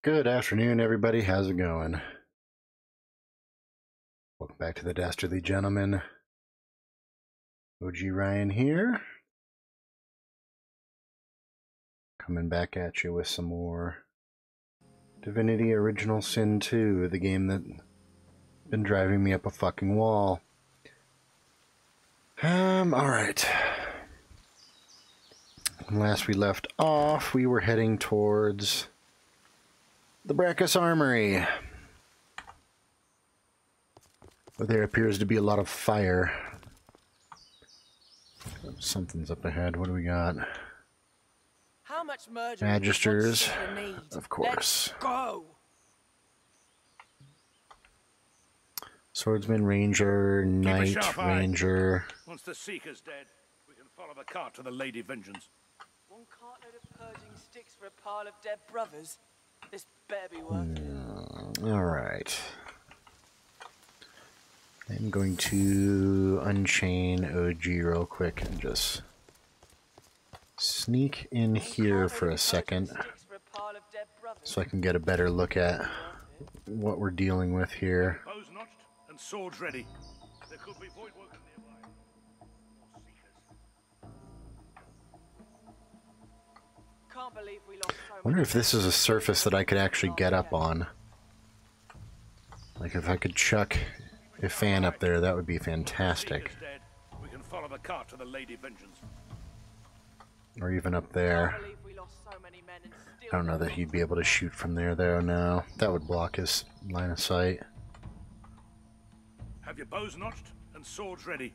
Good afternoon, everybody. How's it going? Welcome back to the Dastardly Gentleman. OG Ryan here. Coming back at you with some more Divinity Original Sin 2, the game that's been driving me up a fucking wall. Alright. When last we left off, we were heading towards the Brackus Armory, where there appears to be a lot of fire. Something's up ahead. What do we got? How much Magisters, of course. Let's go. Swordsman, Ranger, Knight, Ranger. Once the Seeker's dead, we can follow the cart to the Lady Vengeance. One cartload of purging sticks for a pile of dead brothers. This better be worth it. Alright. I'm going to unchain OG real quick and just sneak in here for a second so I can get a better look at what we're dealing with here. Bows notched and swords ready. There could be void workers nearby. More Seekers. Can't believe we lost so I wonder if this is a surface that I could actually get up on. Like if I could chuck a fan up there, that would be fantastic. Seeker's dead. We can follow the cart to the Lady Vengeance. Or even up there. I don't know that he'd be able to shoot from there though, no. That would block his line of sight. Have your bows notched and swords ready.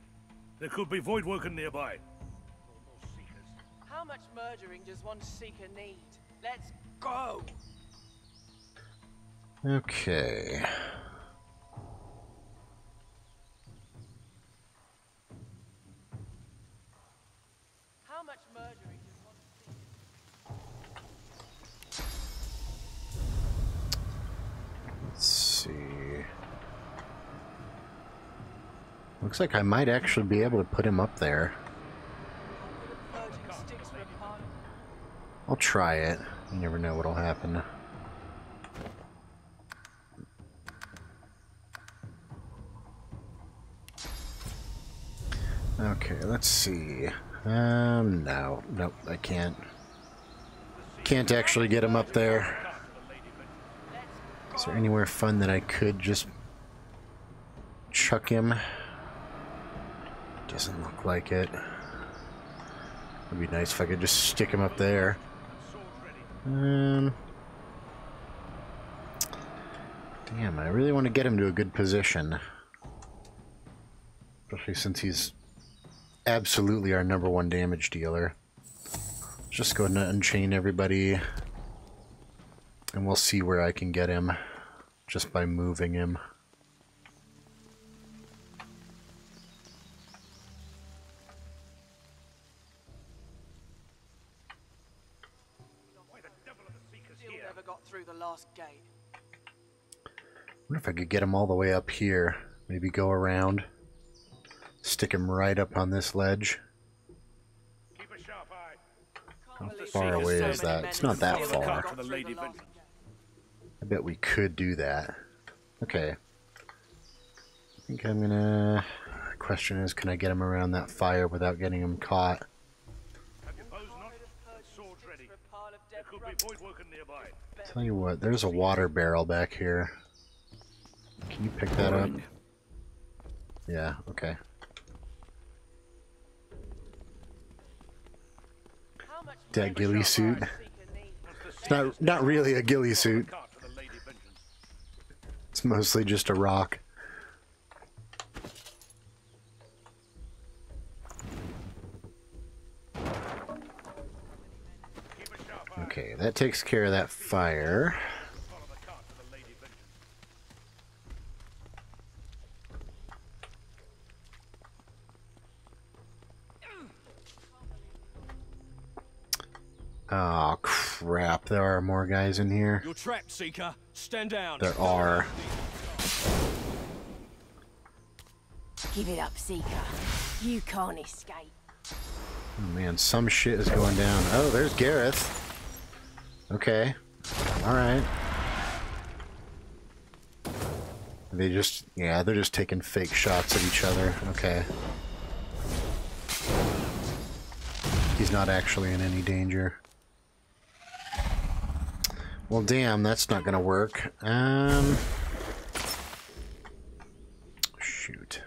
There could be void worker nearby. More Seekers. How much murdering does one Seeker need? Let's go. Okay. How much murdering does one Seeker? Let's see. Looks like I might actually be able to put him up there. Purging sticks for a pile. I'll try it. You never know what'll happen. Okay, let's see. No. Nope, I can't. Can't actually get him up there. Is there anywhere fun that I could just chuck him? Doesn't look like it. It'd be nice if I could just stick him up there. Damn, I really want to get him to a good position. Especially since he's absolutely our #1 damage dealer. Just go ahead and unchain everybody. And we'll see where I can get him just by moving him. Why the devil are the Seekers Still here? never got through the last gate. I wonder if I could get him all the way up here. Maybe go around. Stick him right up on this ledge. Keep a sharp eye. How far away is that? It's not that Follow the far. cart to the Lady Vengeance. I bet we could do that. Okay. I think I'm gonna... The question is, can I get him around that fire without getting him caught? Have your bows notched and swords ready. There could be void worker nearby. Tell you what, there's a water barrel back here. Can you pick that up? Yeah, okay. That ghillie suit. It's not really a ghillie suit. Cart to the Lady Vengeance. It's mostly just a rock. Keep a sharp eye. Okay, that takes care of that fire. Follow the cart to the Lady Vengeance. Oh crap, there are more guys in here. You're trapped, Seeker. Stand down. There are. Give it up, Seeker. You can't escape. Oh man, some shit is going down. Oh, there's Gareth. Okay. Alright. They just, yeah, they're just taking fake shots at each other. Okay. He's not actually in any danger. Well, damn, that's not gonna work. Shoot.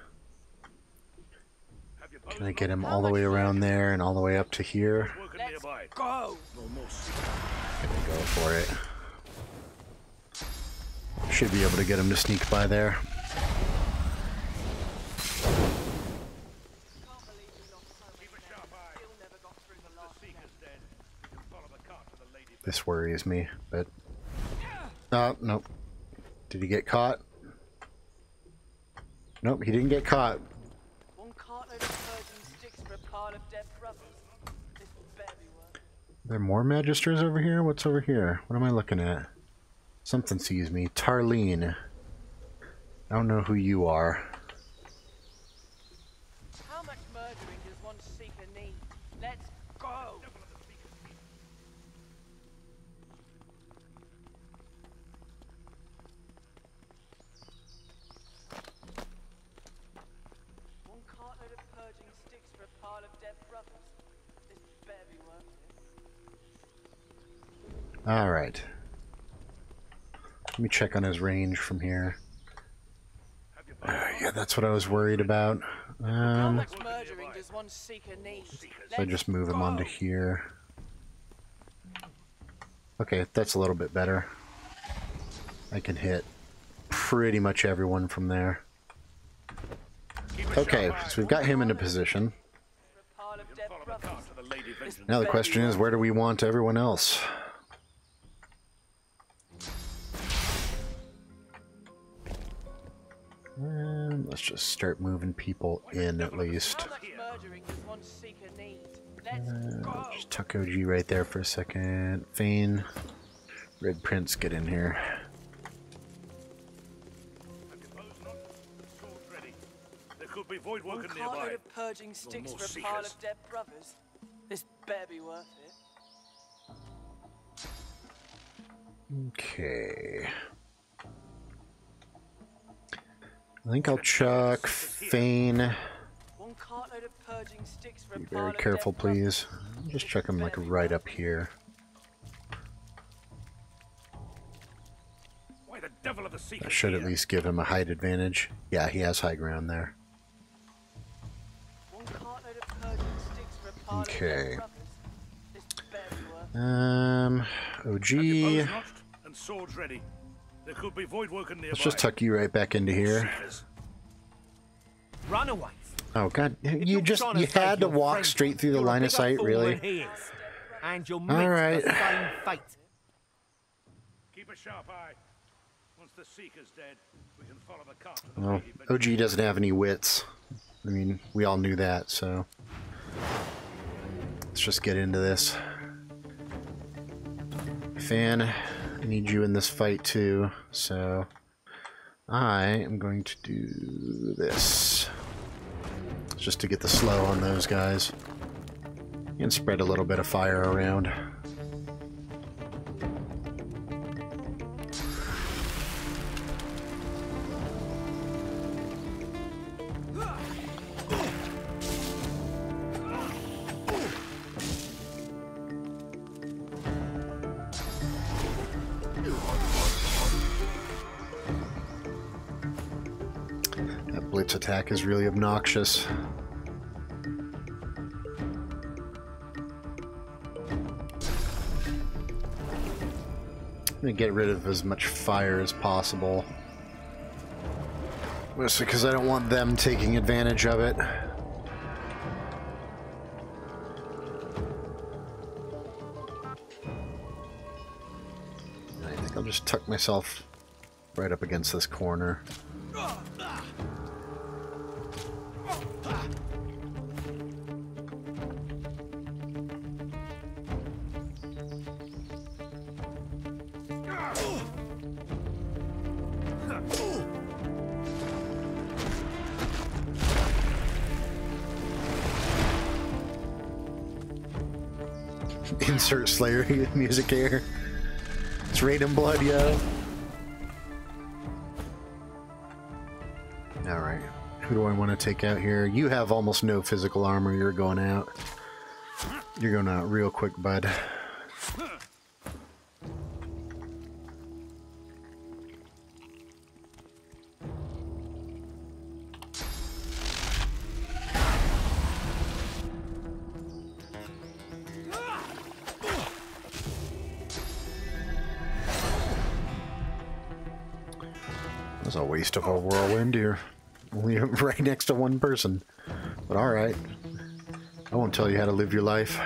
Can I get him all the way around there and all the way up to here? Let's go. I'm gonna go for it. Should be able to get him to sneak by there. Can't believe we lost so many men. Still never got through the last step. This worries me, but... Oh, nope. Did he get caught? Nope, he didn't get caught. One cartload of purging sticks for a pile of dead brothers. This better be worth it. Are there more magisters over here? What's over here? What am I looking at? Something sees me. Tarlene. I don't know who you are. How much murdering does one seeker need? Let's go. One cartload of purging sticks for a pile of dead brothers. This better be worth it. Alright. Let me check on his range from here. Yeah, that's what I was worried about. How much murdering does one seeker need? So I just move him onto here. Okay, that's a little bit better. I can hit pretty much everyone from there. Okay, so we've got him into position. Pile of dead brothers. Now the question is, where do we want everyone else? Let's just start moving people in at least. How much murdering does one seeker need? Let's go. Just tuck OG right there for a second. Fane. Red Prince, get in here. There could be void One working cartload nearby. of purging sticks more for a pile seekers. of dead brothers. This better be worth it. Okay. I think I'll chuck Fane. One cartload of purging sticks for a Be pile very of careful, dead brothers. please. Just chuck him like right up here. Why the devil are the seekers That should at here? least give him a height advantage. Yeah, he has high ground there. One cartload of purging sticks for a pile Okay. of dead brothers. This better be worth it. Have OG. your bows notched and swords ready. There could be void working nearby. Let's just tuck you right back into here. Seekers. Run away. Oh god, If you you're just trying to you save had to your walk friend, straight through the you're a line of bigger sight, fool really? than he is. And you'll meet Alright. the same fate. Keep a sharp eye. Once the seeker's dead, we can follow the cart to the Well, lady, but OG doesn't have any wits. I mean, we all knew that, so... Let's just get into this. Fan, I need you in this fight too, so... I am going to do this. Just to get the slow on those guys. And spread a little bit of fire around. That blitz attack is really obnoxious. I'm gonna get rid of as much fire as possible. Mostly because I don't want them taking advantage of it. I think I'll just tuck myself right up against this corner. Insert Slayer music here. It's raining blood, yo. Alright. Who do I want to take out here? You have almost no physical armor. You're going out. You're going out real quick, bud. That's a waste of a whirlwind here. Only right next to one person. But alright. I won't tell you how to live your life.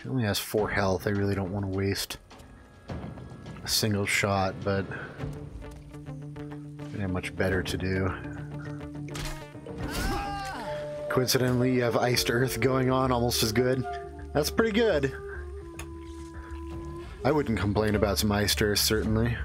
He only has 4 health. I really don't want to waste a single shot, but I have much better to do. Coincidentally, you have Iced Earth going on almost as good. That's pretty good. I wouldn't complain about some Iced Earth, certainly.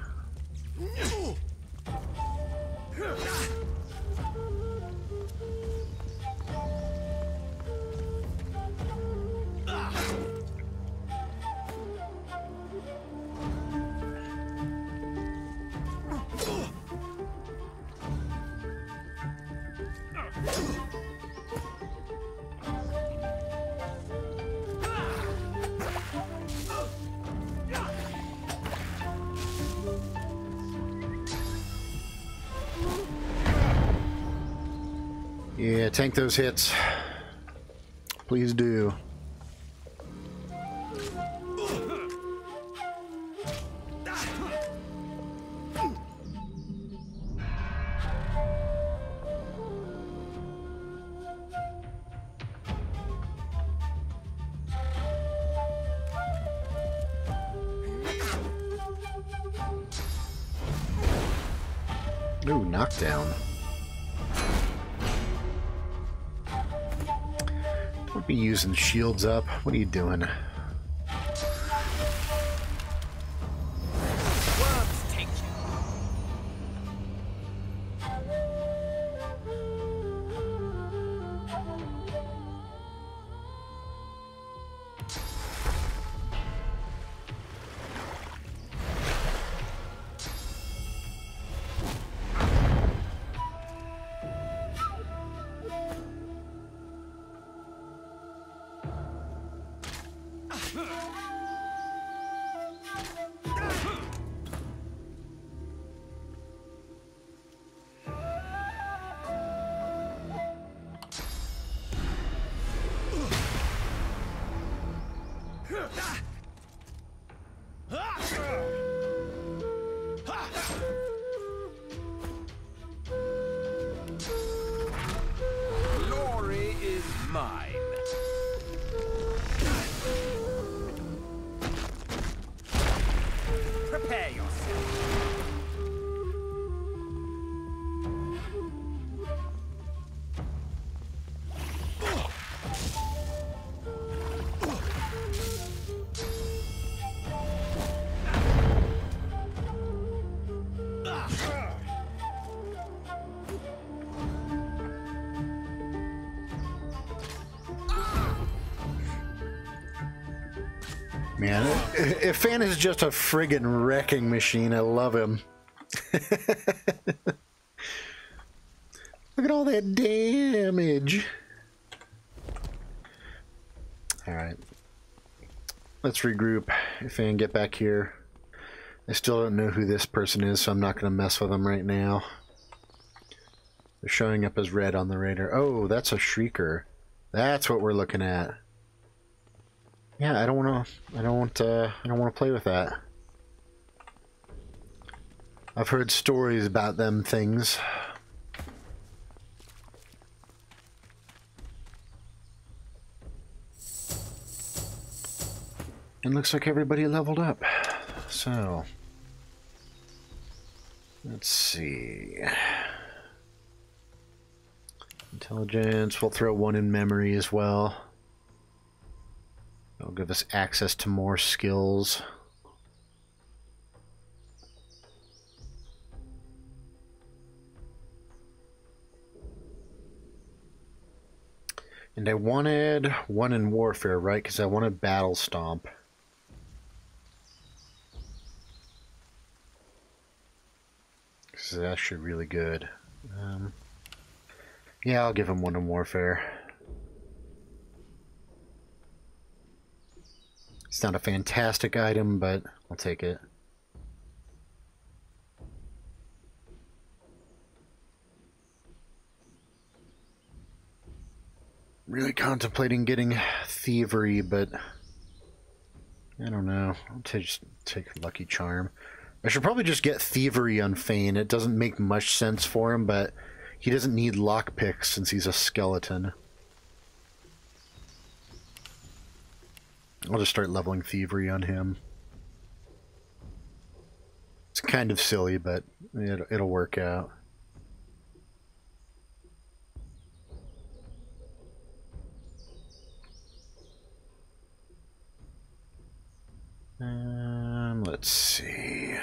Yeah, tank those hits. Please do. Ooh, knockdown. Don't be using shields up. What are you doing? Worms take you. Glory is mine. Prepare yourself. Man, if Fan is just a friggin' wrecking machine, I love him. Look at all that damage. Alright. Let's regroup. Fan, get back here. I still don't know who this person is, so I'm not going to mess with them right now. They're showing up as red on the radar. Oh, that's a Shrieker. That's what we're looking at. Yeah, I don't want to play with that. I've heard stories about them things. And looks like everybody leveled up. So, let's see. Intelligence, we'll throw one in memory as well. It'll give us access to more skills. And I wanted one in warfare, right? Because I wanted battle stomp. This is actually really good. Yeah, I'll give him one in warfare. It's not a fantastic item, but I'll take it. Really contemplating getting thievery, but I don't know. I'll just take lucky charm. I should probably just get thievery on Fane. It doesn't make much sense for him, but he doesn't need lockpicks since he's a skeleton. I'll just start leveling thievery on him. It's kind of silly, but it'll work out. Let's see.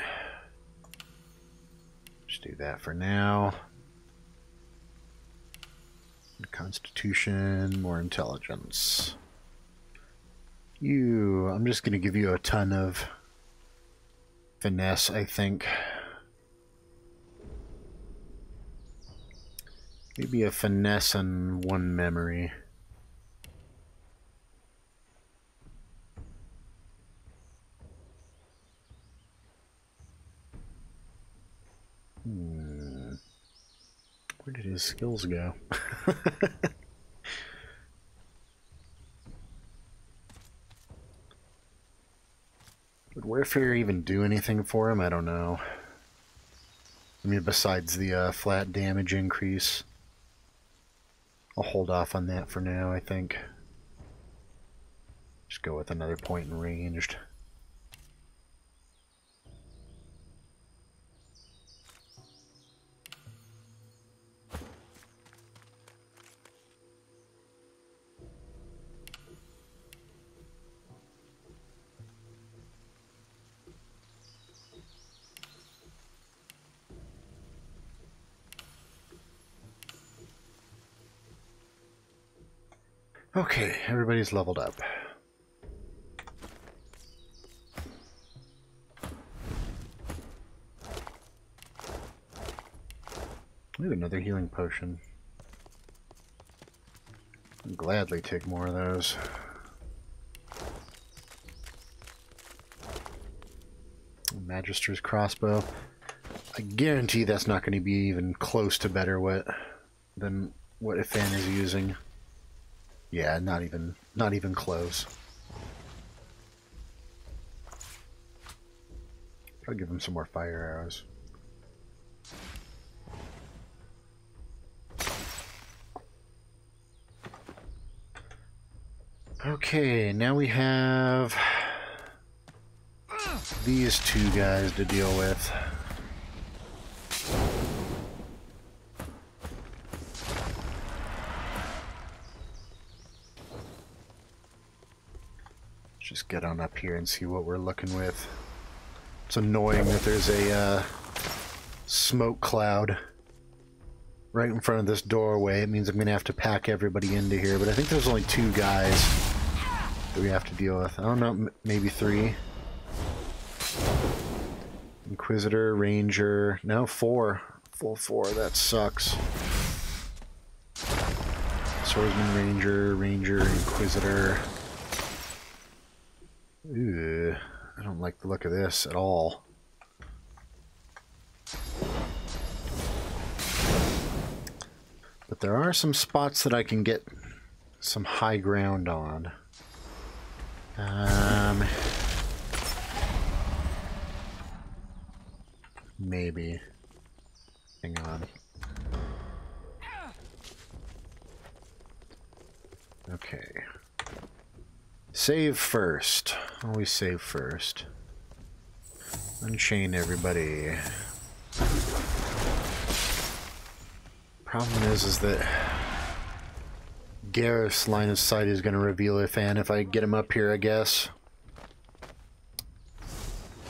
Just do that for now. Constitution, more intelligence. I'm just going to give you a ton of finesse, I think. Maybe a finesse and one memory. Where did his skills go? Would warfare even do anything for him? I don't know. I mean, besides the flat damage increase. I'll hold off on that for now, I think. Just go with another point in ranged. Okay, everybody's leveled up. Ooh, another healing potion. I'll gladly take more of those. Magister's crossbow. I guarantee that's not going to be even close to better than what Ifan is using. Yeah, not even close. I'll give him some more fire arrows. Okay, now we have these two guys to deal with. Just get on up here and see what we're looking with. It's annoying that there's a smoke cloud right in front of this doorway. It means I'm going to have to pack everybody into here, but I think there's only two guys that we have to deal with. I don't know, maybe three. Inquisitor, Ranger, no, four. Full four, that sucks. Swordsman, Ranger, Inquisitor. Ew, I don't like the look of this at all. But there are some spots that I can get some high ground on. Maybe. Hang on. Okay. Save first. Always save first. Unchain everybody. Problem is that Gareth's line of sight is going to reveal Ifan if I get him up here, I guess.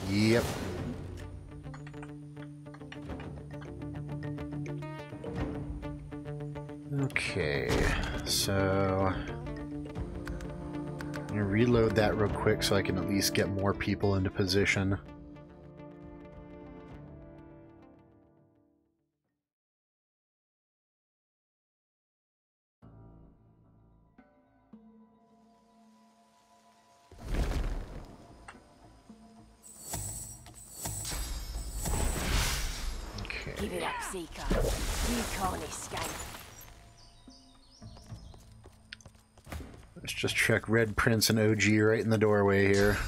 Yep. Okay, so I'm gonna reload that real quick so I can at least get more people into position. Give it up, Seeker. You can't escape. Let's just check Red Prince and OG right in the doorway here.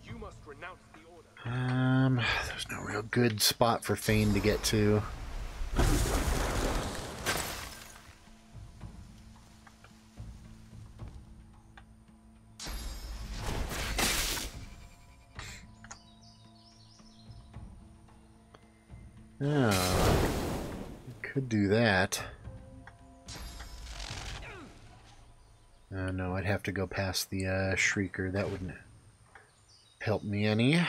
You must renounce the order. There's no real good spot for Fane to get to. Oh, could do that. No, I'd have to go past the Shrieker. That wouldn't help me any.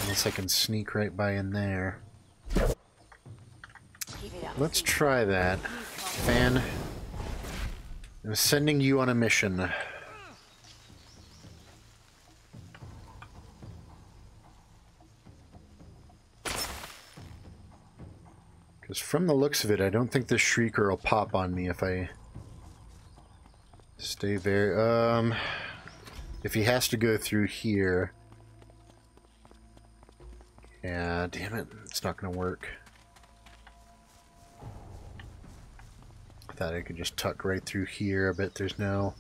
Unless I can sneak right by in there. Let's try that. Fan, I'm sending you on a mission. Because from the looks of it, I don't think the Shrieker will pop on me if I stay very... if he has to go through here... Yeah, damn it. It's not going to work. I thought I could just tuck right through here. I bet there's no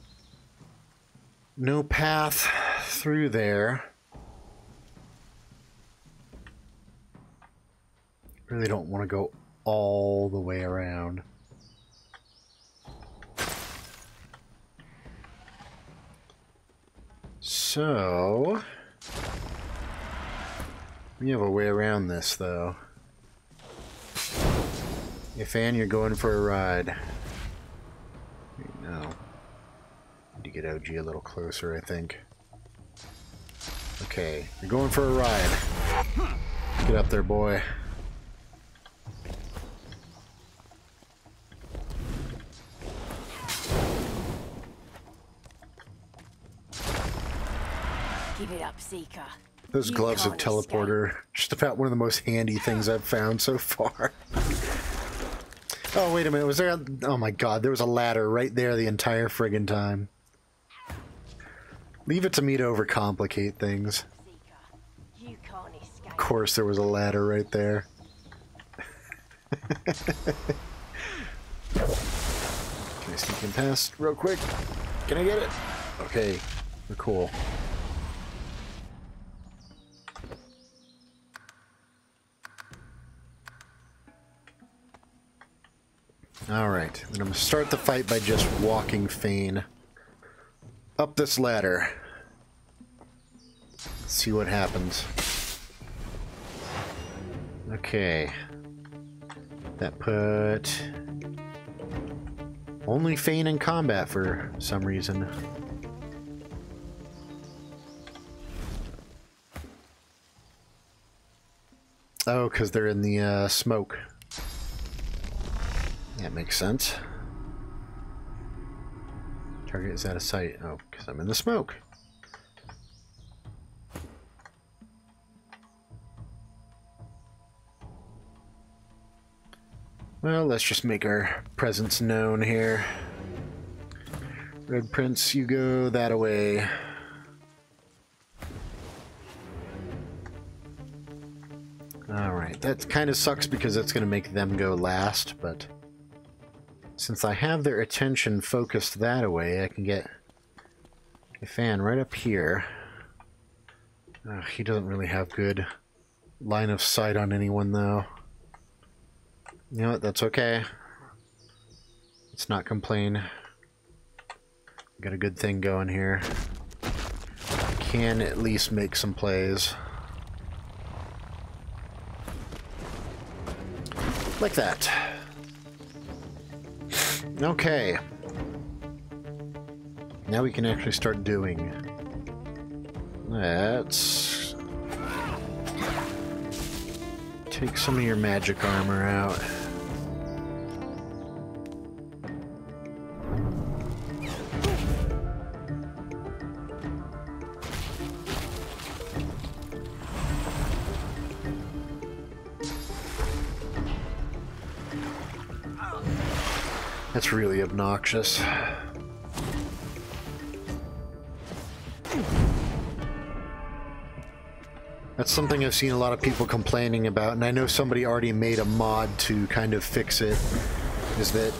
path through there. Really don't want to go all the way around. So we have a way around this, though. Hey, Fan, you're going for a ride. No. Need to get OG a little closer, I think. Okay, you're going for a ride. Get up there, boy. Give it up, Seeker. Those You gloves of can't teleporter, just about one of the most handy things I've found so far. Oh, wait a minute, was there a... Oh my god, there was a ladder right there the entire friggin' time. Leave it to me to overcomplicate things. Seeker, you can't escape. Of course there was a ladder right there. Can I sneak in past real quick? Can I get it? Okay, we're cool. Alright, then I'm going to start the fight by just walking Fane up this ladder. Let's see what happens. Okay. That put only Fane in combat for some reason. Oh, because they're in the smoke. That makes sense. Target is out of sight. Oh, because I'm in the smoke. Well, let's just make our presence known here. Red Prince, you go that way. Alright, that kind of sucks because it's going to make them go last, but since I have their attention focused that way, I can get a Fan right up here. He doesn't really have good line of sight on anyone, though. You know what? That's okay. Let's not complain. Got a good thing going here. Can at least make some plays. Like that. Okay. Now we can actually start doing. Let's Take some of your magic armor out. That's really obnoxious. That's something I've seen a lot of people complaining about, and I know somebody already made a mod to kind of fix it, is that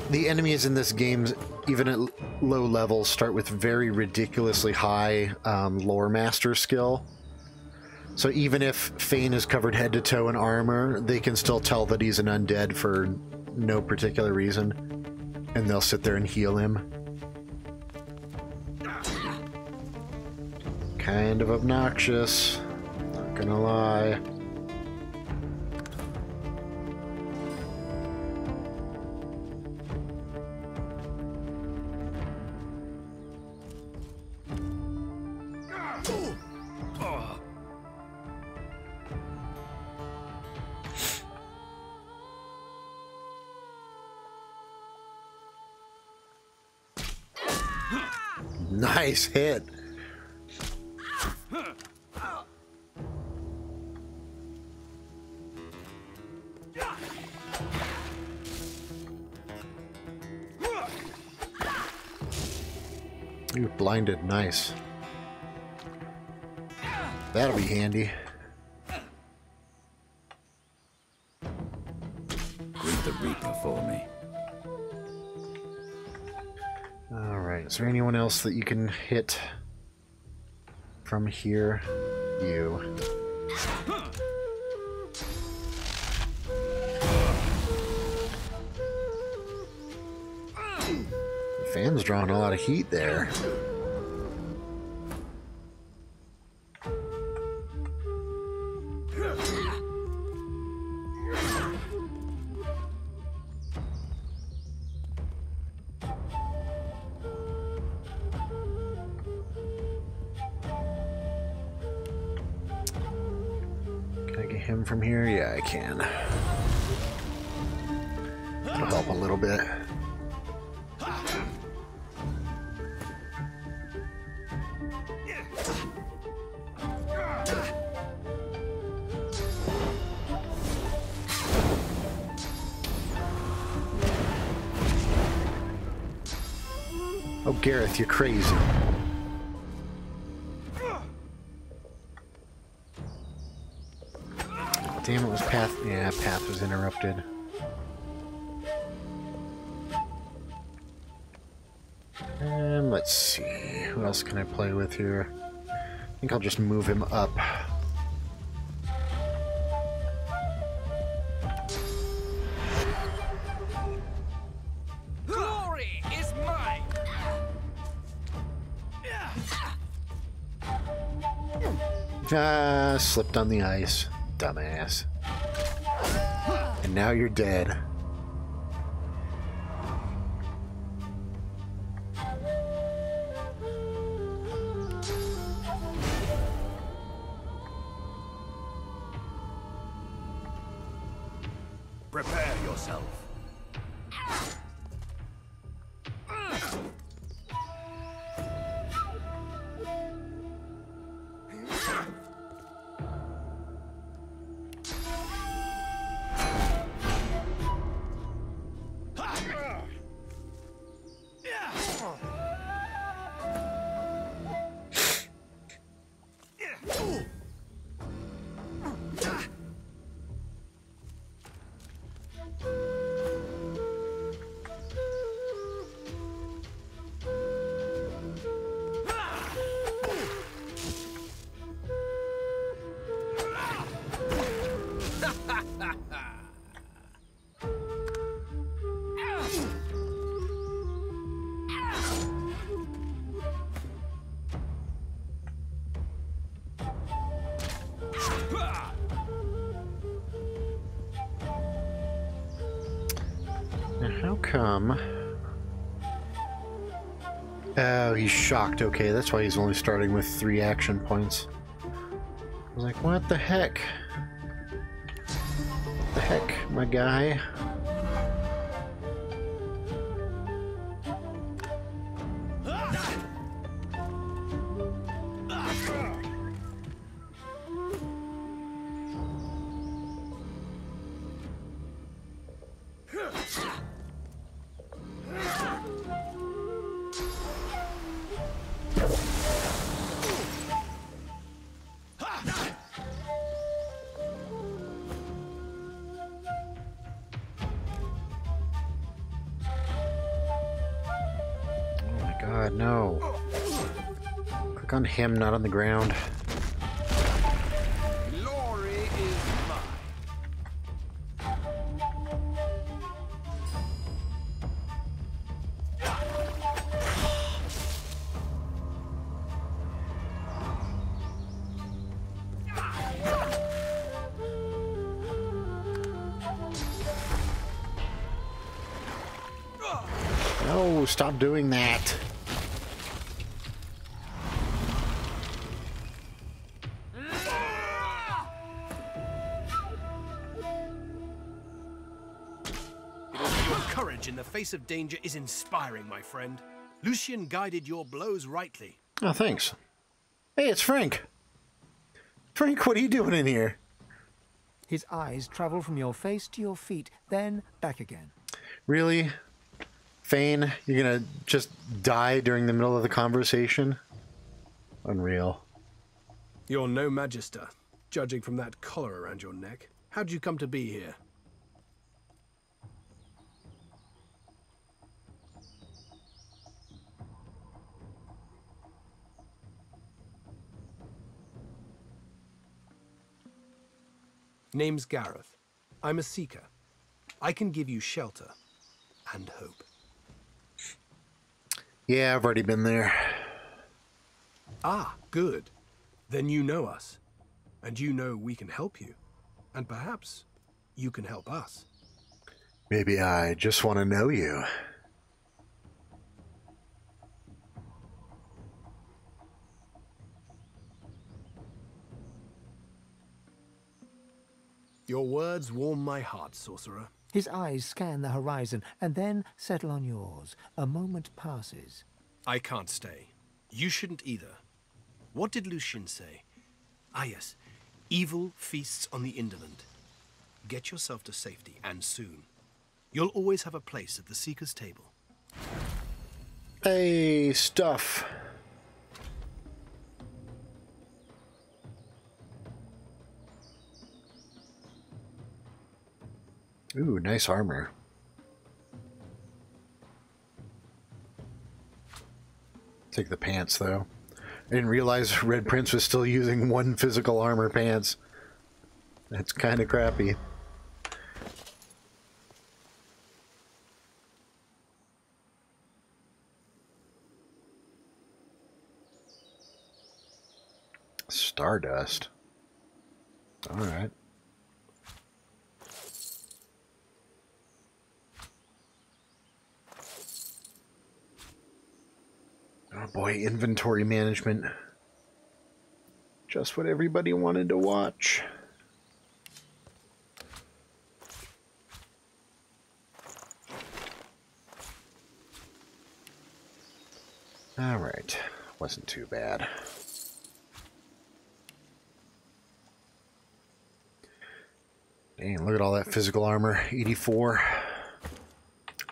the enemies in this game, even at low levels, start with very ridiculously high lore master skill. So even if Fane is covered head to toe in armor, they can still tell that he's an undead for no particular reason, and they'll sit there and heal him. Kind of obnoxious, not gonna lie. Nice hit. You're blinded, nice. That'll be handy. Greet the Reaper for me. Alright, is there anyone else that you can hit from here? You. The fan's drawing a lot of heat there. Him from here? Yeah, I can. That'll help a little bit. Oh, Gareth, you're crazy. Damn, it was Path. Yeah, Path was interrupted. And let's see. Who else can I play with here? I think I'll just move him up. Glory is mine. Ah, slipped on the ice. Dumbass. And now you're dead. Prepare yourself. How come? Oh, he's shocked. Okay, that's why he's only starting with 3 action points. I was like, what the heck? The heck, my guy? God, no. Click on him, not on the ground. Glory is mine. No, stop doing that. Your courage in the face of danger is inspiring, my friend. Lucian guided your blows rightly. Oh, thanks. Hey, it's Frank. Frank, what are you doing in here? His eyes travel from your face to your feet, then back again. Really? Fane, you're gonna just die during the middle of the conversation? Unreal. You're no magister, judging from that collar around your neck. How'd you come to be here? Name's Gareth. I'm a seeker. I can give you shelter and hope. Yeah, I've already been there. Ah, good. Then you know us. And you know we can help you. And perhaps you can help us. Maybe I just want to know you. Your words warm my heart, sorcerer. His eyes scan the horizon and then settle on yours. A moment passes. I can't stay. You shouldn't either. What did Lucian say? Ah, yes. Evil feasts on the indolent. Get yourself to safety, and soon. You'll always have a place at the Seeker's table. Hey, stuff. Ooh, nice armor. Take the pants, though. I didn't realize Red Prince was still using one physical armor pants. That's kind of crappy. Stardust. Alright. Oh boy, inventory management. Just what everybody wanted to watch. Alright, wasn't too bad. Dang, look at all that physical armor. 84.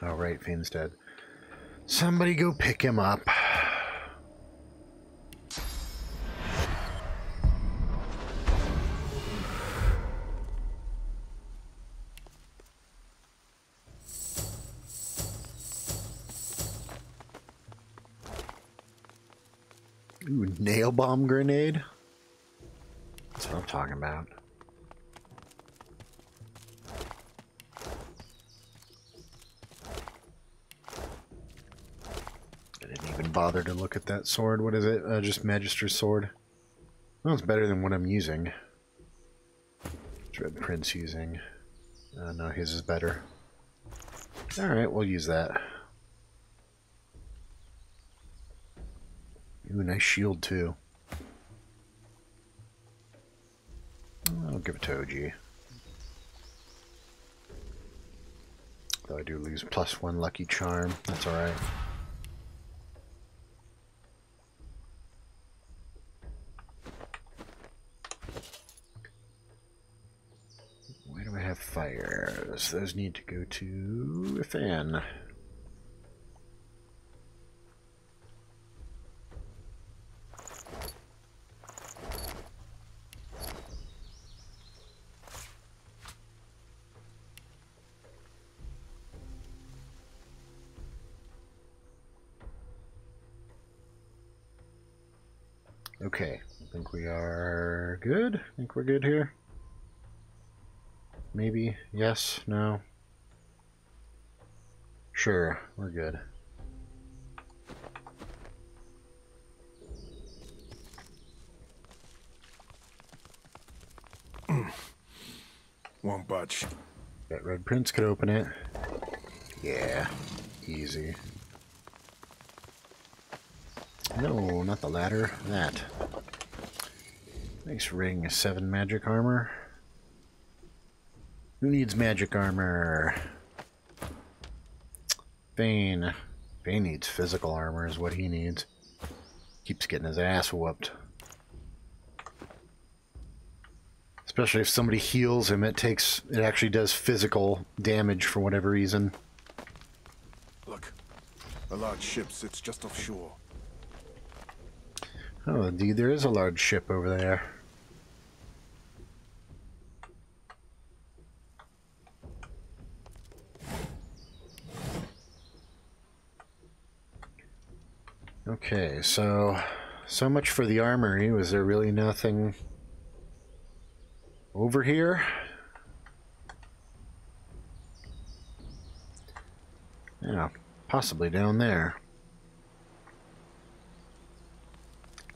Alright, Fane's dead. Somebody go pick him up. Ooh, nail bomb grenade? That's what I'm talking about. I didn't even bother to look at that sword. What is it? Just Magister's sword. Well, it's better than what I'm using. What's Red Prince using? No, his is better. Alright, we'll use that. Ooh, nice shield, too. I'll give it to OG. Though I do lose +1 lucky charm. That's alright. Where do I have fires? Those need to go to a fan. Okay, I think we are good. I think we're good here. Maybe, yes, no. Sure, we're good. Won't budge. That Red Prince could open it. Yeah, easy. No, not the ladder. That. Nice ring. 7 magic armor. Who needs magic armor? Bane. Bane needs physical armor is what he needs. Keeps getting his ass whooped. Especially if somebody heals him, it actually does physical damage for whatever reason. Look, a large ship sits just offshore. Oh, indeed, there is a large ship over there. Okay, so much for the armory. Was there really nothing over here? Yeah, possibly down there.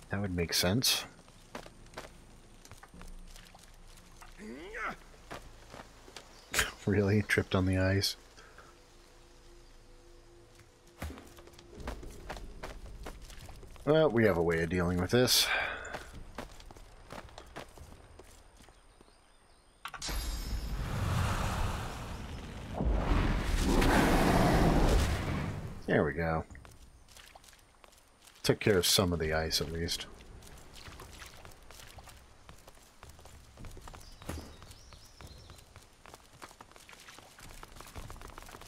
That would make sense. Really? Tripped on the ice? Well, we have a way of dealing with this. There we go. Took care of some of the ice, at least.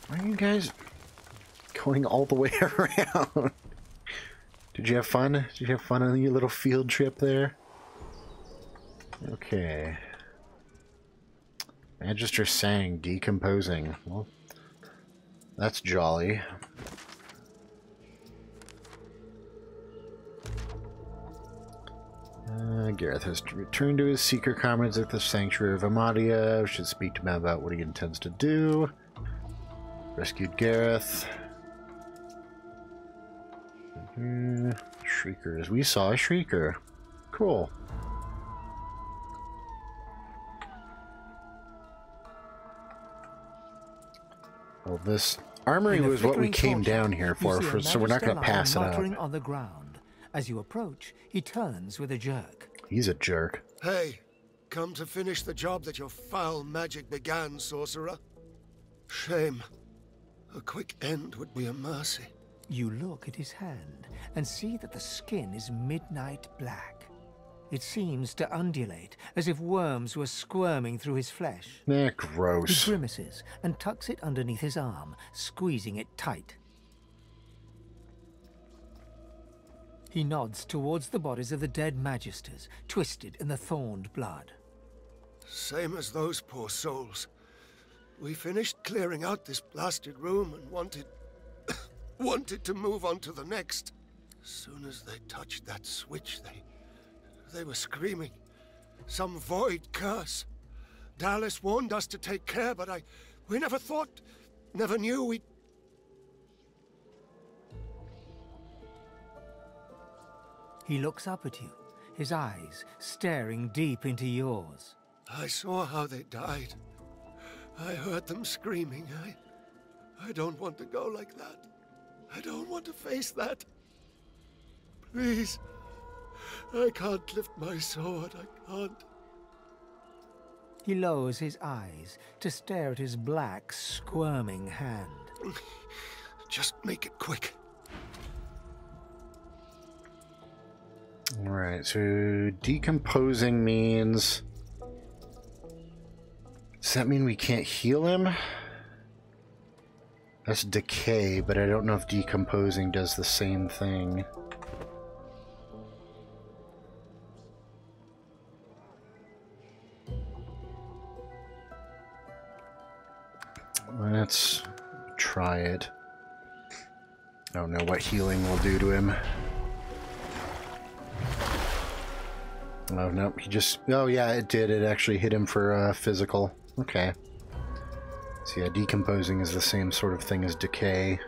Why are you guys going all the way around? Did you have fun? Did you have fun on your little field trip there? Okay. Magister sang, decomposing. Well, that's jolly. Gareth has returned to his seeker comrades at the Sanctuary of Amadia. We should speak to him about what he intends to do. Rescued Gareth. Shriekers. We saw a Shrieker. Cool. Well, this armory was what we came down here for so we're not going to pass it up. On the ground. As you approach, he turns with a jerk. He's a jerk. Hey, come to finish the job that your foul magic began, sorcerer? Shame. A quick end would be a mercy. You look at his hand and see that the skin is midnight black. It seems to undulate, as if worms were squirming through his flesh. Gross. He grimaces and tucks it underneath his arm, squeezing it tight. He nods towards the bodies of the dead magisters, twisted in the thorned blood. Same as those poor souls. We finished clearing out this blasted room and wanted to move on to the next. Soon as they touched that switch, they were screaming. Some void curse. Dallas warned us to take care, but we never knew we'd... He looks up at you, his eyes staring deep into yours. I saw how they died. I heard them screaming. I don't want to go like that. I don't want to face that. Please. I can't lift my sword. I can't. He lowers his eyes to stare at his black, squirming hand. Just make it quick. Alright, so decomposing means... Does that mean we can't heal him? That's decay, but I don't know if decomposing does the same thing. Let's try it. I don't know what healing will do to him. Oh, no, he just... Oh, yeah, it did. It actually hit him for physical. Okay. So, yeah, decomposing is the same sort of thing as decay.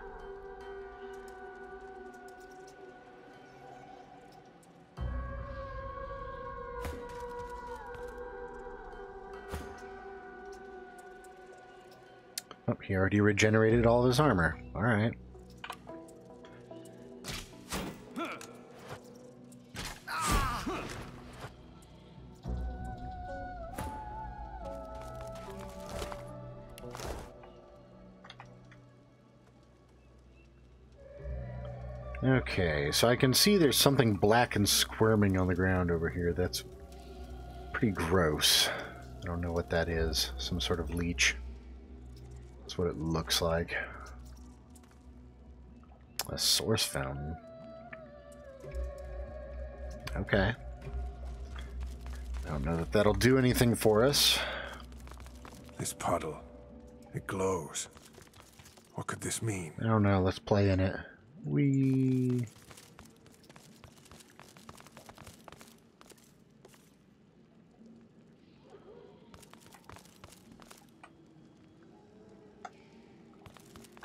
Oh, he already regenerated all of his armor. Alright. Okay, so I can see there's something black and squirming on the ground over here. That's pretty gross. I don't know what that is. Some sort of leech. That's what it looks like. A source fountain. Okay. I don't know that that'll do anything for us. This puddle, it glows. What could this mean? I don't know. Let's play in it.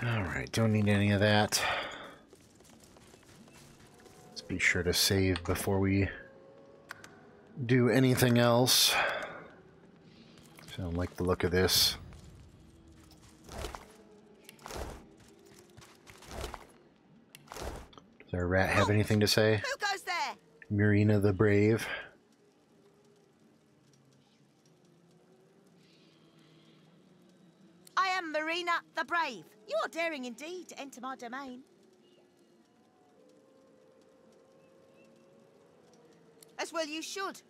Alright, don't need any of that. Let's be sure to save before we do anything else. I don't like the look of this. Does our rat have anything to say? Who goes there? Marina the Brave. I am Marina the Brave. You are daring indeed to enter my domain. As well you should.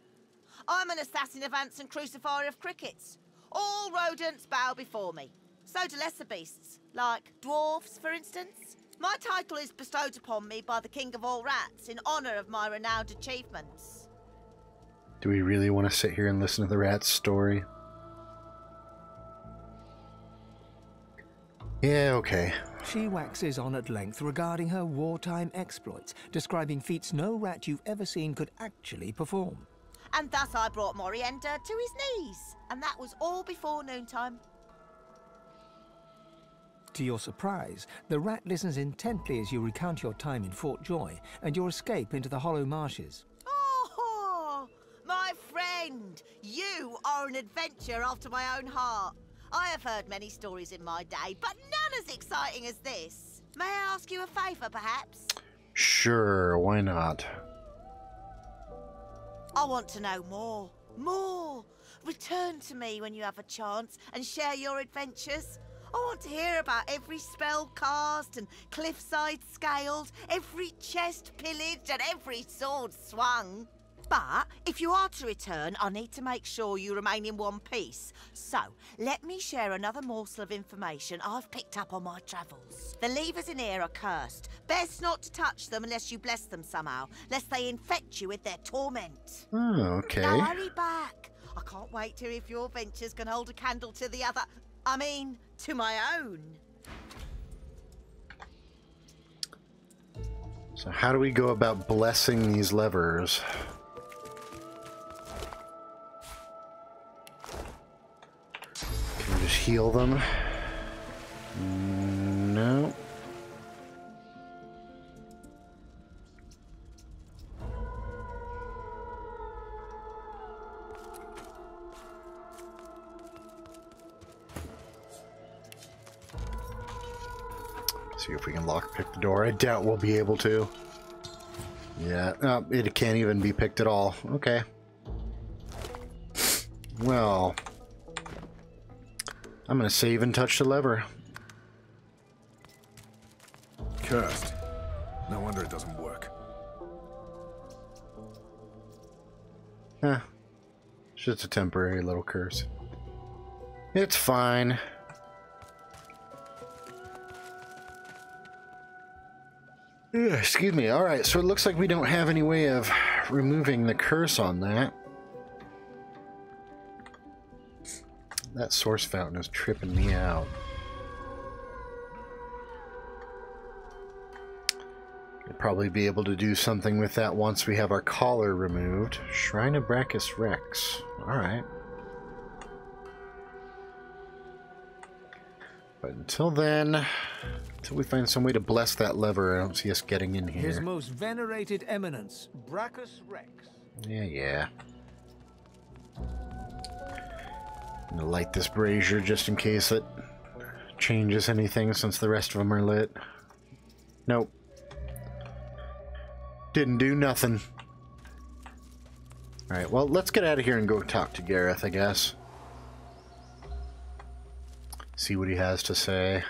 I'm an assassin of ants and crucifier of crickets. All rodents bow before me. So do lesser beasts, like dwarves, for instance. My title is bestowed upon me by the King of all Rats in honour of my renowned achievements. Do we really want to sit here and listen to the rat's story? Yeah, okay. She waxes on at length regarding her wartime exploits, describing feats no rat you've ever seen could actually perform. And thus I brought Morienda to his knees, and that was all before noontime. To your surprise, the rat listens intently as you recount your time in Fort Joy and your escape into the Hollow Marshes. Oh, my friend, you are an adventure after my own heart. I have heard many stories in my day, but none as exciting as this. May I ask you a favour, perhaps? Sure, why not? I want to know more. More. Return to me when you have a chance and share your adventures. I want to hear about every spell cast and cliffside scaled, every chest pillaged and every sword swung. But if you are to return, I need to make sure you remain in one piece. So, let me share another morsel of information I've picked up on my travels. The levers in here are cursed. Best not to touch them unless you bless them somehow, lest they infect you with their torment. Oh, okay. Now hurry back. I can't wait to hear if your ventures can hold a candle to the other. I mean, to my own. So how do we go about blessing these levers? Can we just heal them? No. See if we can lockpick the door. I doubt we'll be able to. Yeah, it can't even be picked at all. Okay. Well, I'm gonna save and touch the lever. Cursed. No wonder it doesn't work. Huh. It's just a temporary little curse. It's fine. Ugh, excuse me. Alright, so it looks like we don't have any way of removing the curse on that. That source fountain is tripping me out. We'll probably be able to do something with that once we have our collar removed. Shrine of Brachus Rex. Alright. But until then, until we find some way to bless that lever, I don't see us getting in here. His most venerated eminence, Brachus Rex. Yeah. I'm gonna light this brazier just in case it changes anything since the rest of them are lit. Nope. Didn't do nothing. Alright, well, let's get out of here and go talk to Gareth, I guess. See what he has to say.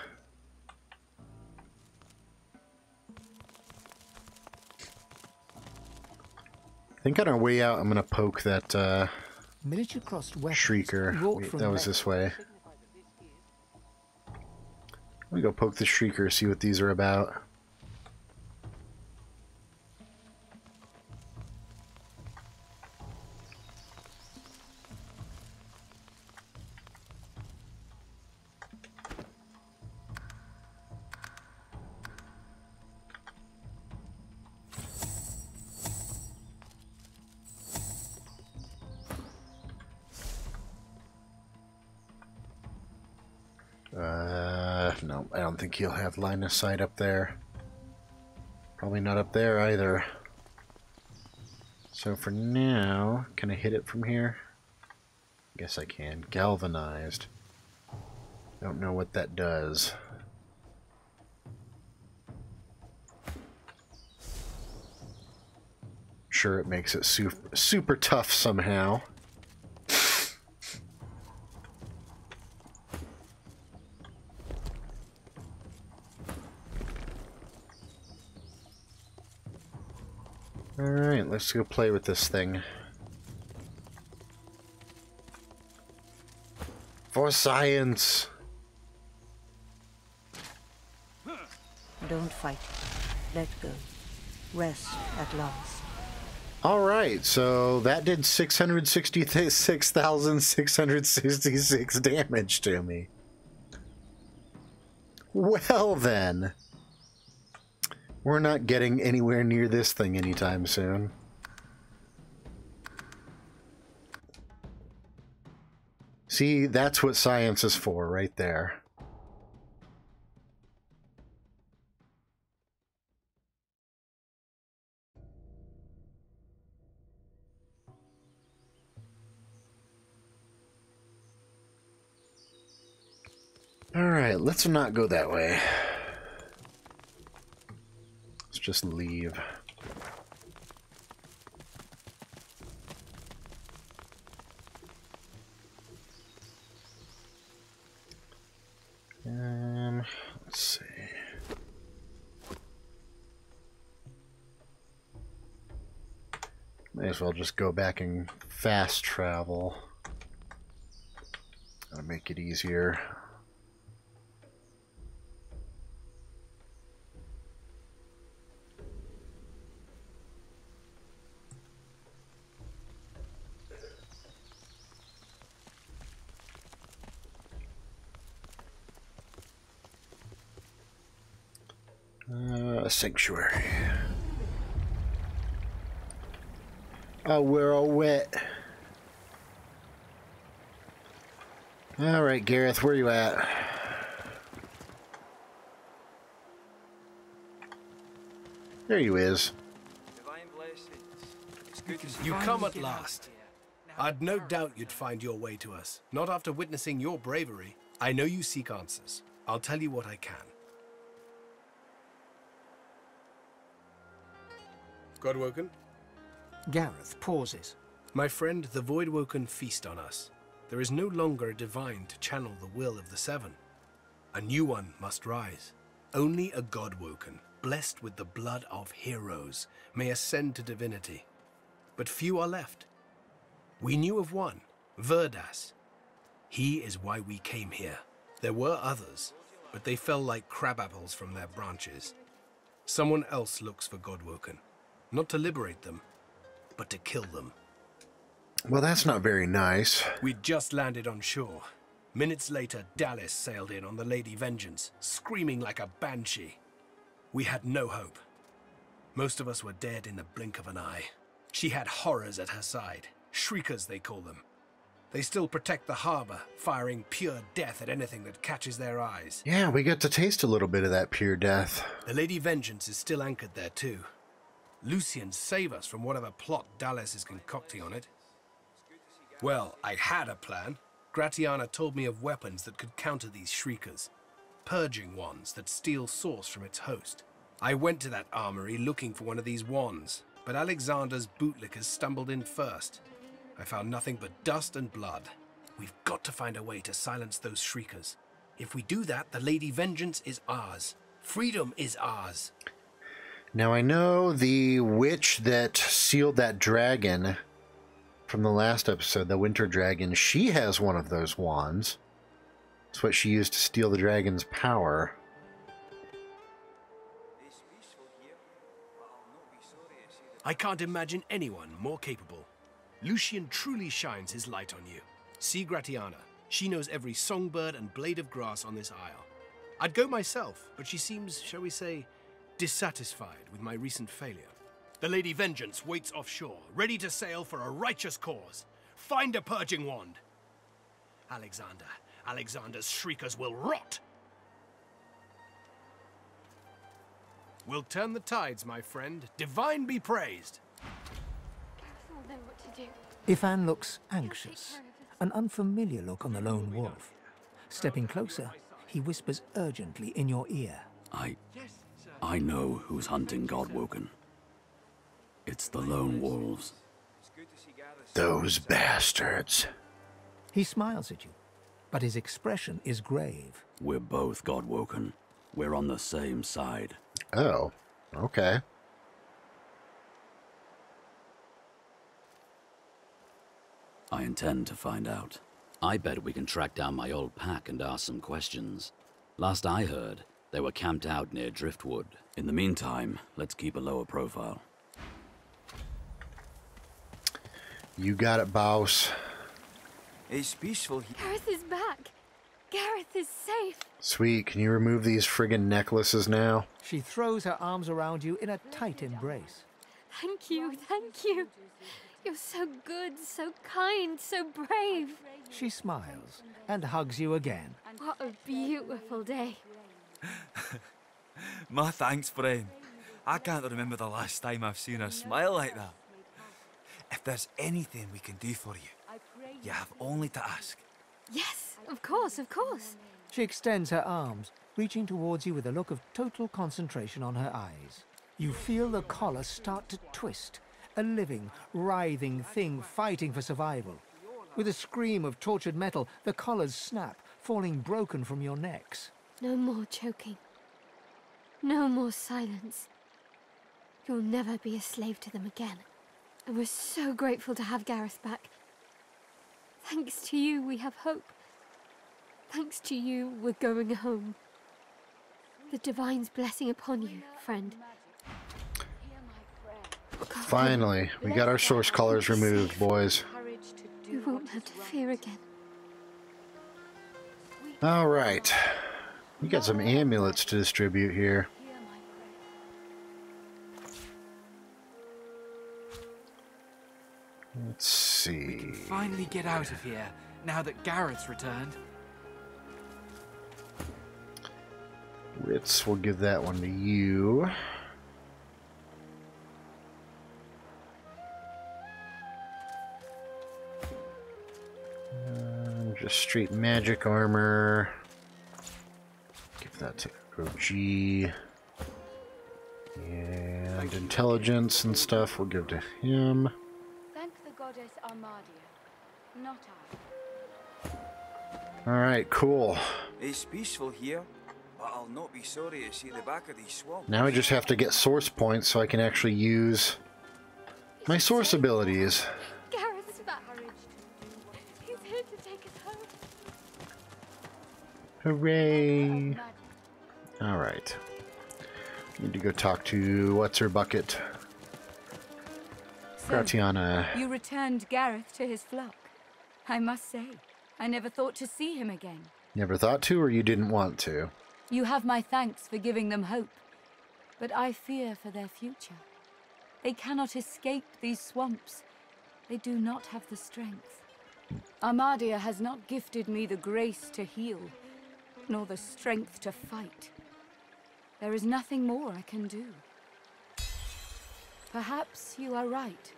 I think on our way out, I'm gonna poke that, Miniature-crossed Shrieker. Wait, that was this way. Let me go poke the Shrieker, see what these are about. No, I don't think he'll have line of sight up there. Probably not up there either. So for now, can I hit it from here? Guess I can. Galvanized. Don't know what that does. Sure, it makes it super tough somehow. Alright, let's go play with this thing. For science! Don't fight. Let go. Rest at last. Alright, so that did 666,666 damage to me. Well then. We're not getting anywhere near this thing anytime soon. See, that's what science is for, right there. Alright, let's not go that way. Let's just leave. Let's see. May as well just go back and fast travel. That'll make it easier. Sanctuary. Oh, we're all wet. Alright, Gareth, where you at? There you is. You come at last. I'd no doubt you'd find your way to us. Not after witnessing your bravery. I know you seek answers. I'll tell you what I can. Godwoken? Gareth pauses. My friend, the Voidwoken feast on us. there is no longer a divine to channel the will of the Seven. A new one must rise. Only a God-woken, blessed with the blood of heroes, may ascend to divinity. But few are left. We knew of one, Verdas. He is why we came here. There were others, but they fell like crab apples from their branches. Someone else looks for God-woken, not to liberate them, but to kill them. Well, that's not very nice. We'd just landed on shore. Minutes later, Dallas sailed in on the Lady Vengeance, screaming like a banshee. We had no hope. Most of us were dead in the blink of an eye. She had horrors at her side. Shriekers, they call them. They still protect the harbor, firing pure death at anything that catches their eyes. Yeah, we got to taste a little bit of that pure death. The Lady Vengeance is still anchored there too. Lucian, save us from whatever plot Dallas is concocting on it. Well, I had a plan. Gratiana told me of weapons that could counter these shriekers. Purging wands that steal source from its host. I went to that armory looking for one of these wands, but Alexander's bootlickers stumbled in first. I found nothing but dust and blood. We've got to find a way to silence those shriekers. If we do that, the Lady Vengeance is ours. Freedom is ours. Now I know the witch that sealed that dragon from the last episode, the Winter Dragon, she has one of those wands. It's what she used to steal the dragon's power. I can't imagine anyone more capable. Lucian truly shines his light on you. See Gratiana. She knows every songbird and blade of grass on this isle. I'd go myself, but she seems, shall we say, dissatisfied with my recent failure. The Lady Vengeance waits offshore, ready to sail for a righteous cause. Find a purging wand. Alexander's shriekers will rot. We'll turn the tides, my friend. Divine be praised. Gareth will know what to do. Ifan looks anxious, an unfamiliar look on the lone wolf. Stepping closer, he whispers urgently in your ear. I know who's hunting Godwoken. It's the lone wolves. Those bastards. He smiles at you, but his expression is grave. We're both Godwoken. We're on the same side. Oh, okay. I intend to find out. I bet we can track down my old pack and ask some questions. Last I heard, they were camped out near Driftwood. In the meantime, let's keep a lower profile. You got it, boss. It's peaceful here. Gareth is back. Gareth is safe. Sweet, can you remove these friggin' necklaces now? She throws her arms around you in a tight embrace. Thank you, thank you. You're so good, so kind, so brave. She smiles and hugs you again. What a beautiful day. My thanks, friend. I can't remember the last time I've seen her smile like that. If there's anything we can do for you, you have only to ask. Yes, of course, of course. She extends her arms, reaching towards you with a look of total concentration on her eyes. You feel the collar start to twist, a living, writhing thing fighting for survival. With a scream of tortured metal, the collars snap, falling broken from your necks. No more choking. No more silence. You'll never be a slave to them again. And we're so grateful to have Gareth back. Thanks to you, we have hope. Thanks to you, we're going home. The Divine's blessing upon you, friend. Finally, we got our source colors removed, boys. You won't have to fear again. All right. We got some amulets to distribute here. Let's see. Finally get out of here, now that Gareth's returned. Ritz, we'll give that one to you. Just straight magic armor. Give that to OG. And intelligence and stuff we'll give to him. Thank the goddess Armadia, not I. Alright, cool. It's peaceful here, but I'll not be sorry to see the back of these swamps. Now I just have to get source points so I can actually use my source abilities. Gareth's back. He's here to take us home. Hooray! Alright. Need to go talk to what's her bucket. Gratiana. You returned Gareth to his flock. I must say, I never thought to see him again. Never thought to, or you didn't want to? You have my thanks for giving them hope, but I fear for their future. They cannot escape these swamps. They do not have the strength. Armadia has not gifted me the grace to heal, nor the strength to fight. There is nothing more I can do. Perhaps you are right.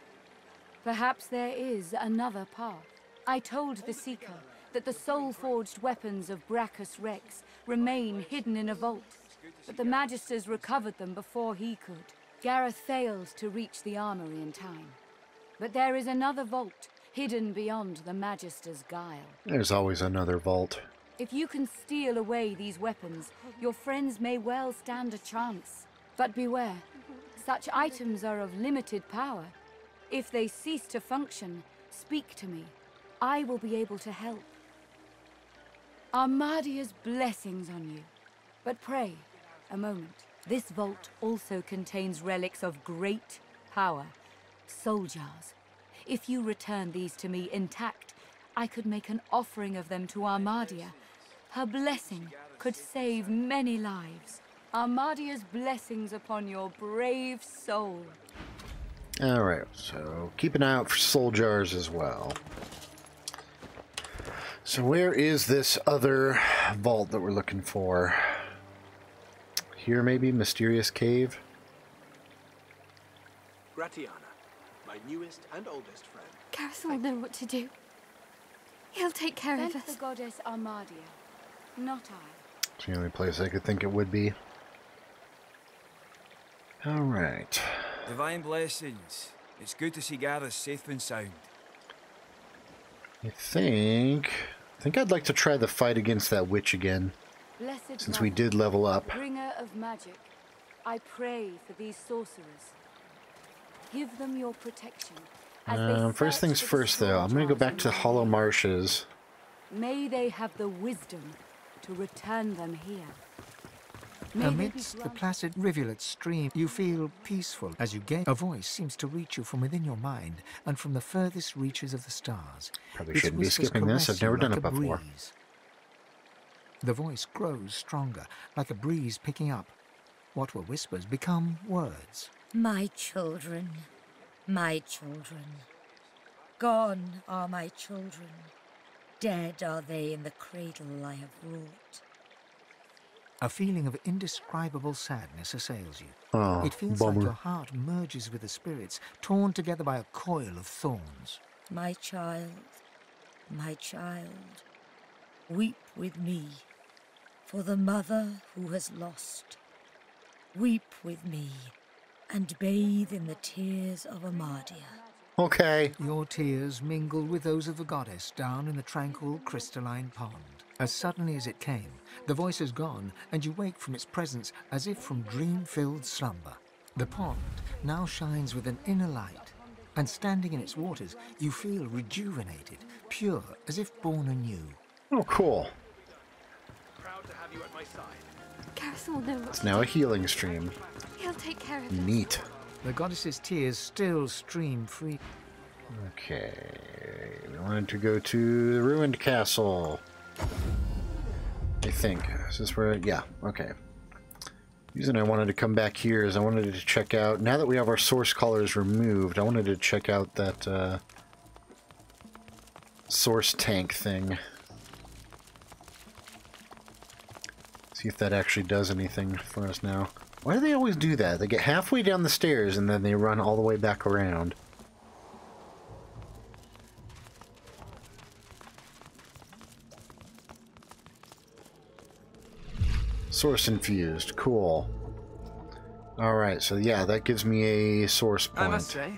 Perhaps there is another path. I told the Seeker that the soul-forged weapons of Brachus Rex remain hidden in a vault, but the Magisters recovered them before he could. Gareth failed to reach the armory in time. But there is another vault, hidden beyond the Magister's guile. There's always another vault. If you can steal away these weapons, your friends may well stand a chance. But beware, such items are of limited power. If they cease to function, speak to me. I will be able to help. Armadia's blessings on you. But pray, a moment. This vault also contains relics of great power. Soul jars. If you return these to me intact, I could make an offering of them to Armadia. Her blessing could save many lives. Armadia's blessings upon your brave soul. Alright, so keep an eye out for soul jars as well. So where is this other vault that we're looking for? Here maybe? Mysterious Cave? Gratiana, my newest and oldest friend. Gareth will know what to do. He'll take care of Thank us. the goddess Armadia, not I. It's the only place I could think it would be. Alright. Divine blessings. It's good to see Gareth safe and sound. I think I'd like to try the fight against that witch again. Blessed Since we Mother, did level up. Bringer of magic, I pray for these sorcerers. Give them your protection. As they First search things for the first though, I'm gonna go back to Hollow Marshes. May they have the wisdom to return them here. May they be Amidst the granted- placid rivulet stream, you feel peaceful as you gaze. A voice seems to reach you from within your mind and from the furthest reaches of the stars. Probably Its shouldn't be whispers skipping this. caress I've never you done like it a before. breeze. The voice grows stronger, like a breeze picking up. What were whispers become words. My children, my children. Gone are my children. Dead are they in the cradle I have wrought. A feeling of indescribable sadness assails you. Oh, It feels bummer. like your heart merges with the spirits, torn together by a coil of thorns. My child, weep with me for the mother who has lost. Weep with me and bathe in the tears of Armadia. Okay. Your tears mingle with those of the goddess down in the tranquil crystalline pond. As suddenly as it came, the voice is gone, and you wake from its presence as if from dream-filled slumber. The pond now shines with an inner light, and standing in its waters, you feel rejuvenated, pure, as if born anew. Oh, cool. Proud to have you at my side. Gareth will know what It's to now do. a healing stream. He'll take care of us. Neat. The goddess's tears still stream free. Okay. We wanted to go to the ruined castle. I think. Is this where? Yeah, okay. The reason I wanted to come back here is I wanted to check out, now that we have our source colors removed, I wanted to check out that source tank thing. See if that actually does anything for us now. Why do they always do that? They get halfway down the stairs and then they run all the way back around. Source infused. Cool. Alright, so yeah, that gives me a source point. I must say,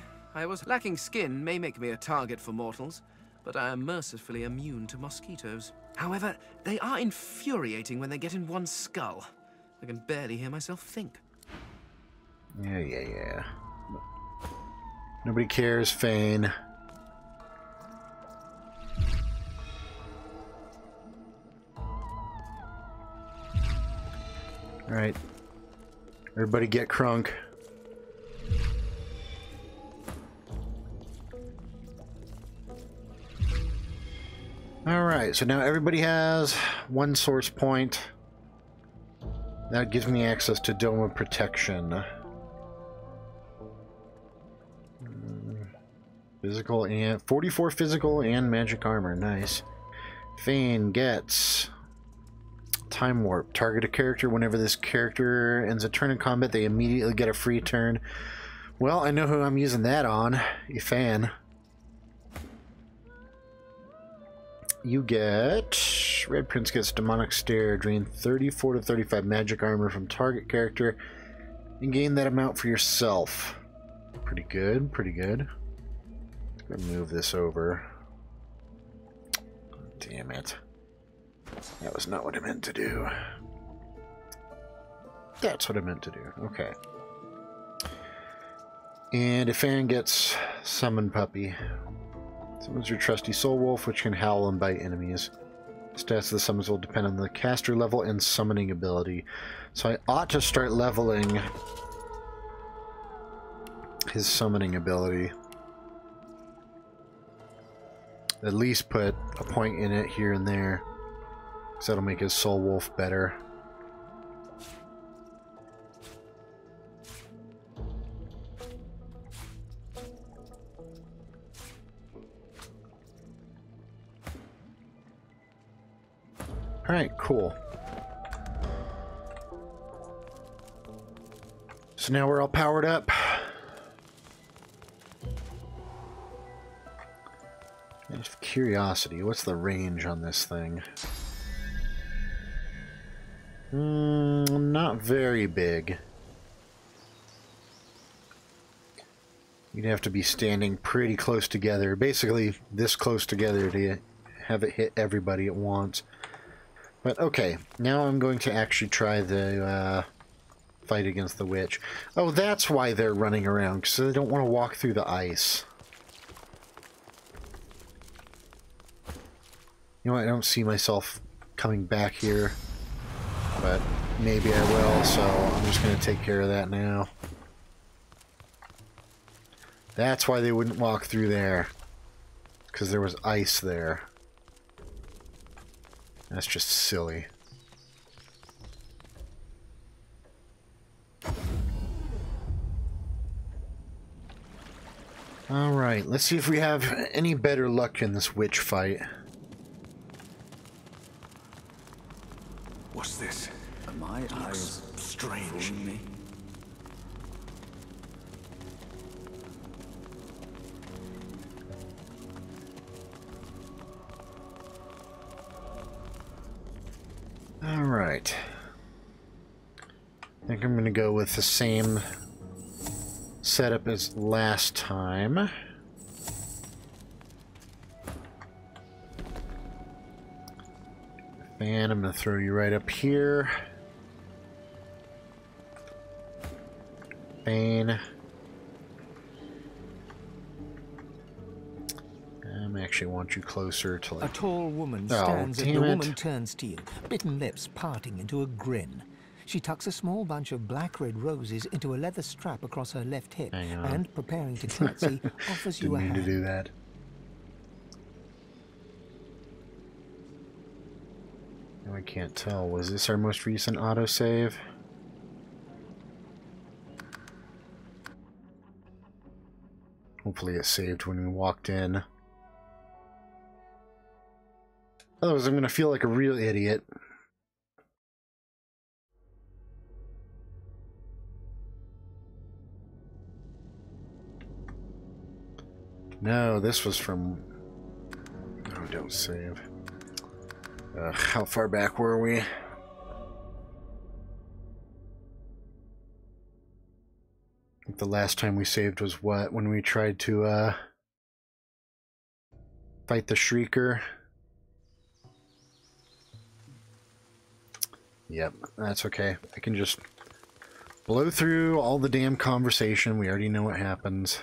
lacking skin may make me a target for mortals, but I am mercifully immune to mosquitoes. However, they are infuriating when they get in one's skull. I can barely hear myself think. Yeah. Nobody cares, Fane. Alright. Everybody get crunk. Alright, so now everybody has one source point. That gives me access to Dome of Protection. Physical and 44 physical and magic armor. Nice. Fane gets Time Warp. Target a character whenever this character ends a turn in combat, they immediately get a free turn. Well, I know who I'm using that on. Ifan. You get... Red Prince gets Demonic Stare. Drain 34 to 35 magic armor from target character and gain that amount for yourself. Pretty good, pretty good. Let's go move this over. Damn it. That was not what I meant to do. That's what I meant to do. Okay. And Ifan gets Summon Puppy. Summons your trusty Soul Wolf, which can howl and bite enemies. Stats of the summons will depend on the caster level and summoning ability. So I ought to start leveling his summoning ability. At least put a point in it here and there. So that'll make his Soul Wolf better. Alright, cool. So now we're all powered up. Just curiosity, what's the range on this thing? Not very big. You'd have to be standing pretty close together. Basically, this close together to have it hit everybody at once. But okay, now I'm going to actually try the fight against the witch. Oh, that's why they're running around, because they don't want to walk through the ice. You know what, I don't see myself coming back here, but maybe I will, so I'm just going to take care of that now. That's why they wouldn't walk through there, because there was ice there. That's just silly. Alright, let's see if we have any better luck in this witch fight. What's this? Are my eyes strange. fooling me? Alright. I think I'm going to go with the same setup as last time. And I'm going to throw you right up here. Bane. I actually want you closer to like... A tall woman stands and the woman turns to you, bitten lips parting into a grin. She tucks a small bunch of black-red roses into a leather strap across her left hip and, preparing to curtsy, offers you a hand. Didn't mean to do that. No, I can't tell. Was this our most recent autosave? Hopefully it saved when we walked in. Otherwise I'm going to feel like a real idiot. No, this was from... Oh, don't save. How far back were we? I think the last time we saved was what? When we tried to fight the Shrieker? Yep, that's okay. I can just blow through all the damn conversation. We already know what happens.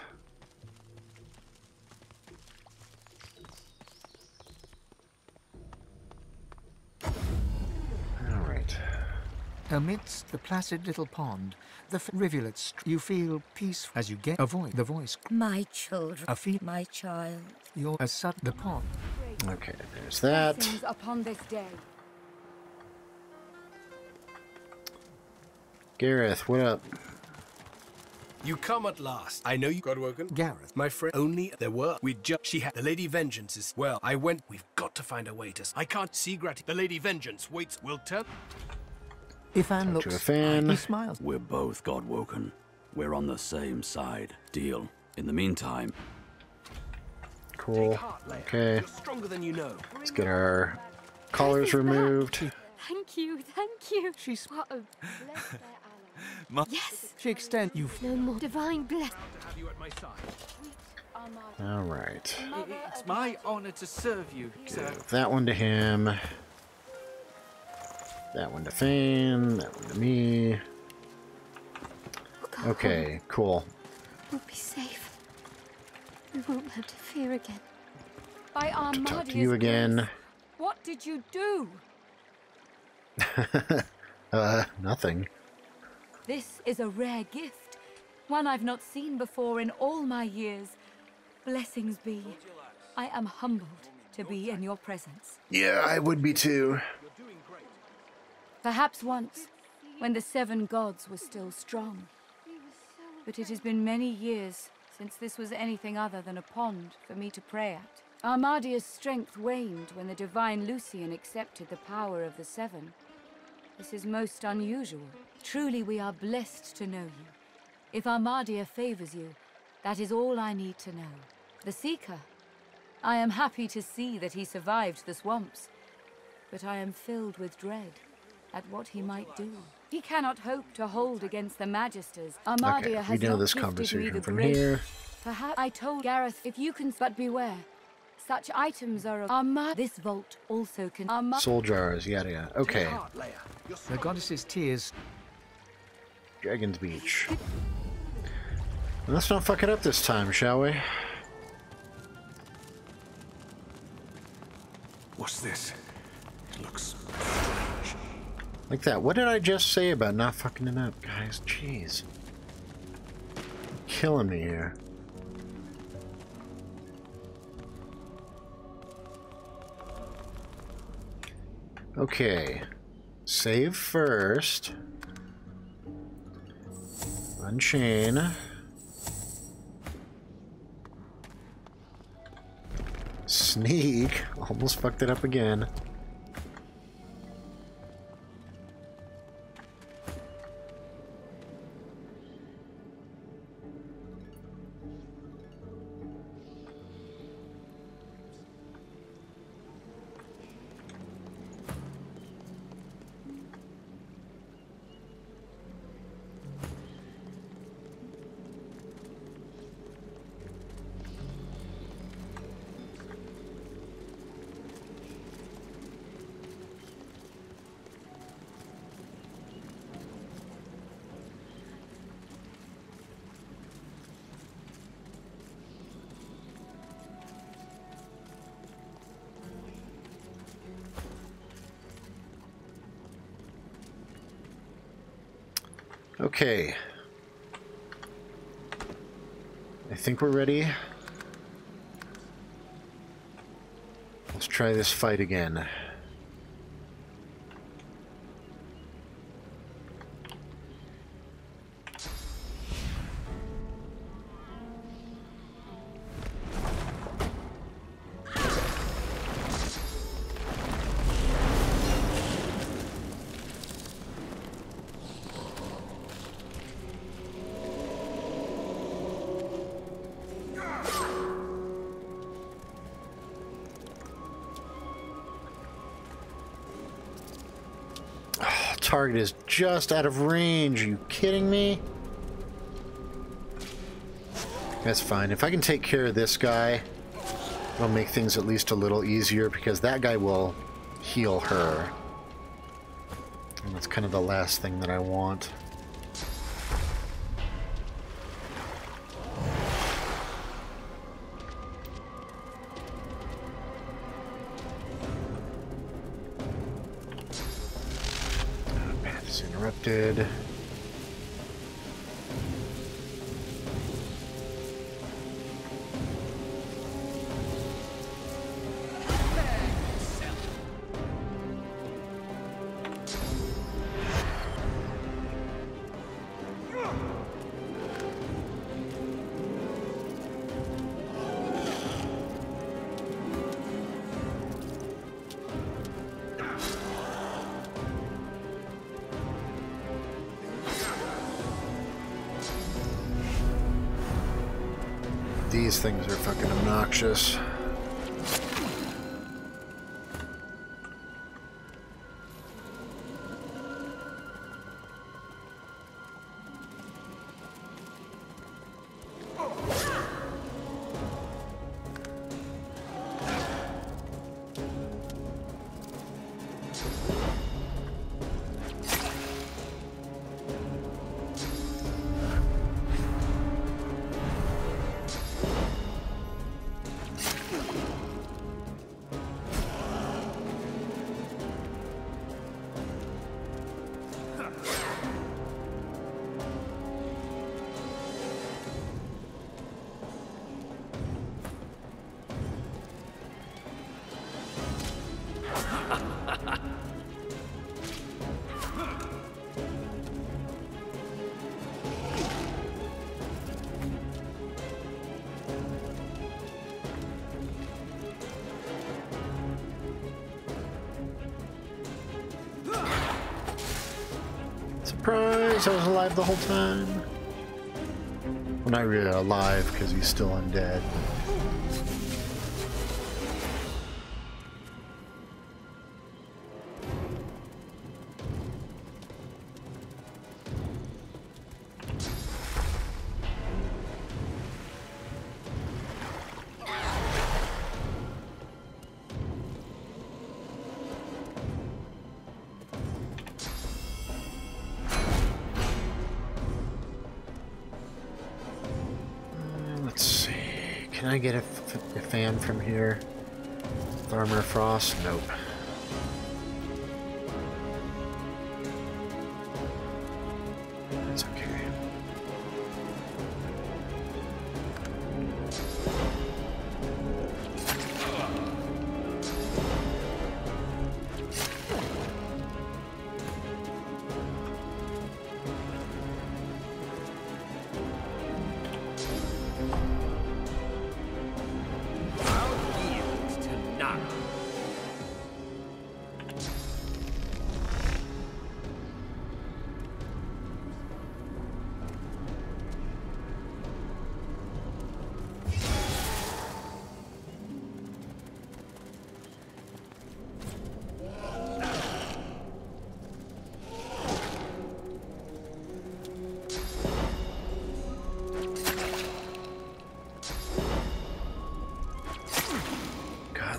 Alright. Amidst the placid little pond, the rivulets, you feel peace as you get avoid the voice. My children. A feet. My child. You're a sudden the pond. Okay, there's that. Blessings upon this day. Gareth, what up? You come at last. I know you got woken. Gareth. My friend, only there were. She had. The Lady Vengeance is. Well, I went. We've got to find a way to. I can't see gratitude. The Lady Vengeance waits. We'll turn. Ifan To a looks. fan. He smiles. We're both Godwoken. We're on the same side. Deal. In the meantime... Cool. Okay. You're stronger than you know. Let's get our collars removed. Thank you, thank you. She's. What a bless their ally. Yes, She extends. You. no more divine bless. Have you at my side? Alright. It's my honor to serve you, sir. That one to him. That one to Thane. That one to me. Okay, cool. We'll be safe. We won't have to fear again. By Armadia's Talk to you again. grace, what did you do? Nothing. This is a rare gift. One I've not seen before in all my years. Blessings be. I am humbled to be in your presence. Yeah, I would be too. Perhaps once, when the 7 gods were still strong. But it has been many years since this was anything other than a pond for me to pray at. Armadia's strength waned when the divine Lucian accepted the power of the 7. This is most unusual. Truly we are blessed to know you. If Armadia favors you, that is all I need to know. The Seeker. I am happy to see that he survived the swamps, but I am filled with dread at what he might do. He cannot hope to hold against the Magisters. Armadia Okay, we has know not this gifted me conversation the from grace. here. Perhaps I told Gareth, if you can, but beware. Such items are This vault also can. Soul jars, yada yada. Okay. The goddess's tears. Dragon's Beach. Let's not fuck it up this time, shall we? What's this? It looks strange. Like that. What did I just say about not fucking it up, guys? Jeez. Killing me here. Okay. Save first. Unchain. Sneak. Almost fucked it up again. Okay. I think we're ready. Let's try this fight again. Target is just out of range. Are you kidding me? That's fine. If I can take care of this guy, it'll make things at least a little easier because that guy will heal her. And that's kind of the last thing that I want. Path is interrupted. These things are fucking obnoxious. Surprise! I was alive the whole time. Well, not really alive because he's still undead. Can I get a fan from here? Armor Frost? Nope. It's okay.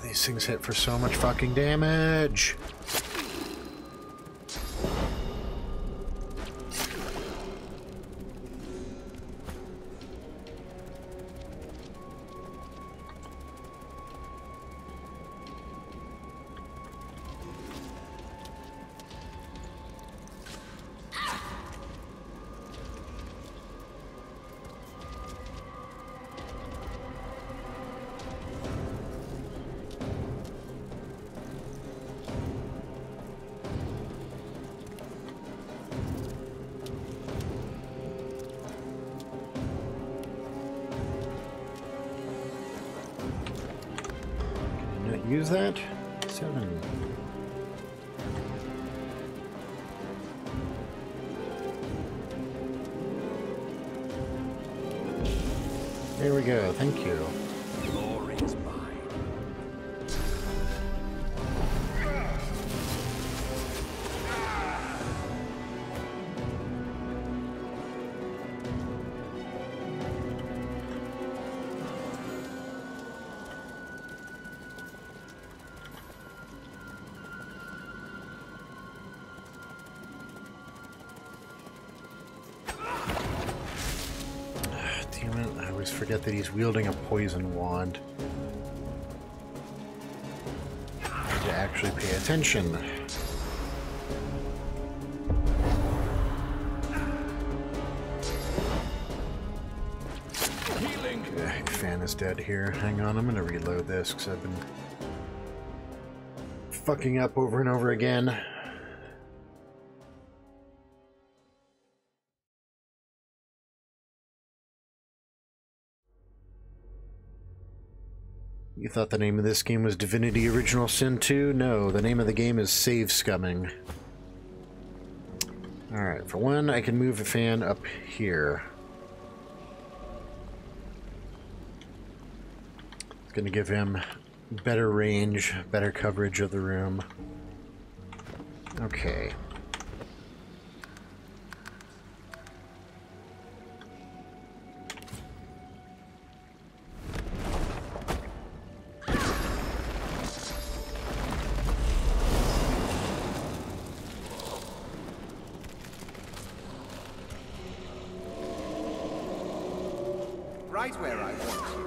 These things hit for so much fucking damage. Use that? 7. There we go, thank you. Glory is mine. forget that he's wielding a poison wand. I need to actually pay attention. Okay, fan is dead here. Hang on, I'm gonna reload this because I've been fucking up over and over again. You thought the name of this game was Divinity Original Sin 2? No, the name of the game is Save Scumming. Alright, for one, I can move a fan up here. It's going to give him better range, better coverage of the room. Okay. Right where I want you.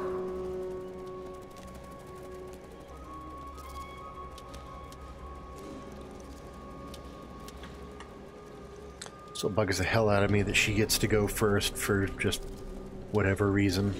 So it bugs the hell out of me that she gets to go first for just whatever reason.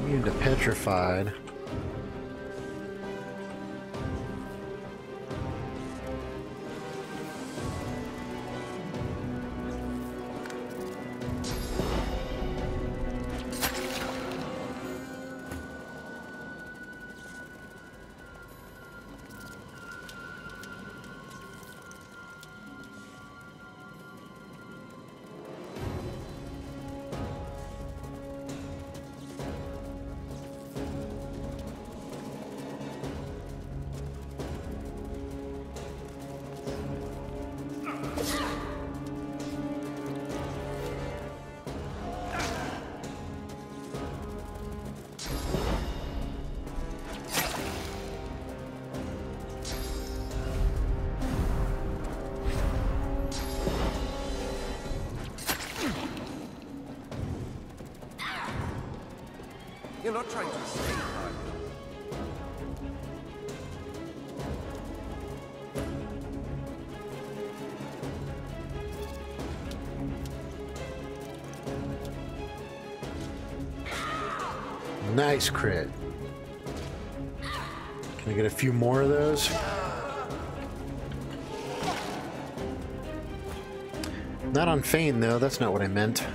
Into petrified. You're not trying to escape, are you? Nice crit. Can I get a few more of those? Not on Fane, though. That's not what I meant.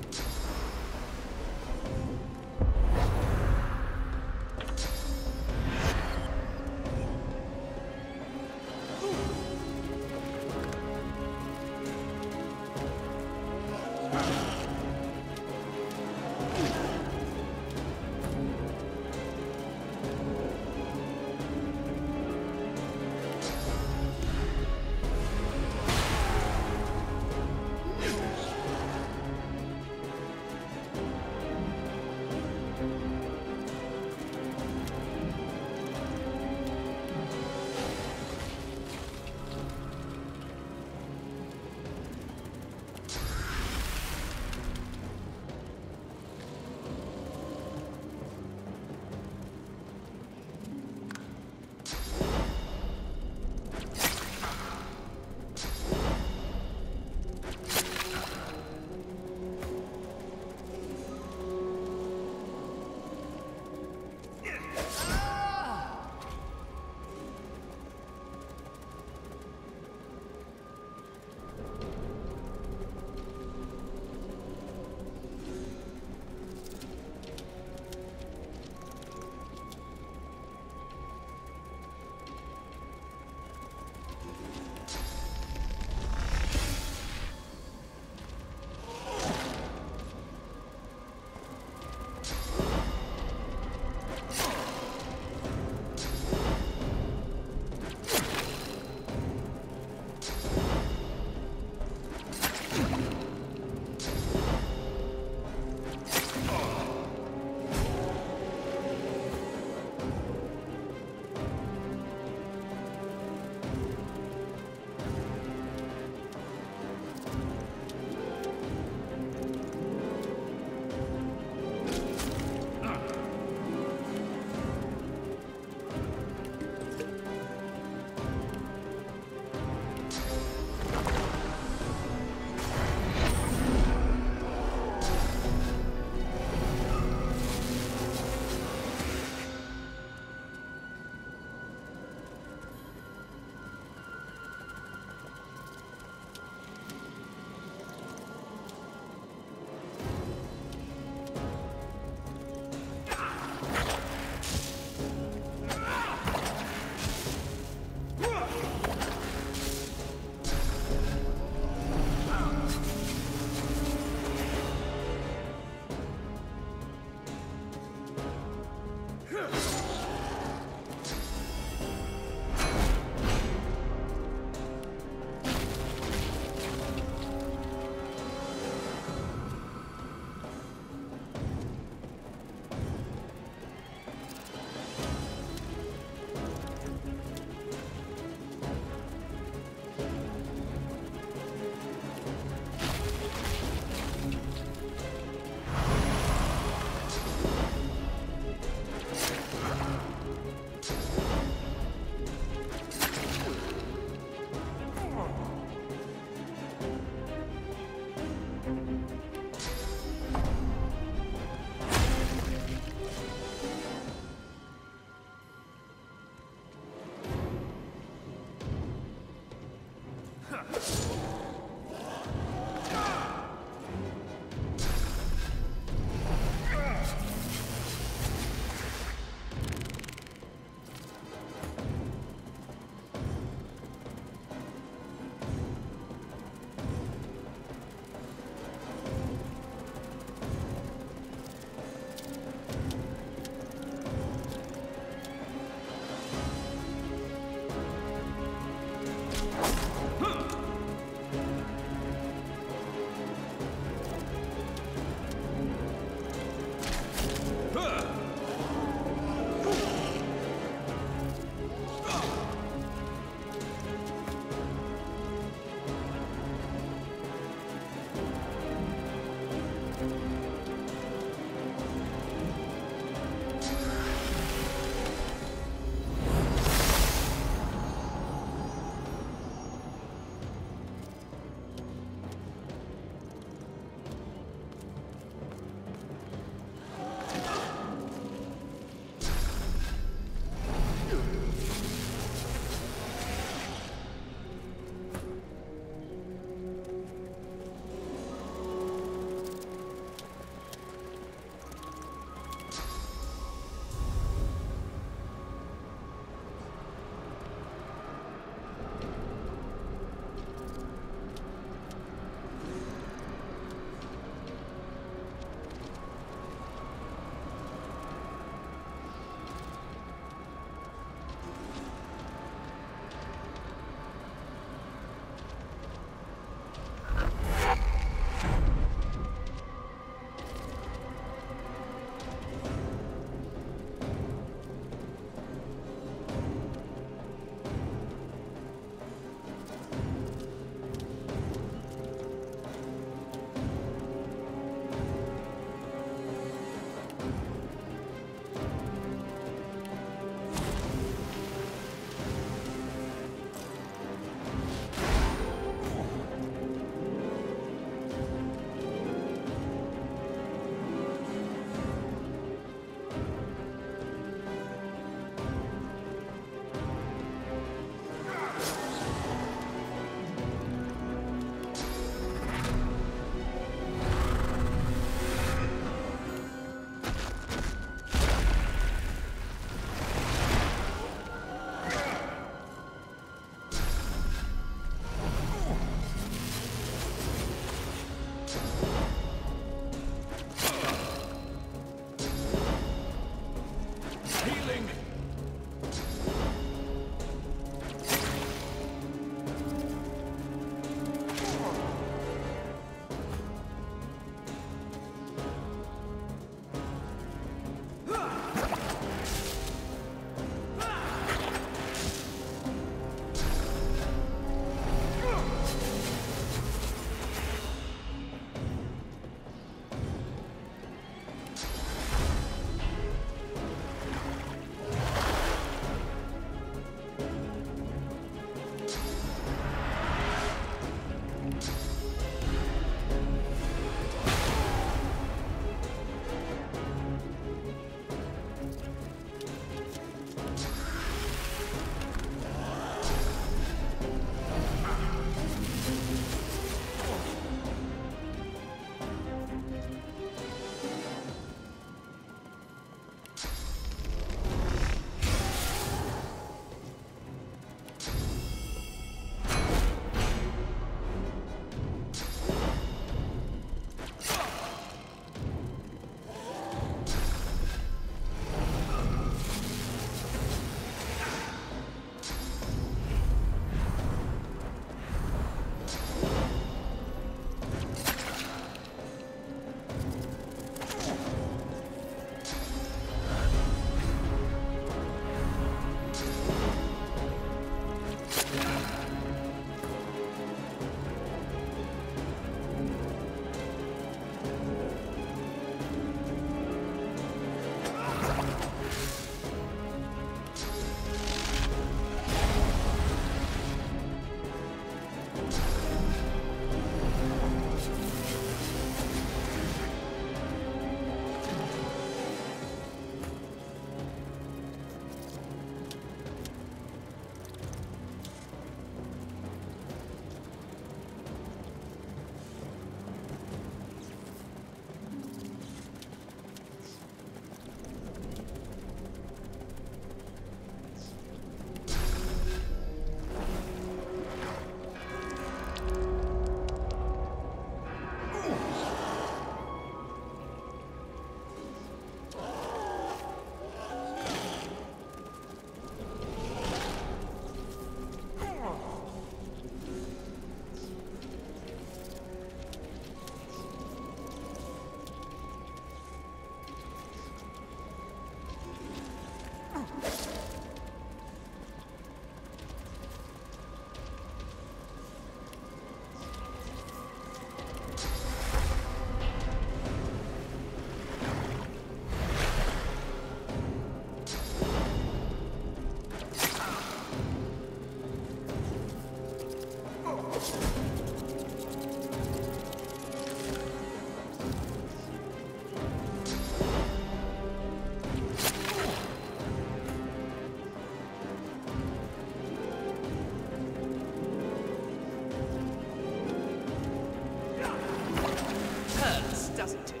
doesn't it?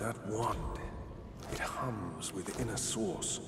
That wand, it hums with inner source.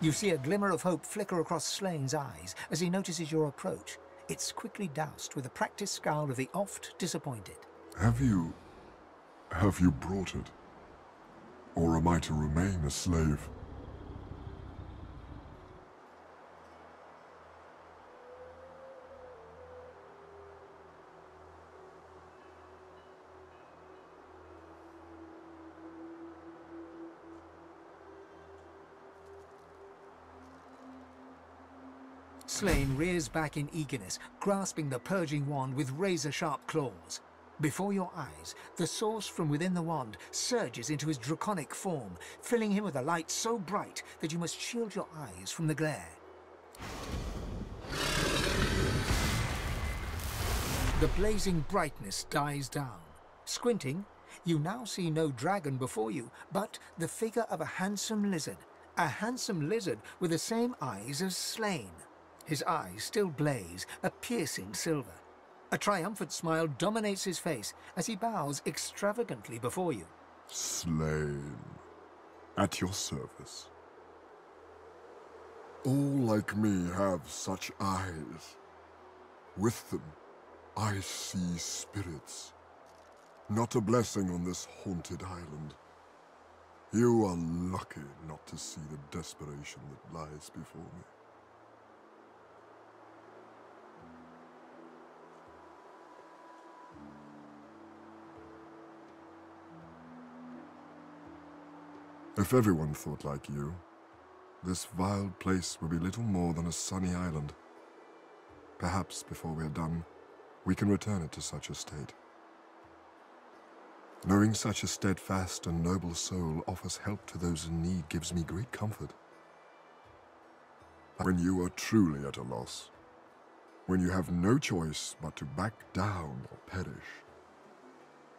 You see a glimmer of hope flicker across Slane's eyes as he notices your approach. It's quickly doused with a practiced scowl of the oft disappointed. Have you brought it? Or am I to remain a slave? Slane rears back in eagerness, grasping the purging wand with razor-sharp claws. Before your eyes, the source from within the wand surges into his draconic form, filling him with a light so bright that you must shield your eyes from the glare. The blazing brightness dies down. Squinting, you now see no dragon before you, but the figure of a handsome lizard. A handsome lizard with the same eyes as Slain. His eyes still blaze, a piercing silver. A triumphant smile dominates his face as he bows extravagantly before you. Slain. At your service. All like me have such eyes. With them, I see spirits. Not a blessing on this haunted island. You are lucky not to see the desperation that lies before me. If everyone thought like you, this vile place would be little more than a sunny island. Perhaps before we're done, we can return it to such a state. Knowing such a steadfast and noble soul offers help to those in need gives me great comfort. When you are truly at a loss, when you have no choice but to back down or perish,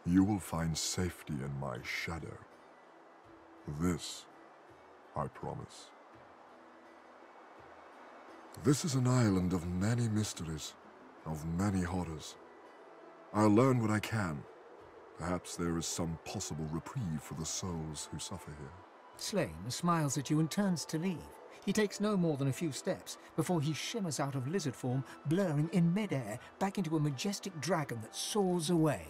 you will find safety in my shadow. This, I promise. This is an island of many mysteries, of many horrors. I'll learn what I can. Perhaps there is some possible reprieve for the souls who suffer here. Slain smiles at you and turns to leave. He takes no more than a few steps before he shimmers out of lizard form, blurring in midair back into a majestic dragon that soars away.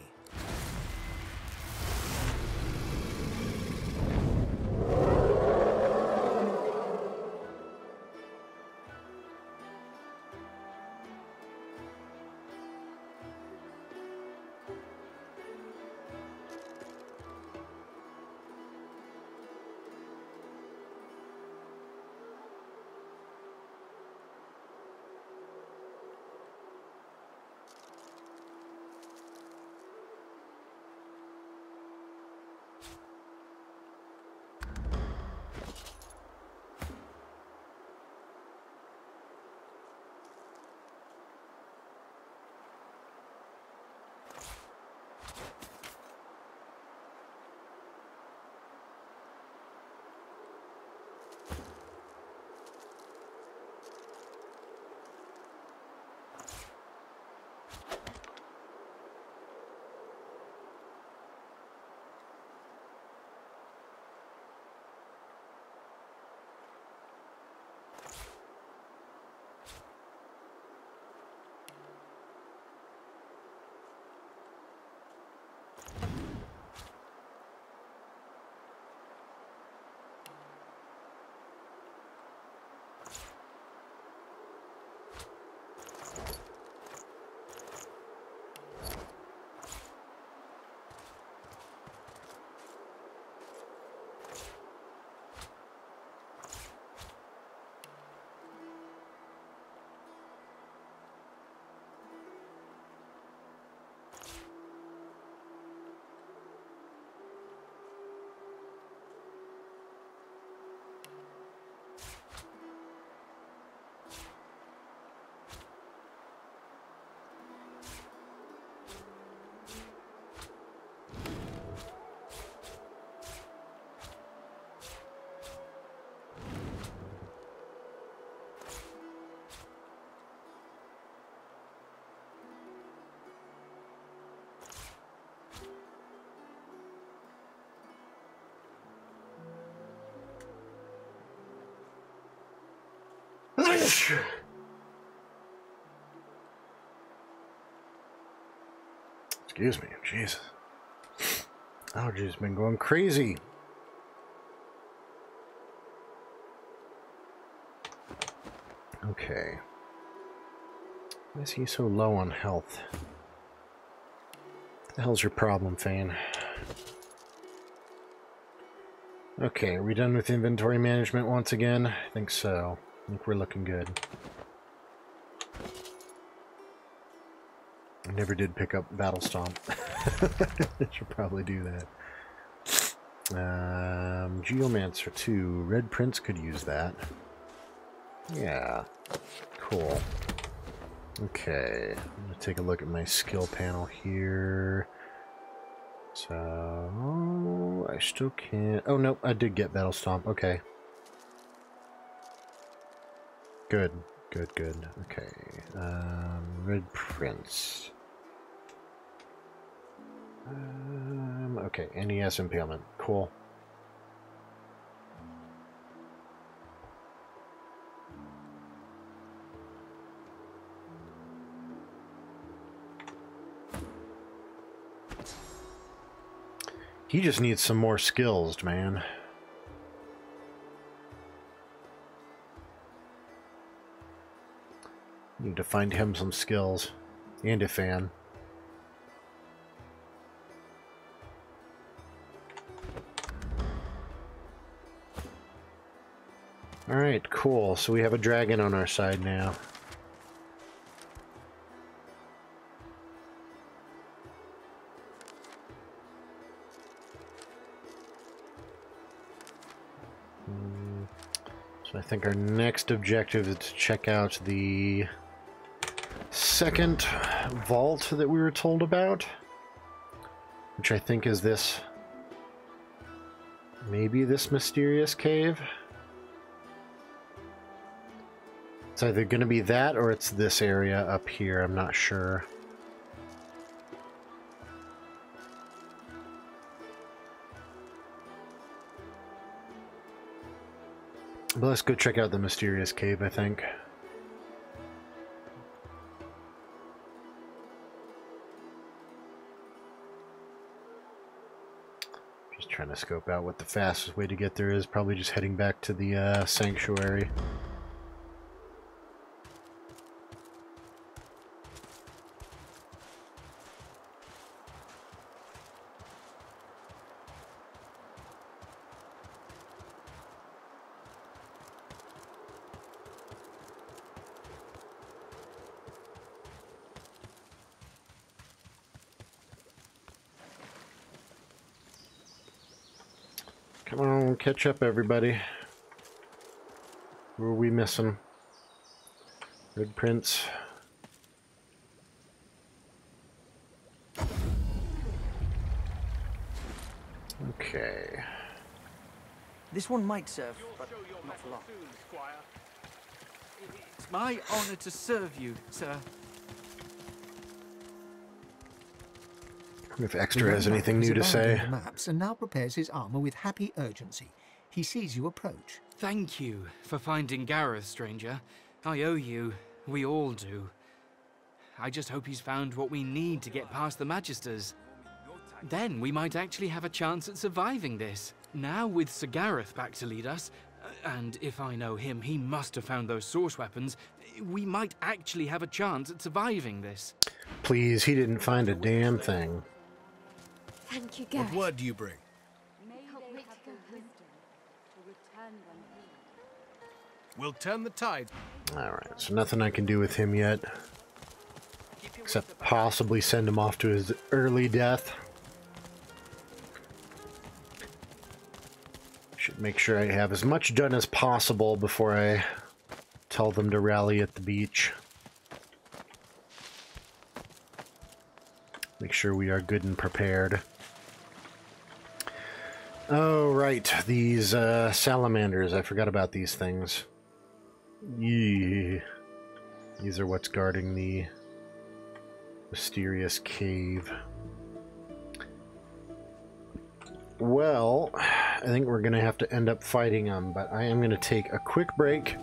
Excuse me, Jesus. Allergies been going crazy. Okay. Why is he so low on health? What the hell's your problem, Fane? Okay, are we done with inventory management once again? I think so. I think we're looking good. I never did pick up Battle Stomp. I should probably do that. Geomancer 2. Red Prince could use that. Yeah. Cool. Okay. I'm going to take a look at my skill panel here. So... I still can't... Oh, nope. I did get Battle Stomp. Okay. Good. Good, good. Okay. Red Prince. Okay, NES Impalement. Cool. He just needs some more skills, man. Need to find him some skills. And a fan. Alright, cool. So we have a dragon on our side now. So I think our next objective is to check out the second vault that we were told about, which I think is this, maybe this mysterious cave. It's either going to be that or it's this area up here, I'm not sure. But let's go check out the mysterious cave, I think. Just trying to scope out what the fastest way to get there is. Probably just heading back to the sanctuary. Come on, catch up, everybody. Who are we missing? Red Prince. Okay. This one might serve, but not for long. It's my honor to serve you, sir. If Extra has anything new to say. The maps and now prepares his armor with happy urgency. He sees you approach. Thank you for finding Gareth, stranger. I owe you. We all do. I just hope he's found what we need to get past the Magisters. Then we might actually have a chance at surviving this. Now with Sir Gareth back to lead us, and if I know him, he must have found those source weapons, we might actually have a chance at surviving this. Please, he didn't find a damn thing. Thank you, Gareth. What word do you bring? We'll turn the tide. Alright, so nothing I can do with him yet. Except possibly send him off to his early death. Should make sure I have as much done as possible before I tell them to rally at the beach. Make sure we are good and prepared. Oh, right. These salamanders. I forgot about these things. Yee. These are what's guarding the mysterious cave. Well, I think we're going to have to end up fighting them, but I am going to take a quick break.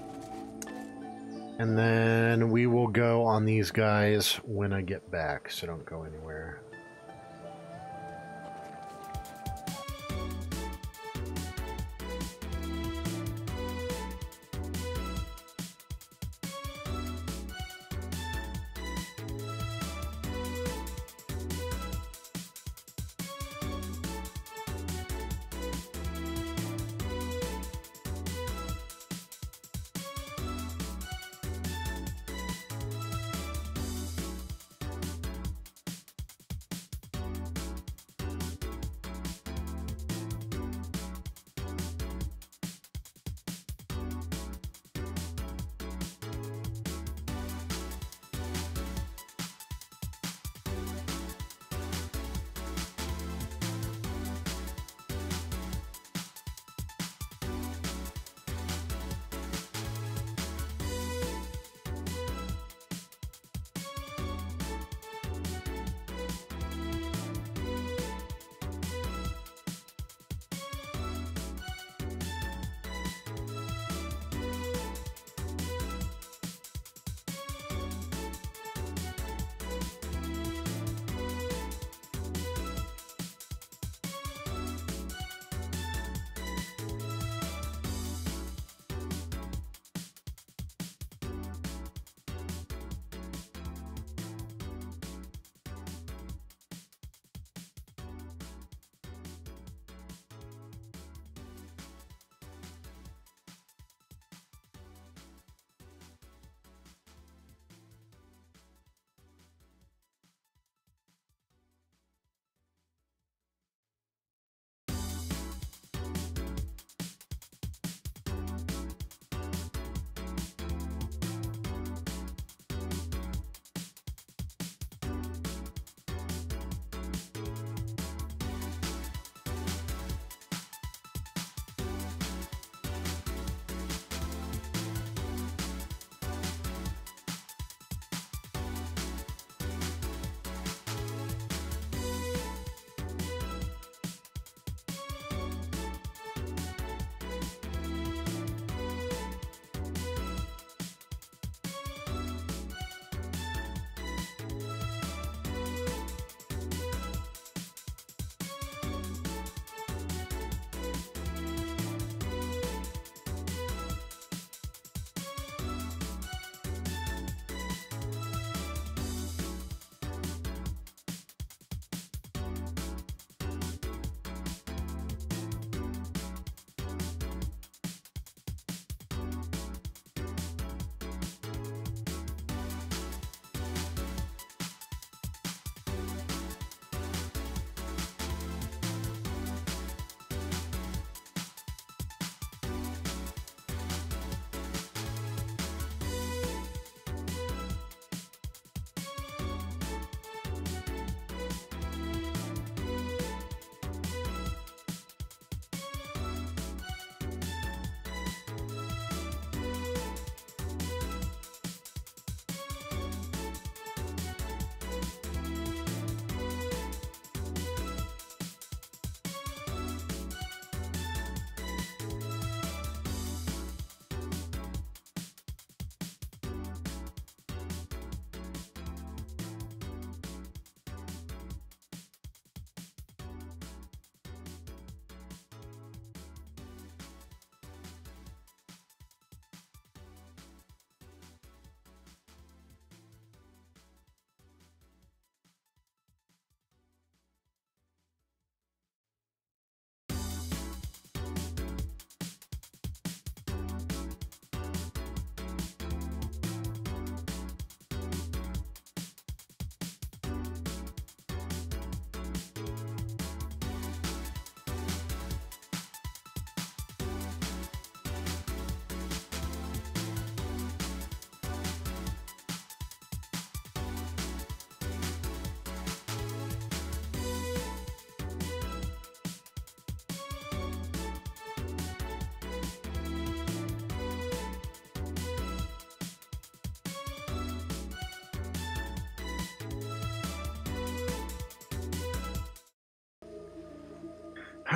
And then we will go on these guys when I get back, so don't go anywhere.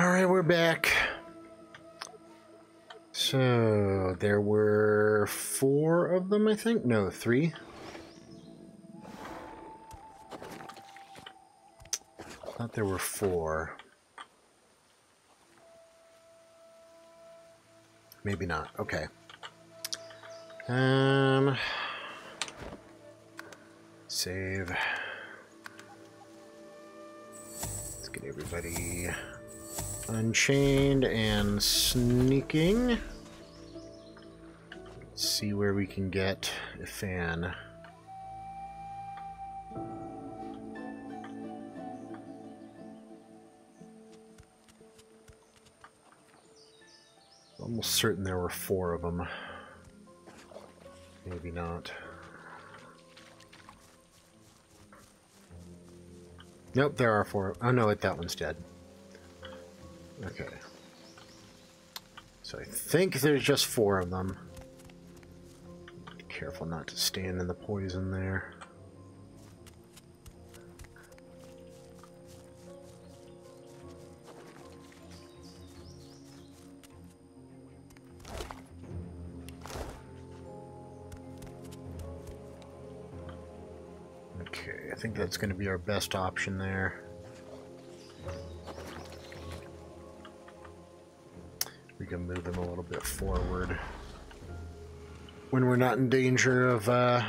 Alright, we're back. So, there were 4 of them, I think? No, 3. I thought there were 4. Maybe not. Okay. Save. Let's get everybody unchained and sneaking. Let's see where we can get a fan. Almost certain there were 4 of them. Maybe not. Nope, there are 4. Oh no, that one's dead. Okay. So I think there's just 4 of them. Be careful not to stand in the poison there. Okay, I think that's going to be our best option there. We can move them a little bit forward when we're not in danger of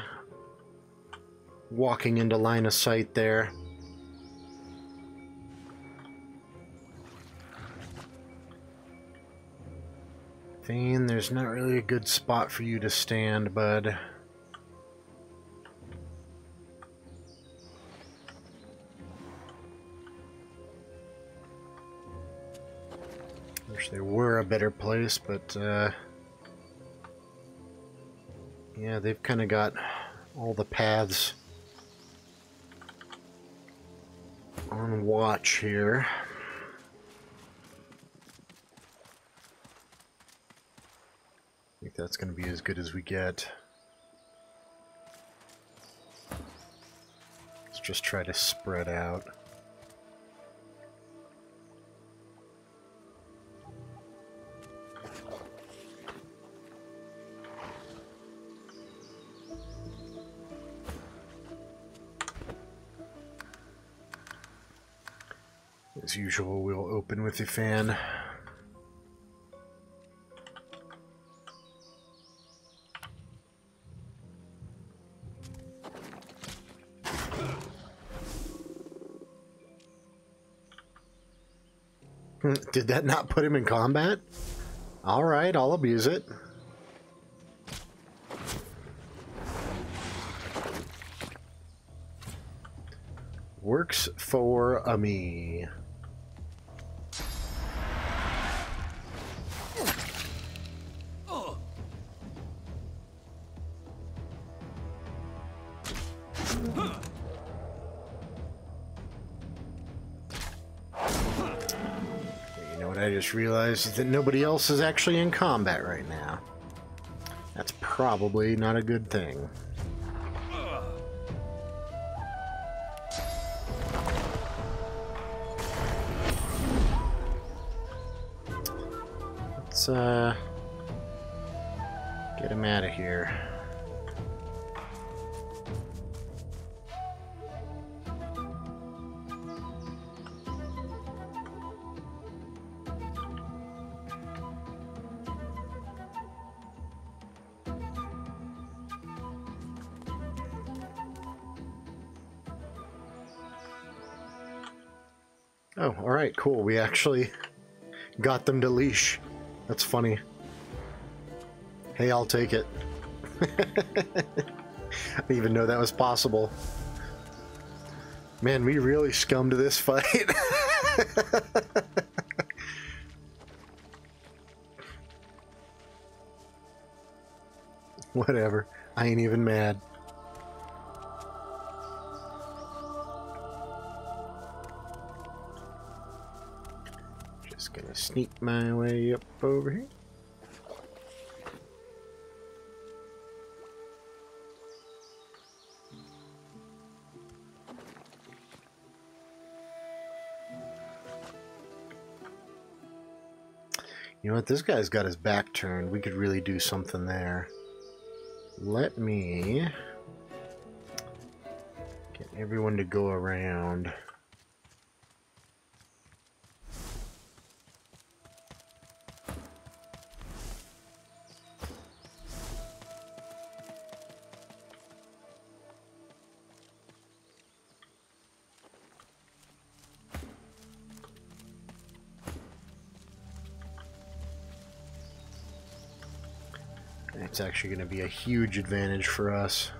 walking into line of sight there. Thane, there's not really a good spot for you to stand, bud. Wish there were a better place, but yeah, they've kind of got all the paths on watch here. I think that's going to be as good as we get. Let's just try to spread out. As usual, we'll open with the fan. Did that not put him in combat? Alright, I'll abuse it. Works for me. I just realized that nobody else is actually in combat right now. That's probably not a good thing. Let's get him out of here. Oh, alright, cool. We actually got them to leash. That's funny. Hey, I'll take it. I didn't even know that was possible. Man, we really scummed this fight. Whatever. I ain't even mad. Just gonna sneak my way up over here. You know what? This guy's got his back turned. We could really do something there. Let me get everyone to go around. It's actually going to be a huge advantage for us.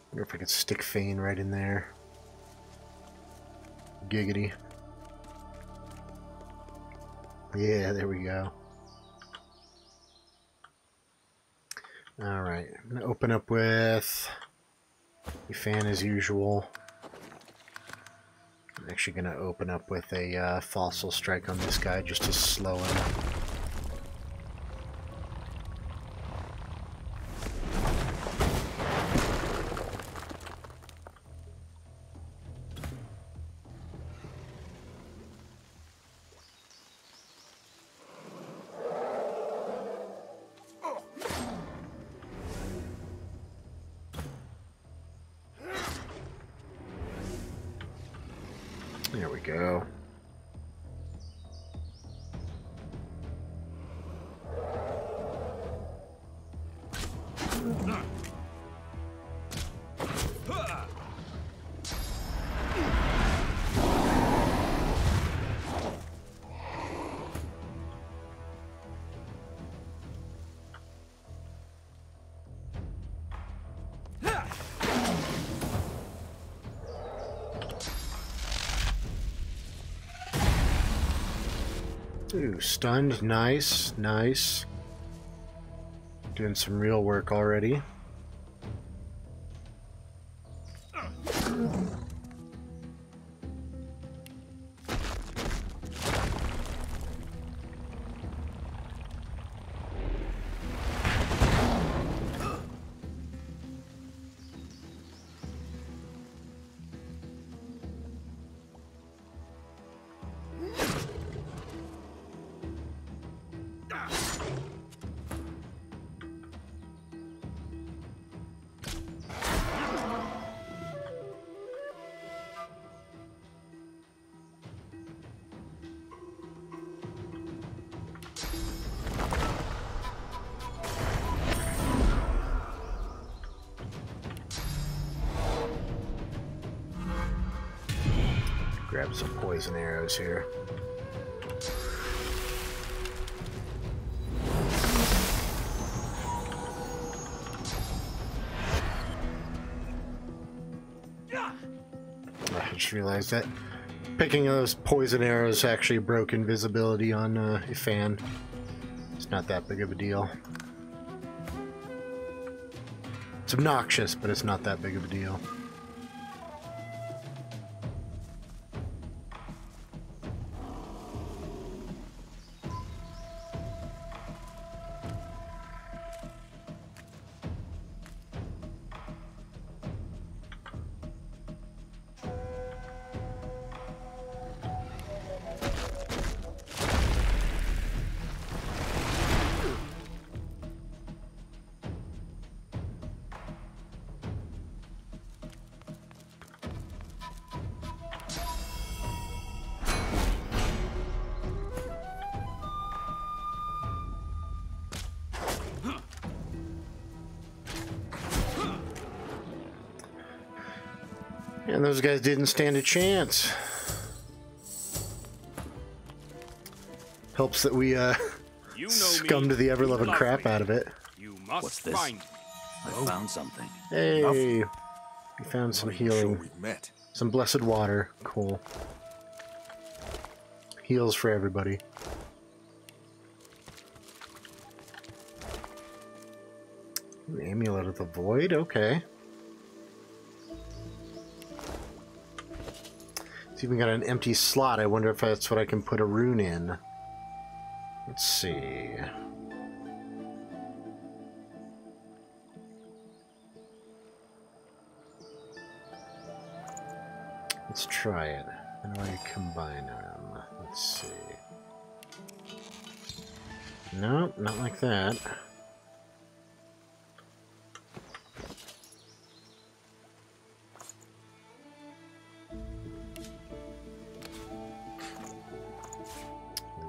I wonder if I could stick Fane right in there. Giggity. Yeah, there we go. Alright, I'm going to open up with Fan as usual. I'm actually going to open up with a Fossil Strike on this guy just to slow him. There we go. Ooh, stunned. Nice, nice. Doing some real work already. Grab some poison arrows here. I just realized that picking those poison arrows actually broke invisibility on Ifan. It's not that big of a deal. It's obnoxious, but it's not that big of a deal. And those guys didn't stand a chance. Helps that we scummed the ever-loving crap out of it. You must What's this? find me. I found something. Hey, we found some healing. Some blessed water. Cool. Heals for everybody. Amulet of the Void, okay. It's even got an empty slot. I wonder if that's what I can put a rune in. Let's see. Let's try it. How do I combine them? Let's see. No, not like that.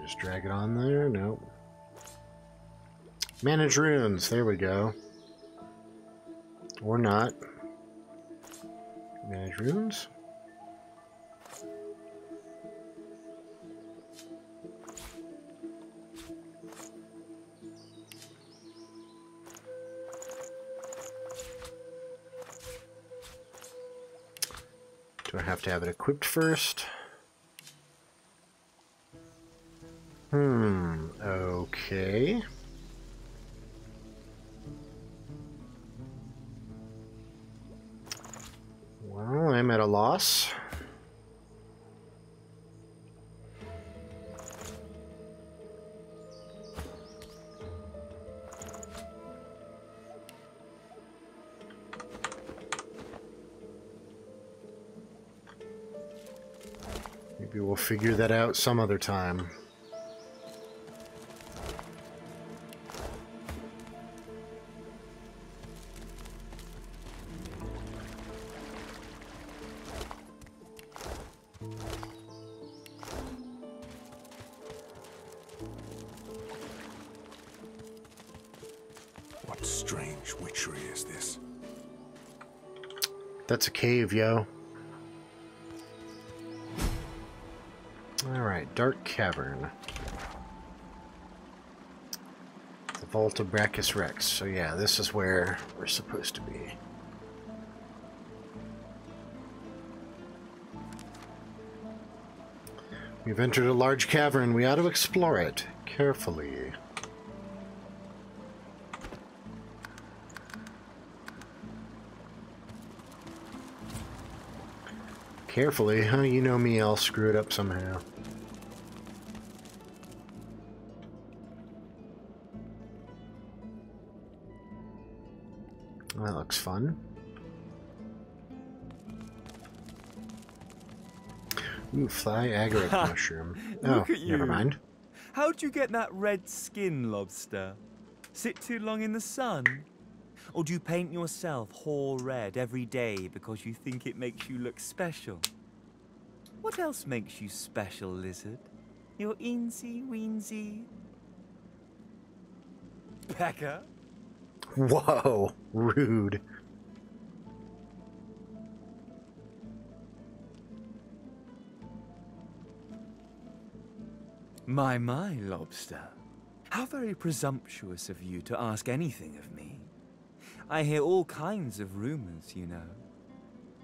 Just drag it on there. Nope. Manage runes. There we go. Or not. Manage runes. Do I have to have it equipped first? Okay. Well, I'm at a loss. Maybe we'll figure that out some other time. What strange witchery is this? That's a cave, yo. Alright, Dark Cavern. The Vault of Brachus Rex. So yeah, this is where we're supposed to be. We've entered a large cavern. We ought to explore it carefully. Carefully, huh? You know me, I'll screw it up somehow. That looks fun. Ooh, fly agate mushroom. Oh, never mind. How'd you get that red skin, lobster? Sit too long in the sun? Or do you paint yourself whole red every day because you think it makes you look special? What else makes you special, lizard? Your eensy weensy pecker? Whoa, rude. My, lobster. How very presumptuous of you to ask anything of me. I hear all kinds of rumors, you know.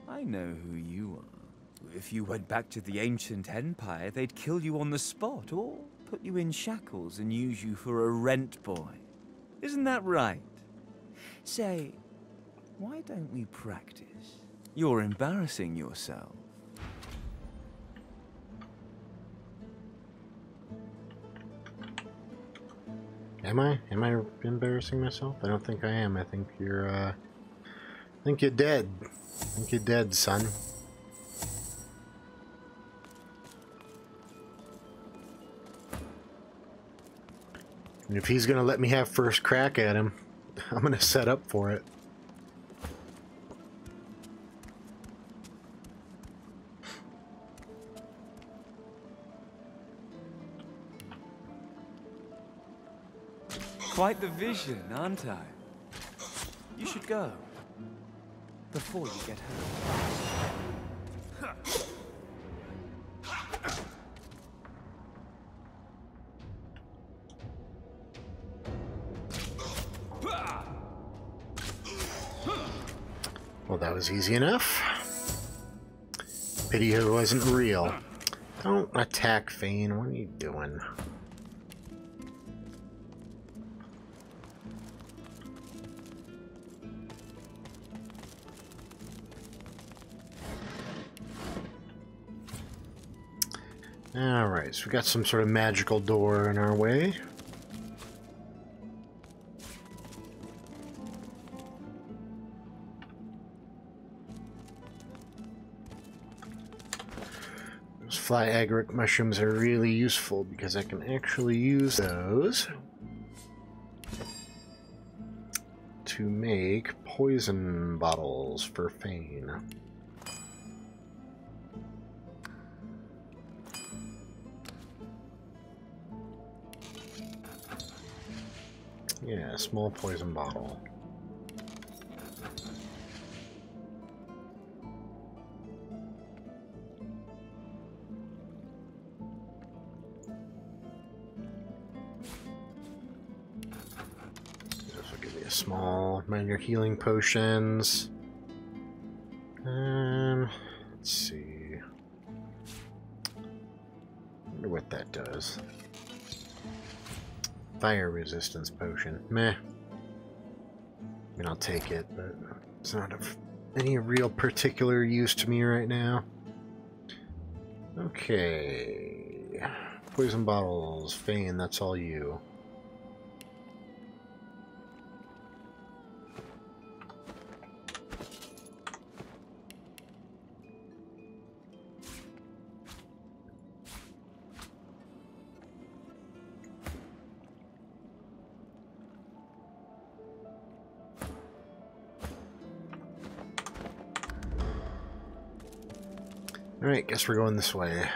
I know who you are. If you went back to the ancient empire, they'd kill you on the spot or put you in shackles and use you for a rent boy. Isn't that right? Say, why don't we practice? You're embarrassing yourself. Am I? Am I embarrassing myself? I don't think I am. I think you're, I think you're dead. I think you're dead, son. And if he's gonna let me have first crack at him, I'm gonna set up for it. Quite the vision, aren't I? You should go. Before you get hurt. Well, that was easy enough. Pity it wasn't real. Don't attack Fane. What are you doing? Alright, so we got some sort of magical door in our way. Those fly agaric mushrooms are really useful because I can actually use those to make poison bottles for Fane. Yeah, small poison bottle. This will give me a small minor healing potions. Let's see. Wonder what that does. Fire resistance potion. Meh. I mean, I'll take it, but it's not of any real particular use to me right now. Okay. Poison bottles. Fane, that's all you. Alright, guess we're going this way.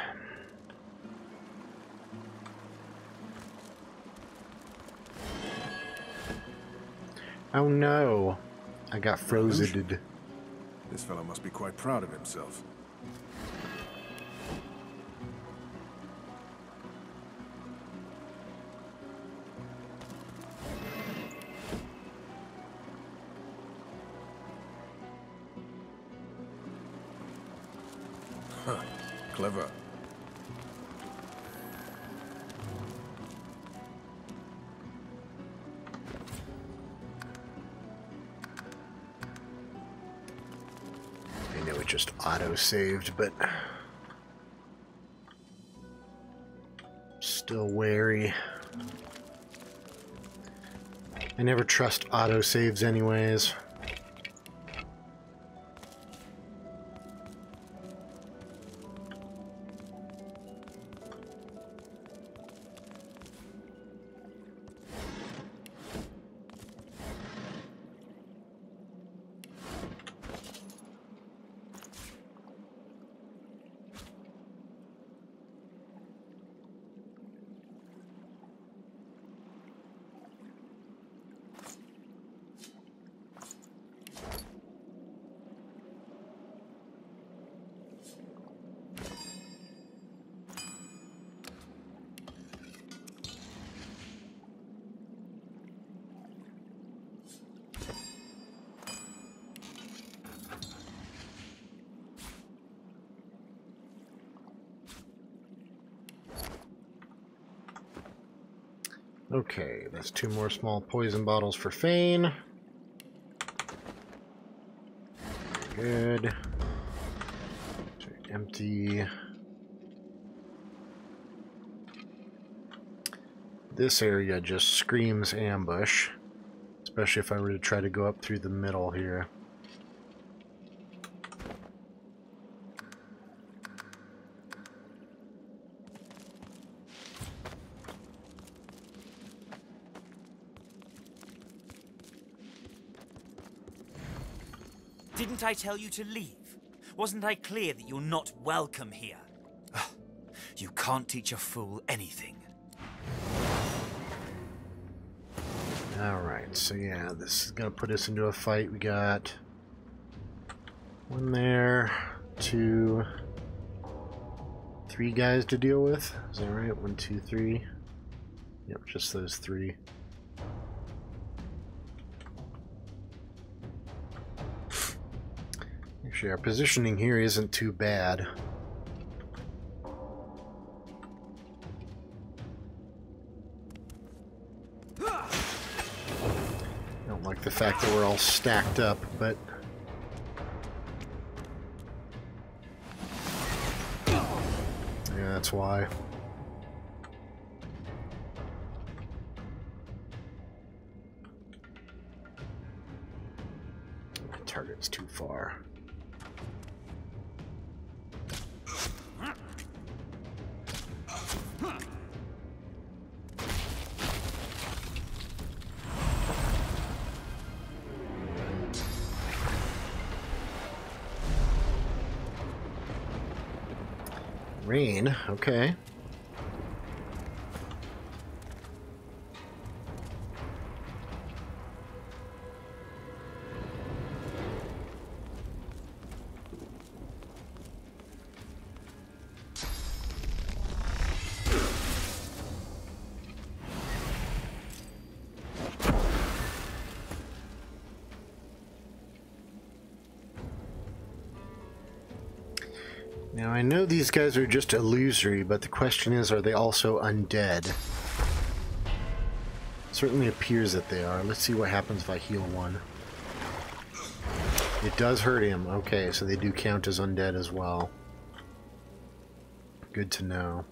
Oh no! I got frozen. This fellow must be quite proud of himself. Huh. Clever. I know it just auto-saved, but still wary. I never trust auto-saves anyways. Okay, that's 2 more small poison bottles for Fane. Good. Empty. This area just screams ambush, especially if I were to try to go up through the middle here. Didn't I tell you to leave? Wasn't I clear that you're not welcome here? You can't teach a fool anything. Alright, so yeah, this is gonna put us into a fight. We got 1 there, 2, 3 guys to deal with. Is that right? 1, 2, 3. Yep, just those 3. Actually, our positioning here isn't too bad. Don't like the fact that we're all stacked up, but yeah, that's why. Target's too far. Rain, okay. Now, I know these guys are just illusory, but the question is, are they also undead? It certainly appears that they are. Let's see what happens if I heal one. It does hurt him. Okay, so they do count as undead as well. Good to know.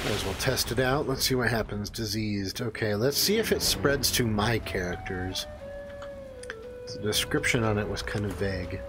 Might as well test it out. Let's see what happens. Diseased. Okay, let's see if it spreads to my characters. The description on it was kind of vague.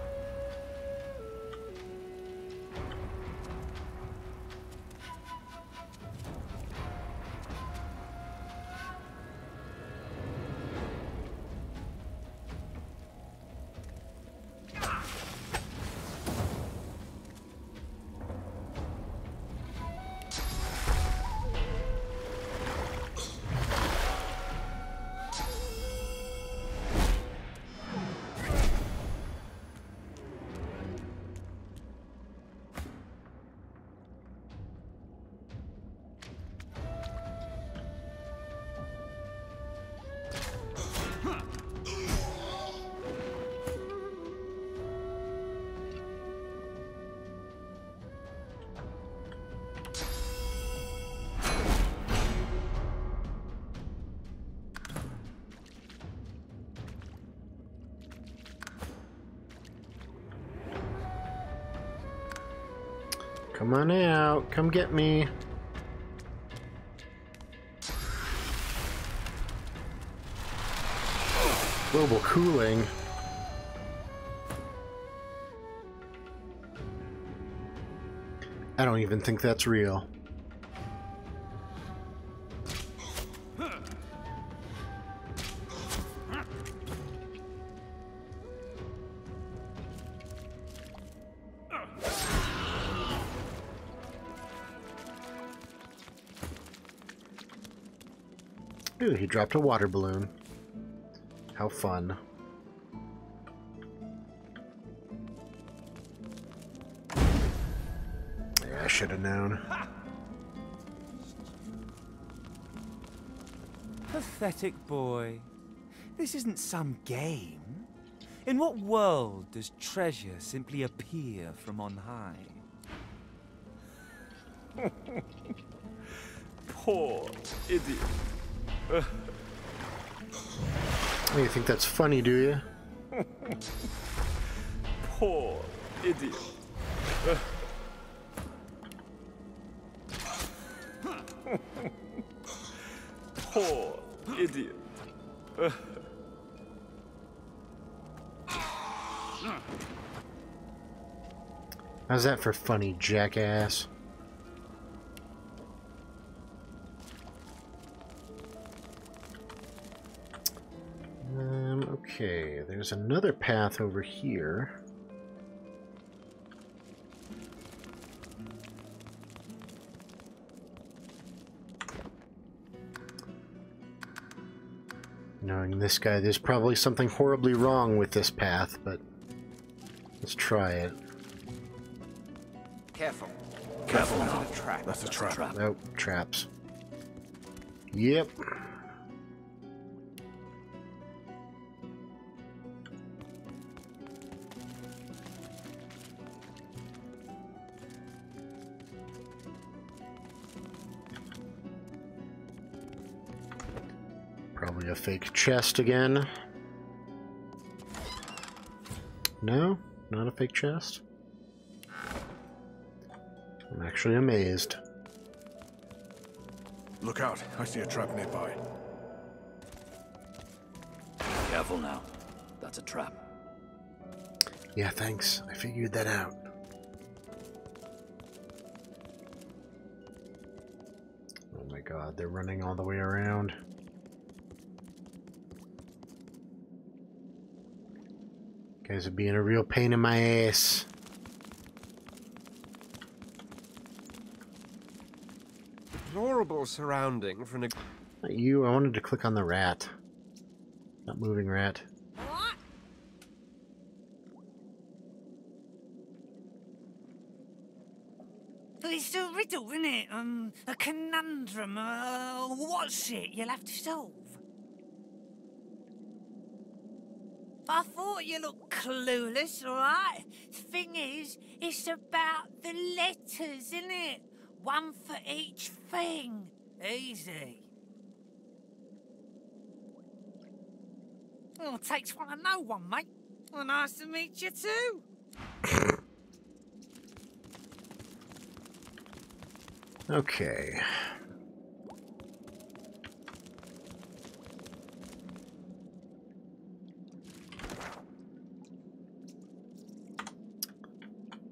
Come on out. Come get me. Global cooling. I don't even think that's real. Ooh, he dropped a water balloon. How fun. Yeah, I should have known. Pathetic boy. This isn't some game. In what world does treasure simply appear from on high? Poor idiot. You think that's funny, do you? Poor idiot. Poor idiot. How's that for funny, jackass? Okay, there's another path over here. Knowing this guy, there's probably something horribly wrong with this path, but let's try it. Careful. Careful now. That's a trap. That's a trap. Nope, traps. Yep. Probably a fake chest again. No, not a fake chest. I'm actually amazed. Look out. I see a trap nearby. Careful now. That's a trap. Yeah, thanks. I figured that out. Oh my god, they're running all the way around. Guys are being a real pain in my ass. Deplorable surrounding for an... Not you, I wanted to click on the rat. Not moving rat. It's a riddle, isn't it? A conundrum. What's it you'll have to solve? I thought you looked clueless, all right? Thing is, it's about the letters, isn't it? One for each thing. Easy. Well, it takes one to know one, mate. Well, nice to meet you too. Okay.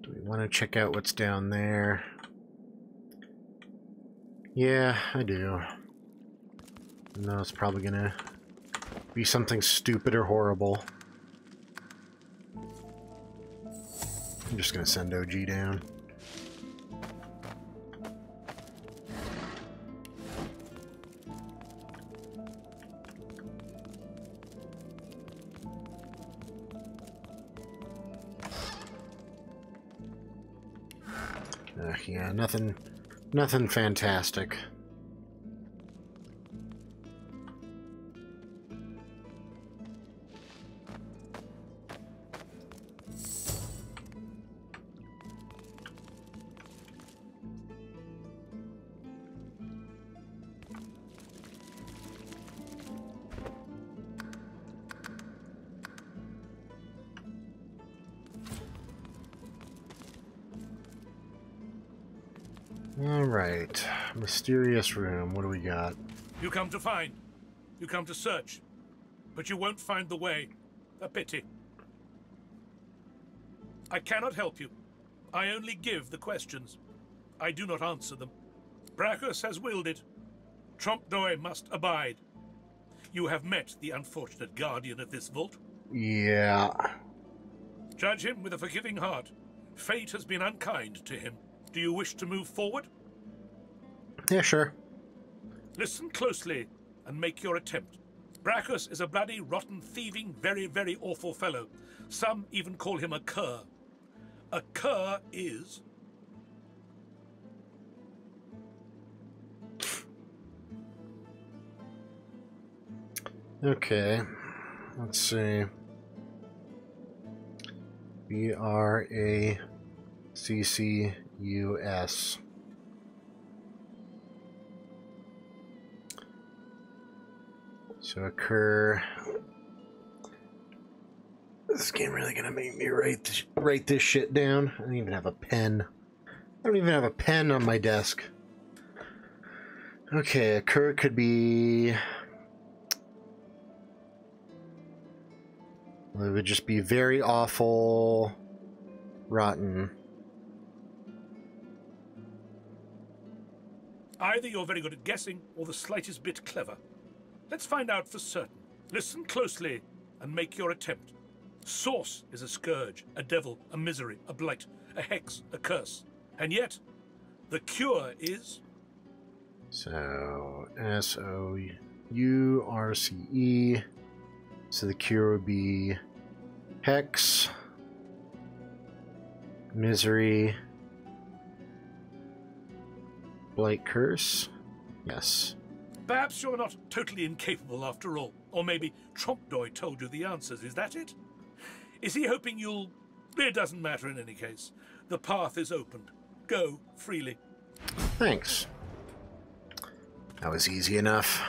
Do we want to check out what's down there? Yeah, I do. No, it's probably gonna be something stupid or horrible. I'm just gonna send OG down. Yeah, nothing fantastic. Alright, mysterious room, what do we got? You come to find. You come to search. But you won't find the way. A pity. I cannot help you. I only give the questions. I do not answer them. Brachus has willed it. Trompe-l'oeil must abide. You have met the unfortunate guardian of this vault. Yeah. Judge him with a forgiving heart. Fate has been unkind to him. Do you wish to move forward? Yeah, sure. Listen closely and make your attempt. Brachus is a bloody, rotten, thieving, very, very awful fellow. Some even call him a cur. A cur is... Okay. Let's see. B-R-A-C-C-U-S. So occur. This game really gonna make me write this shit down? I don't even have a pen. I don't even have a pen on my desk. Okay, a cur could be... Well, it would just be very awful, rotten. Either you're very good at guessing or the slightest bit clever. Let's find out for certain. Listen closely and make your attempt. Source is a scourge, a devil, a misery, a blight, a hex, a curse. And yet, the cure is... So, S-O-U-R-C-E. So the cure would be hex, misery, blight, curse. Yes. Perhaps you're not totally incapable after all. Or maybe Trompdoy told you the answers. Is that it? Is he hoping you'll... It doesn't matter in any case. The path is opened. Go freely. Thanks. That was easy enough.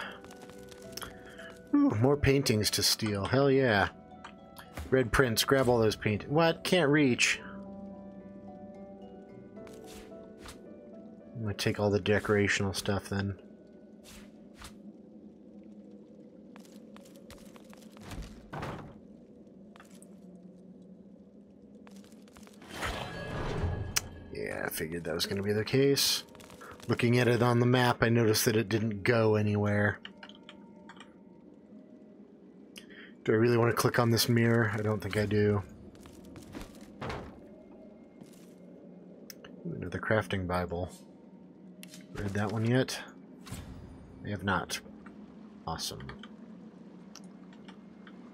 Ooh, more paintings to steal. Hell yeah. Red prints. Grab all those paintings. What? Can't reach. I'm gonna take all the decorational stuff then. Yeah, I figured that was gonna be the case. Looking at it on the map, I noticed that it didn't go anywhere. Do I really want to click on this mirror? I don't think I do. Ooh, another crafting Bible. Read that one yet? I have not. Awesome.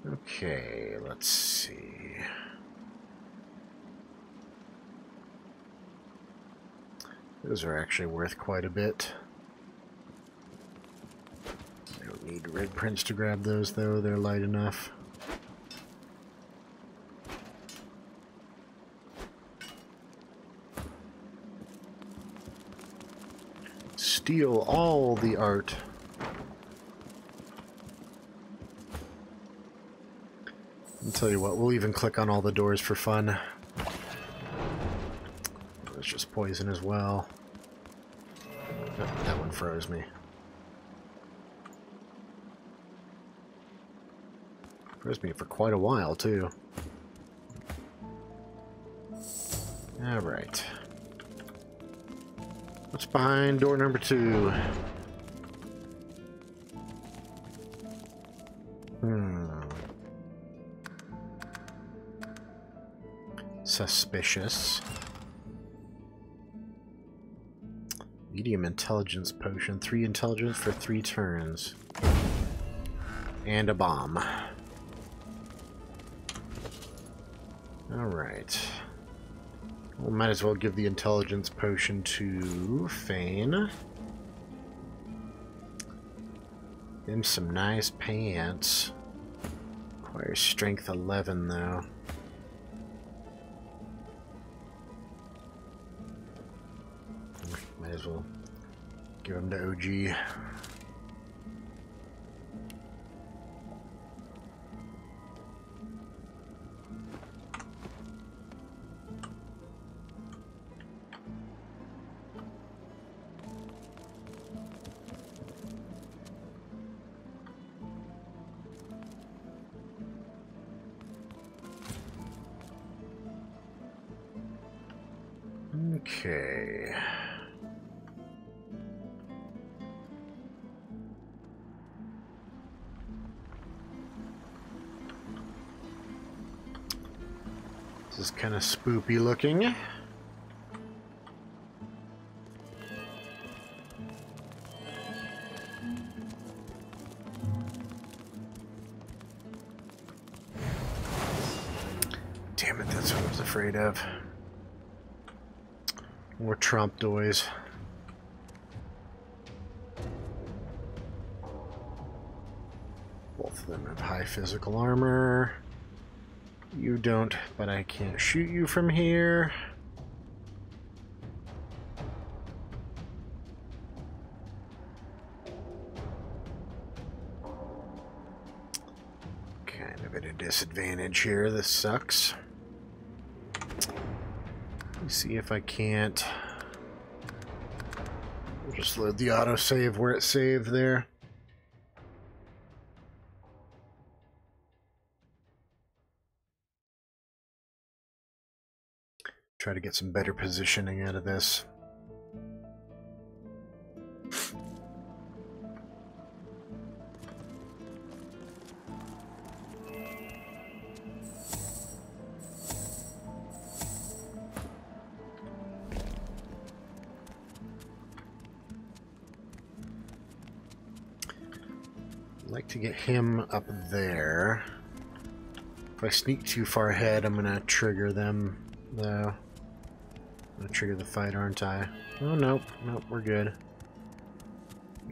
Okay, let's see. Those are actually worth quite a bit. I don't need red prints to grab those, though. They're light enough. Steal all the art. I'll tell you what, we'll even click on all the doors for fun. It's just poison as well. Oh, that one froze me. Froze me for quite a while, too. Alright. What's behind door number 2? Suspicious. Medium intelligence potion. 3 intelligence for 3 turns. And a bomb. Alright. Well, might as well give the intelligence potion to Fane. Give him some nice pants. Requires strength 11 though. Might as well give him to OG. Okay. This is kind of spoopy looking. Damn it, that's what I was afraid of. More Trompdoys. Both of them have high physical armor. You don't, but I can't shoot you from here. Kind of at a disadvantage here. This sucks. Let me see if I can't Just load the autosave where it's saved there. Try to get some better positioning out of this. I'd like to get him up there. If I sneak too far ahead, I'm gonna trigger them, though. I'm gonna trigger the fight, aren't I? Oh, nope. Nope, we're good.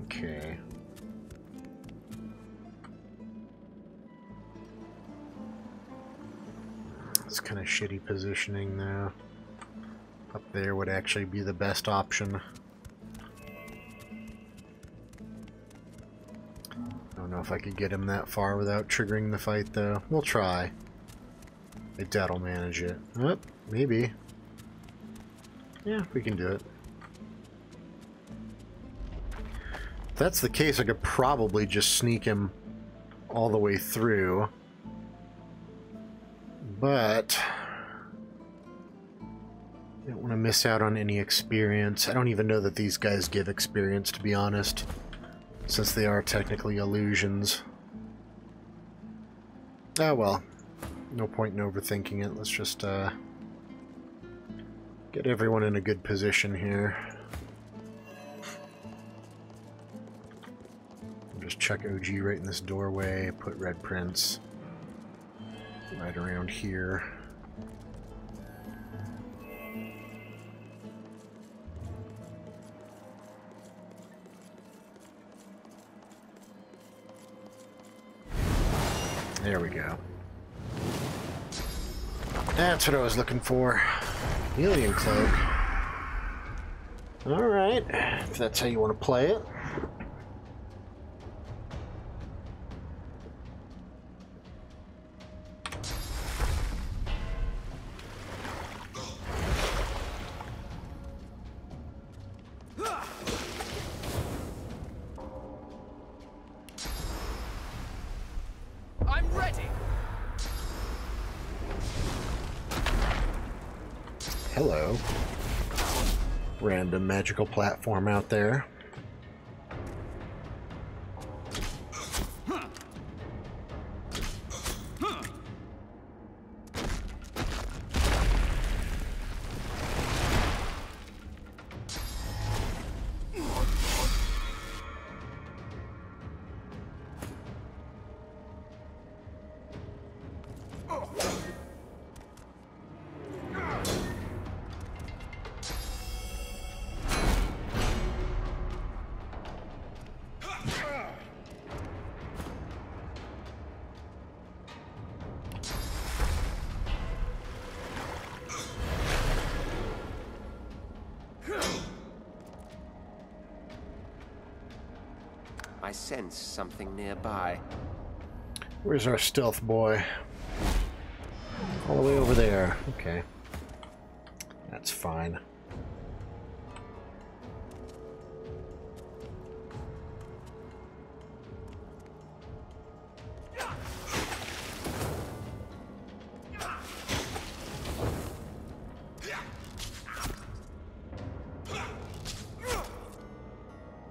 Okay. It's kind of shitty positioning, though. Up there would actually be the best option. I don't know if I could get him that far without triggering the fight, though. We'll try. I doubt I'll manage it. Oh, maybe. Yeah, we can do it. If that's the case, I could probably just sneak him all the way through. But I don't want to miss out on any experience. I don't even know that these guys give experience, to be honest, since they are technically illusions. Oh well. No point in overthinking it. Let's just get everyone in a good position here. Just check OG right in this doorway, put red prints right around here. There we go. That's what I was looking for. Alien cloak. Alright, if that's how you want to play it. I'm ready. Hello. Random magical platform out there. I sense something nearby. Where's our stealth boy? All the way over there. Okay. That's fine.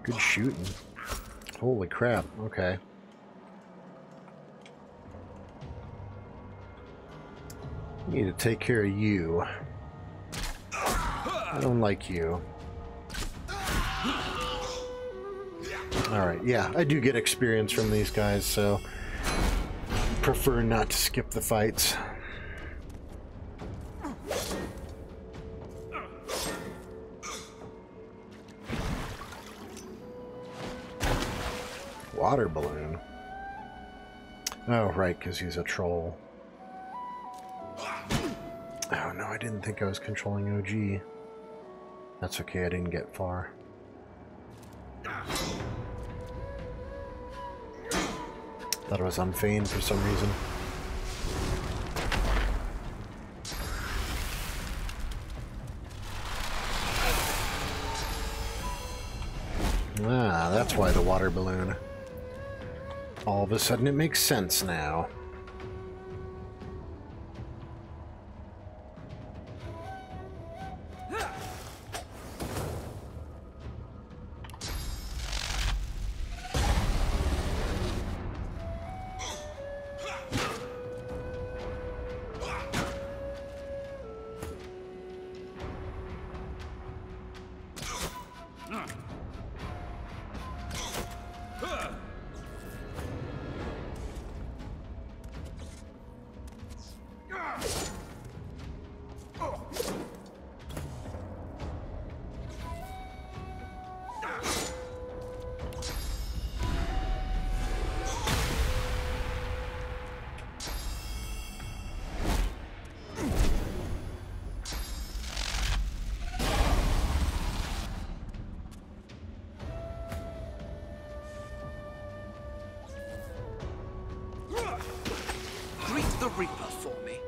Good shooting. Holy crap, okay. Need to take care of you. I don't like you. Alright, yeah, I do get experience from these guys, so prefer not to skip the fights. Water balloon. Oh, right, because he's a troll. Oh, no, I didn't think I was controlling OG. That's okay, I didn't get far. Thought it was unfeigned for some reason. Ah, that's why the water balloon. All of a sudden it makes sense now. Greet the Reaper for me.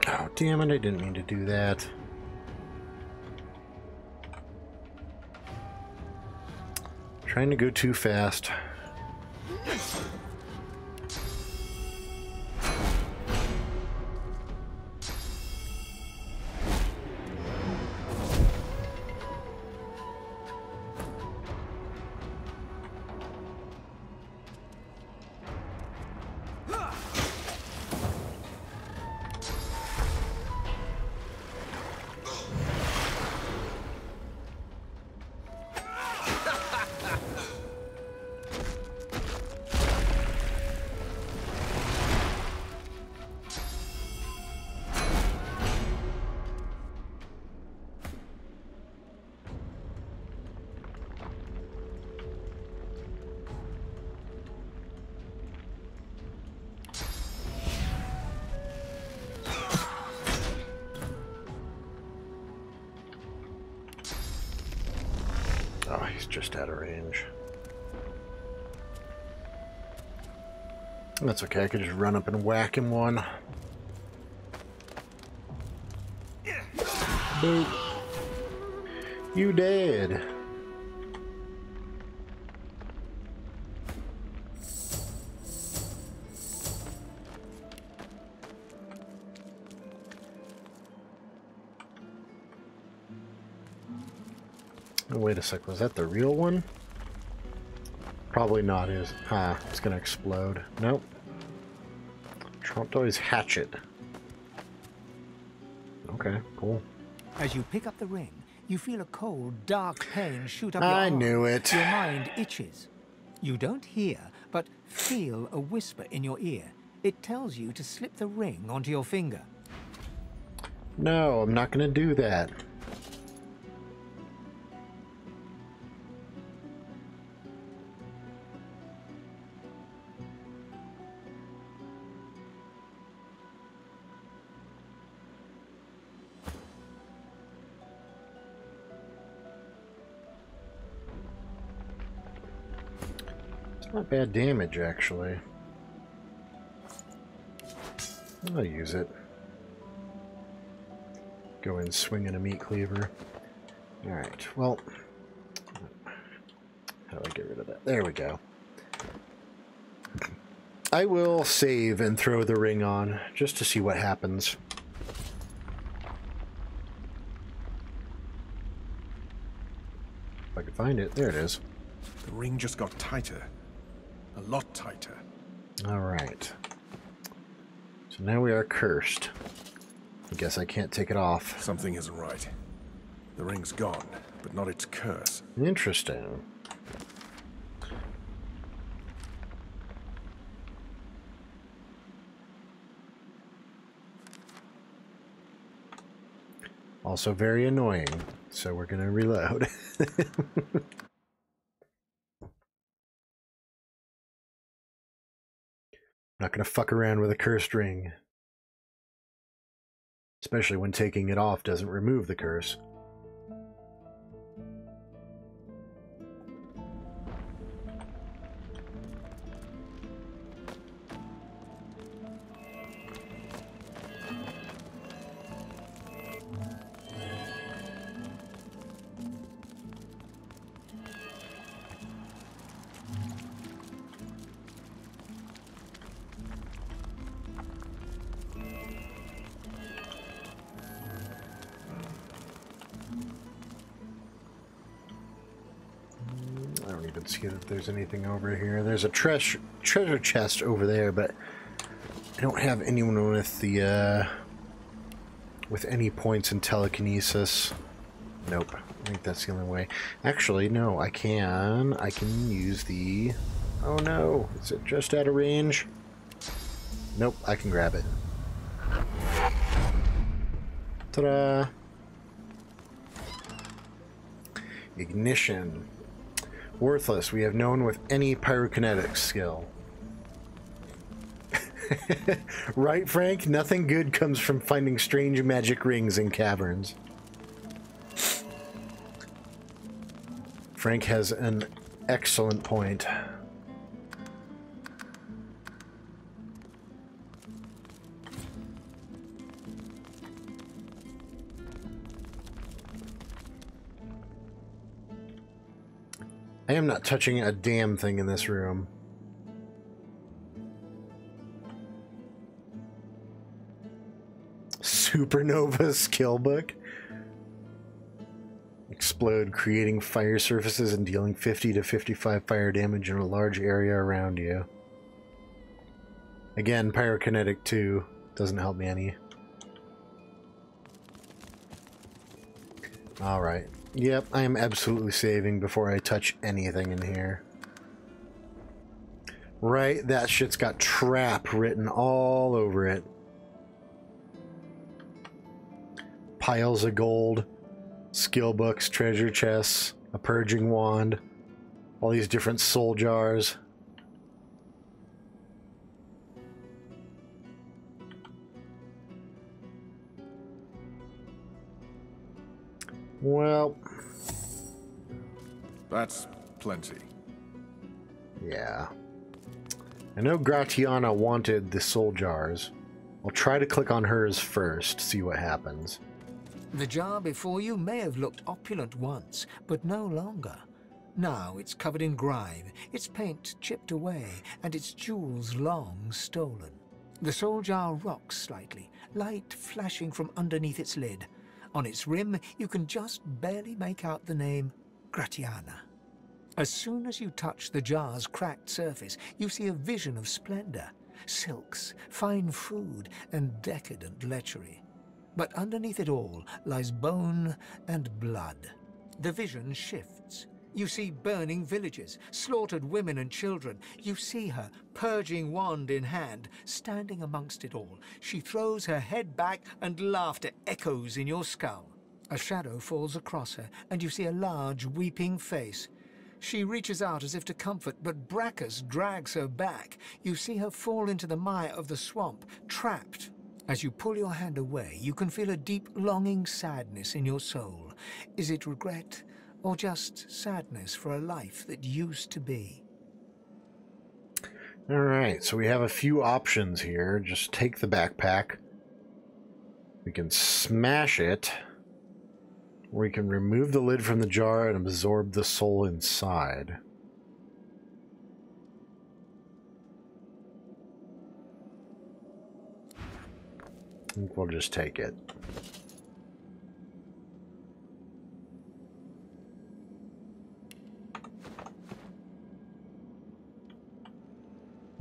Oh, damn it, I didn't mean to do that. Trying to go too fast. Oh, he's just out of range. That's okay, I could just run up and whack him one. Boop. You dead. Oh, wait a sec, was that the real one? Probably not, is it? Ah, it's gonna explode. Nope. Trompedoy's hatchet. Okay, cool. As you pick up the ring, you feel a cold, dark pain shoot up your I arm. knew it. Your mind itches. You don't hear, but feel a whisper in your ear. It tells you to slip the ring onto your finger. No, I'm not gonna do that. Not bad damage, actually. I'll use it. Go in swinging a meat cleaver. Alright, well... How do I get rid of that? There we go. I will save and throw the ring on, just to see what happens. If I can find it. There it is. The ring just got tighter. A lot tighter. Alright. So now we are cursed. I guess I can't take it off. Something isn't right. The ring's gone, but not its curse. Interesting. Also very annoying, so we're gonna reload. Not gonna fuck around with a cursed ring. Especially when taking it off doesn't remove the curse. See that there's anything over here. There's a treasure chest over there, but I don't have anyone with the with any points in telekinesis. Nope. I think that's the only way. Actually, no, I can use the... Oh no, is it just out of range? Nope, I can grab it. Ta-da! Ignition. Worthless. We have no one with any pyrokinetic skill. Right, Frank? Nothing good comes from finding strange magic rings in caverns. Frank has an excellent point. I am not touching a damn thing in this room. Supernova skill book. Explode, creating fire surfaces and dealing 50 to 55 fire damage in a large area around you. Again, pyrokinetic 2 doesn't help me any. Alright. Yep, I am absolutely saving before I touch anything in here. Right, that shit's got trap written all over it. Piles of gold, skill books, treasure chests, a purging wand, all these different soul jars. Well, that's plenty. Yeah. I know Gratiana wanted the soul jars. I'll try to click on hers first, see what happens. The jar before you may have looked opulent once, but no longer. Now it's covered in grime, its paint chipped away, and its jewels long stolen. The soul jar rocks slightly, light flashing from underneath its lid. On its rim, you can just barely make out the name Gratiana. As soon as you touch the jar's cracked surface, you see a vision of splendor, silks, fine food, and decadent lechery. But underneath it all lies bone and blood. The vision shifts. You see burning villages, slaughtered women and children. You see her, purging wand in hand, standing amongst it all. She throws her head back and laughter echoes in your skull. A shadow falls across her, and you see a large, weeping face. She reaches out as if to comfort, but Brachus drags her back. You see her fall into the mire of the swamp, trapped. As you pull your hand away, you can feel a deep, longing sadness in your soul. Is it regret? Or just sadness for a life that used to be? Alright, so we have a few options here. Just take the backpack. We can smash it. Or we can remove the lid from the jar and absorb the soul inside. I think we'll just take it.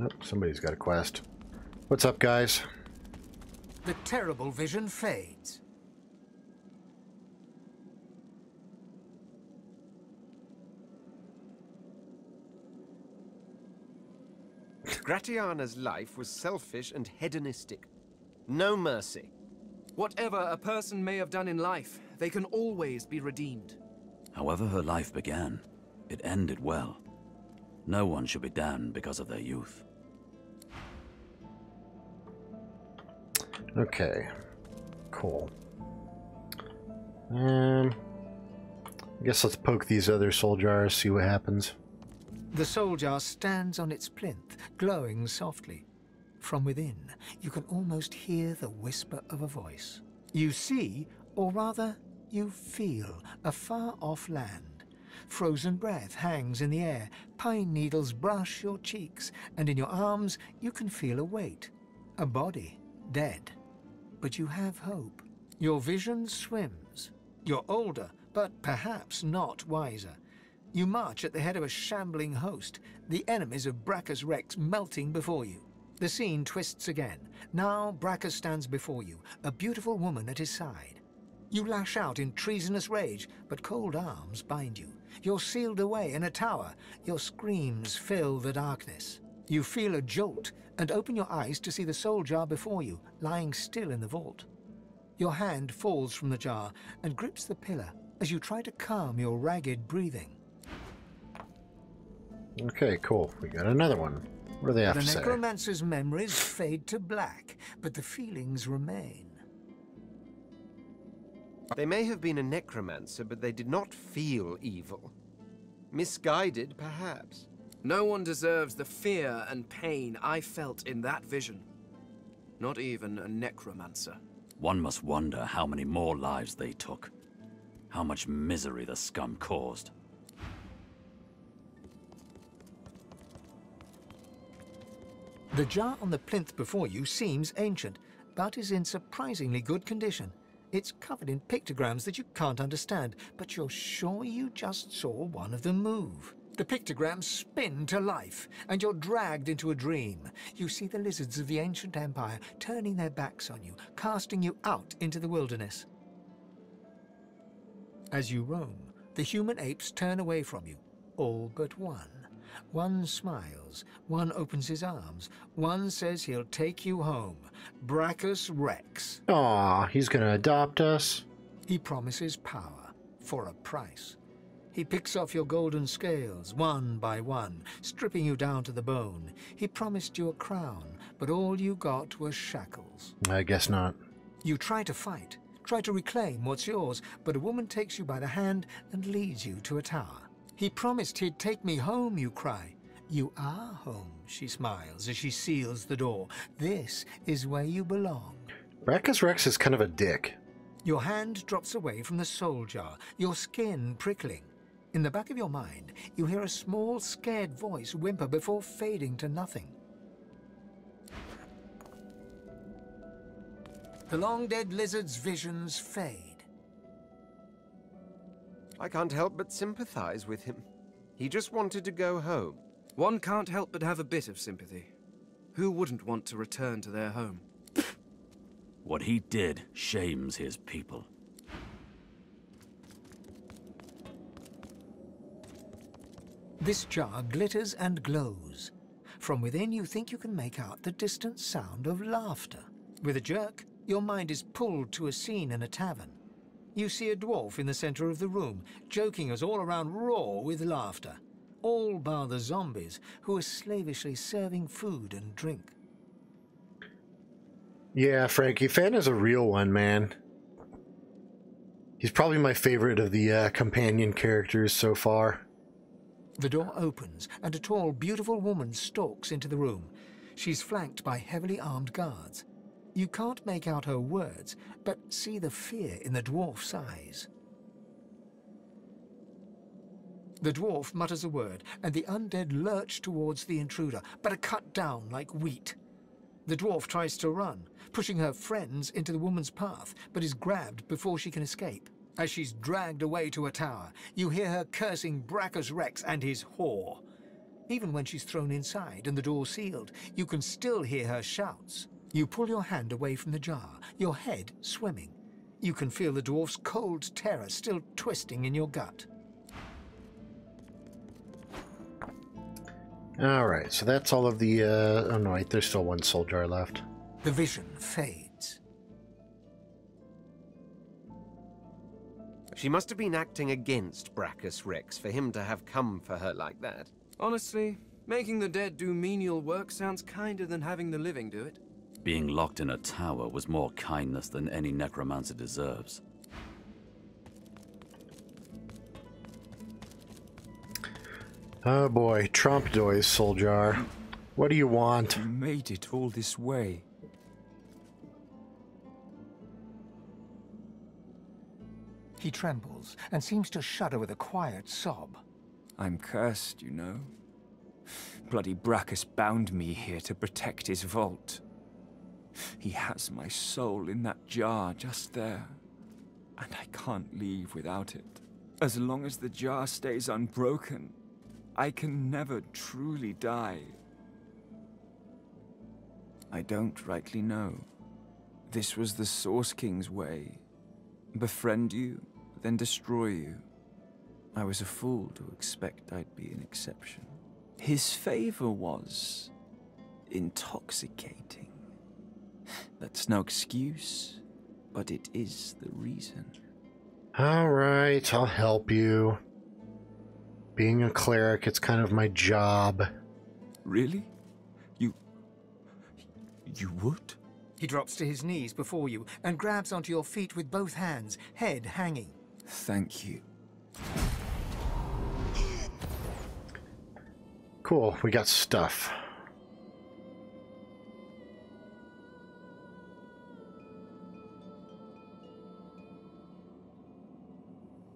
Oh, somebody's got a quest. What's up, guys? The terrible vision fades. Gratiana's life was selfish and hedonistic. No mercy. Whatever a person may have done in life, they can always be redeemed. However her life began, it ended well. No one should be damned because of their youth. Okay, cool. I guess let's poke these other soul jars, see what happens. The soul jar stands on its plinth, glowing softly. From within, you can almost hear the whisper of a voice. You see, or rather, you feel, a far-off land. Frozen breath hangs in the air, pine needles brush your cheeks, and in your arms you can feel a weight. A body, dead. But you have hope. Your vision swims. You're older, but perhaps not wiser. You march at the head of a shambling host, the enemies of Brachus Rex melting before you. The scene twists again. Now Brachus stands before you, a beautiful woman at his side. You lash out in treasonous rage, but cold arms bind you. You're sealed away in a tower. Your screams fill the darkness. You feel a jolt and open your eyes to see the soul jar before you, lying still in the vault. Your hand falls from the jar and grips the pillar as you try to calm your ragged breathing. Okay, cool. We got another one. What do they have to say? The necromancer's memories fade to black, but the feelings remain. They may have been a necromancer, but they did not feel evil. Misguided, perhaps. No one deserves the fear and pain I felt in that vision. Not even a necromancer. One must wonder how many more lives they took. How much misery the scum caused. The jar on the plinth before you seems ancient, but is in surprisingly good condition. It's covered in pictograms that you can't understand, but you're sure you just saw one of them move. The pictograms spin to life, and you're dragged into a dream. You see the lizards of the ancient empire turning their backs on you, casting you out into the wilderness. As you roam, the human apes turn away from you, all but one. One smiles, one opens his arms, one says he'll take you home. Brachus Rex. Aw, he's gonna adopt us. He promises power, for a price. He picks off your golden scales, one by one, stripping you down to the bone. He promised you a crown, but all you got were shackles. I guess not. You try to fight, try to reclaim what's yours, but a woman takes you by the hand and leads you to a tower. He promised he'd take me home, you cry. You are home, she smiles as she seals the door. This is where you belong. Brachus Rex is kind of a dick. Your hand drops away from the soul jar, your skin prickling. In the back of your mind, you hear a small, scared voice whimper before fading to nothing. The long-dead lizard's visions fade. I can't help but sympathize with him. He just wanted to go home. One can't help but have a bit of sympathy. Who wouldn't want to return to their home? What he did shames his people. This jar glitters and glows. From within, you think you can make out the distant sound of laughter. With a jerk, your mind is pulled to a scene in a tavern. You see a dwarf in the center of the room, joking us all around roar with laughter. All bar the zombies, who are slavishly serving food and drink. Yeah, Frankie, Fan is a real one, man. He's probably my favorite of the companion characters so far. The door opens, and a tall, beautiful woman stalks into the room. She's flanked by heavily armed guards. You can't make out her words, but see the fear in the dwarf's eyes. The dwarf mutters a word, and the undead lurch towards the intruder, but are cut down like wheat. The dwarf tries to run, pushing her friends into the woman's path, but is grabbed before she can escape. As she's dragged away to a tower, you hear her cursing Brachus Rex and his whore. Even when she's thrown inside and the door sealed, you can still hear her shouts. You pull your hand away from the jar, your head swimming. You can feel the dwarf's cold terror still twisting in your gut. Alright, so that's all of the, oh no, wait, there's still one soul jar left. The vision fades. She must have been acting against Brachus Rex for him to have come for her like that. Honestly, making the dead do menial work sounds kinder than having the living do it. Being locked in a tower was more kindness than any necromancer deserves. Oh boy, Trompe d'oeil, Soldier. What do you want? You made it all this way. He trembles and seems to shudder with a quiet sob. I'm cursed, you know. Bloody Brachus bound me here to protect his vault. He has my soul in that jar just there, and I can't leave without it. As long as the jar stays unbroken, I can never truly die. I don't rightly know. This was the Source King's way. Befriend you, then destroy you. I was a fool to expect I'd be an exception. His favor was intoxicating. That's no excuse, but it is the reason. Alright, I'll help you. Being a cleric, it's kind of my job. Really? You would? He drops to his knees before you and grabs onto your feet with both hands, head hanging. Thank you. Cool, we got stuff.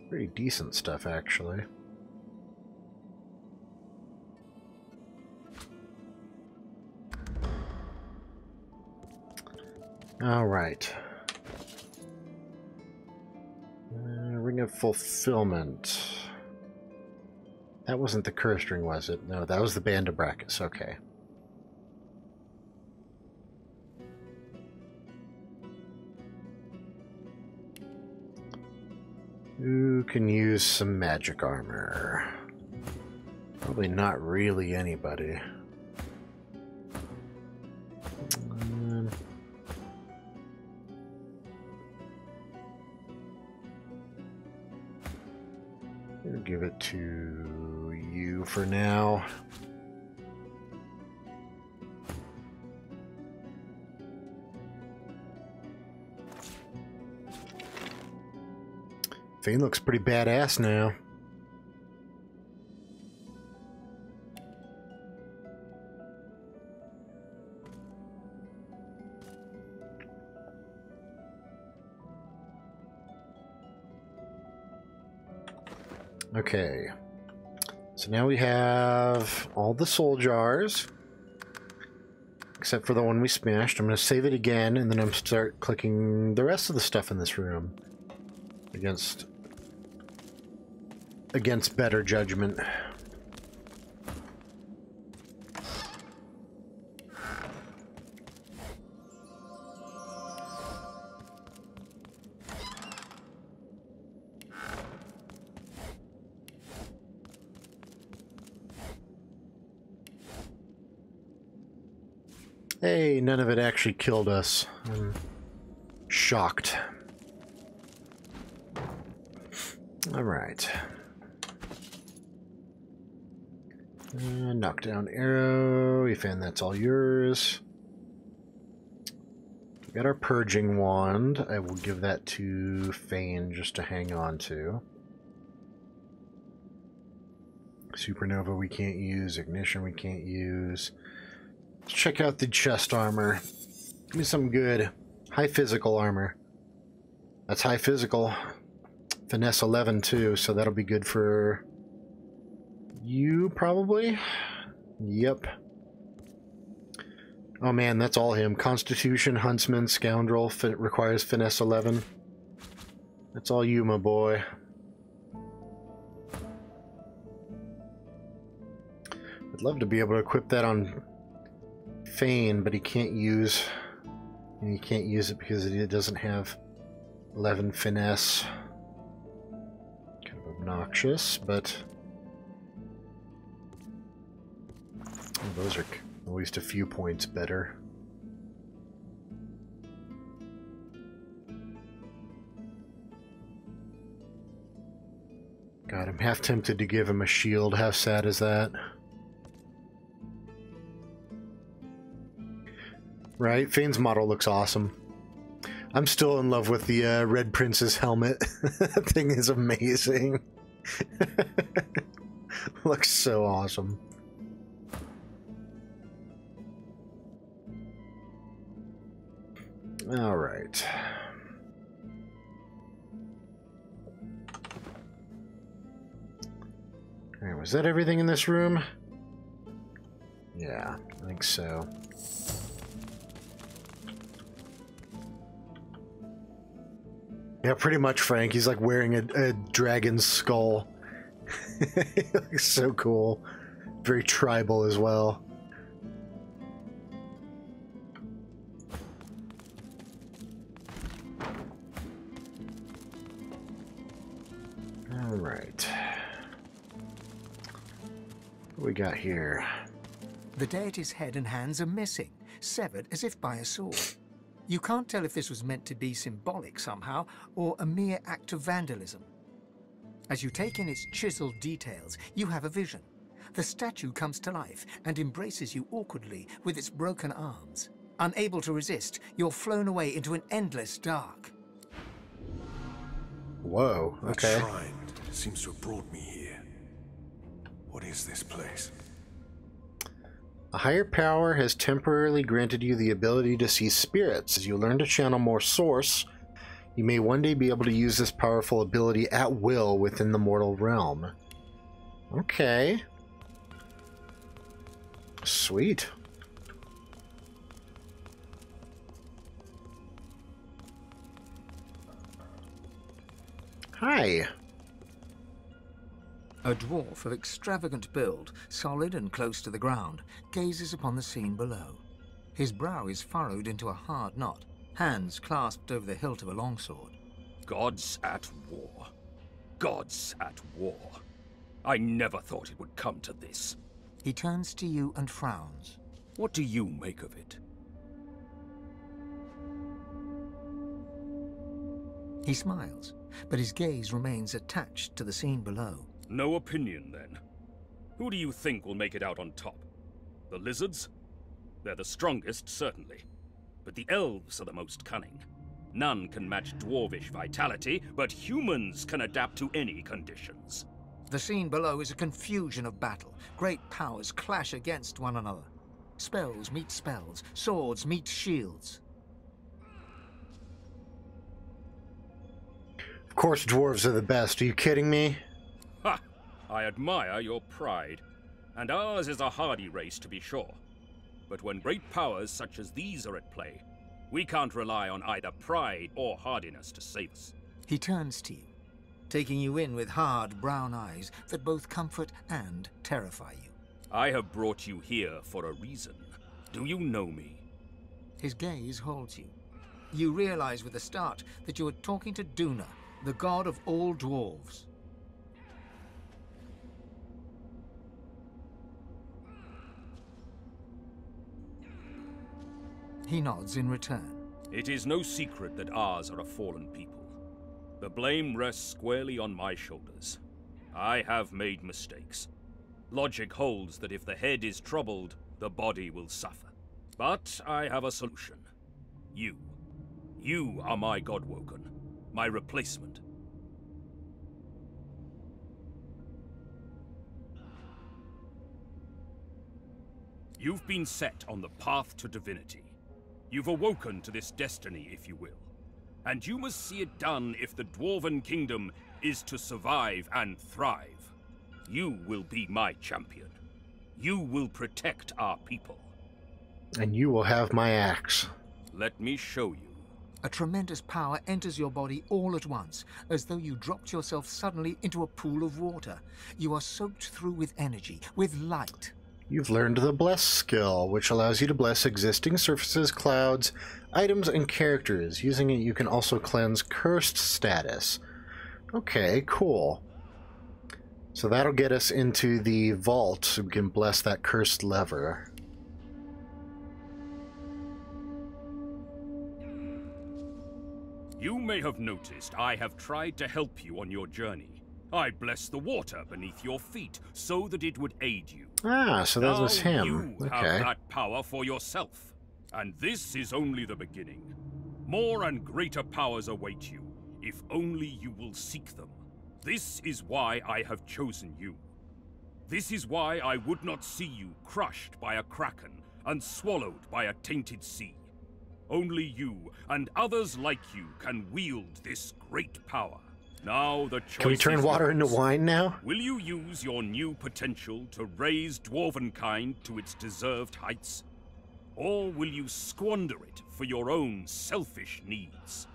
Pretty decent stuff, actually. All right. Ring of Fulfillment. That wasn't the cursed ring, was it? No, that was the Band of Brachus. Okay. Who can use some magic armor? Probably not really anybody. I'll give it to you for now. Fane looks pretty badass now. Okay, so now we have all the soul jars, except for the one we smashed. I'm going to save it again, and then I'm going to start clicking the rest of the stuff in this room against better judgment. Hey, none of it actually killed us. I'm shocked. Alright. Knockdown arrow. Ethan, that's all yours. We got our purging wand. I will give that to Fane just to hang on to. Supernova we can't use. Ignition we can't use. Let's check out the chest armor. Give me some good high physical armor. That's high physical. Finesse 11 too, so that'll be good for you probably. Yep. Oh man, that's all him. Constitution, Huntsman, Scoundrel, requires Finesse 11. That's all you, my boy. I'd love to be able to equip that on Fane, but he can't use it because it doesn't have 11 finesse. Kind of obnoxious, but those are at least a few points better. God, I'm half tempted to give him a shield. How sad is that? Right? Fane's model looks awesome. I'm still in love with the Red Prince's helmet. That thing is amazing. Looks so awesome. All right. All right, was that everything in this room? Yeah, I think so. Yeah, pretty much, Frank. He's like wearing a dragon's skull. He looks so cool. Very tribal as well. All right. What we got here? The deity's head and hands are missing, severed as if by a sword. You can't tell if this was meant to be symbolic somehow, or a mere act of vandalism. As you take in its chiseled details, you have a vision. The statue comes to life and embraces you awkwardly with its broken arms. Unable to resist, you're flown away into an endless dark. Whoa, okay. That shrine seems to have brought me here. What is this place? A higher power has temporarily granted you the ability to see spirits. As you learn to channel more source, you may one day be able to use this powerful ability at will within the mortal realm. Okay. Sweet. Hi. A dwarf of extravagant build, solid and close to the ground, gazes upon the scene below. His brow is furrowed into a hard knot, hands clasped over the hilt of a longsword. Gods at war. Gods at war. I never thought it would come to this. He turns to you and frowns. What do you make of it? He smiles, but his gaze remains attached to the scene below. No opinion, then. Who do you think will make it out on top? The lizards? They're the strongest, certainly. But the elves are the most cunning. None can match dwarvish vitality, but humans can adapt to any conditions. The scene below is a confusion of battle. Great powers clash against one another. Spells meet spells, swords meet shields. Of course dwarves are the best. Are you kidding me? Ha! I admire your pride. And ours is a hardy race, to be sure. But when great powers such as these are at play, we can't rely on either pride or hardiness to save us. He turns to you, taking you in with hard brown eyes that both comfort and terrify you. I have brought you here for a reason. Do you know me? His gaze holds you. You realize with a start that you are talking to Duna, the god of all dwarves. He nods in return. It is no secret that ours are a fallen people. The blame rests squarely on my shoulders. I have made mistakes. Logic holds that if the head is troubled, the body will suffer. But I have a solution. You. You are my Godwoken, my replacement. You've been set on the path to divinity. You've awoken to this destiny, if you will. And you must see it done if the Dwarven Kingdom is to survive and thrive. You will be my champion. You will protect our people. And you will have my axe. Let me show you. A tremendous power enters your body all at once, as though you dropped yourself suddenly into a pool of water. You are soaked through with energy, with light. You've learned the Bless skill, which allows you to bless existing surfaces, clouds, items, and characters. Using it, you can also cleanse Cursed status. Okay, cool. So that'll get us into the vault, so we can bless that Cursed lever. You may have noticed I have tried to help you on your journey. I bless the water beneath your feet so that it would aid you. Ah, so that was him. You Okay. have that power for yourself. And this is only the beginning. More and greater powers await you, if only you will seek them. This is why I have chosen you. This is why I would not see you crushed by a kraken and swallowed by a tainted sea. Only you and others like you can wield this great power. Now the choice Can we turn is water yours. into wine now? Will you use your new potential to raise dwarvenkind to its deserved heights? Or will you squander it for your own selfish needs?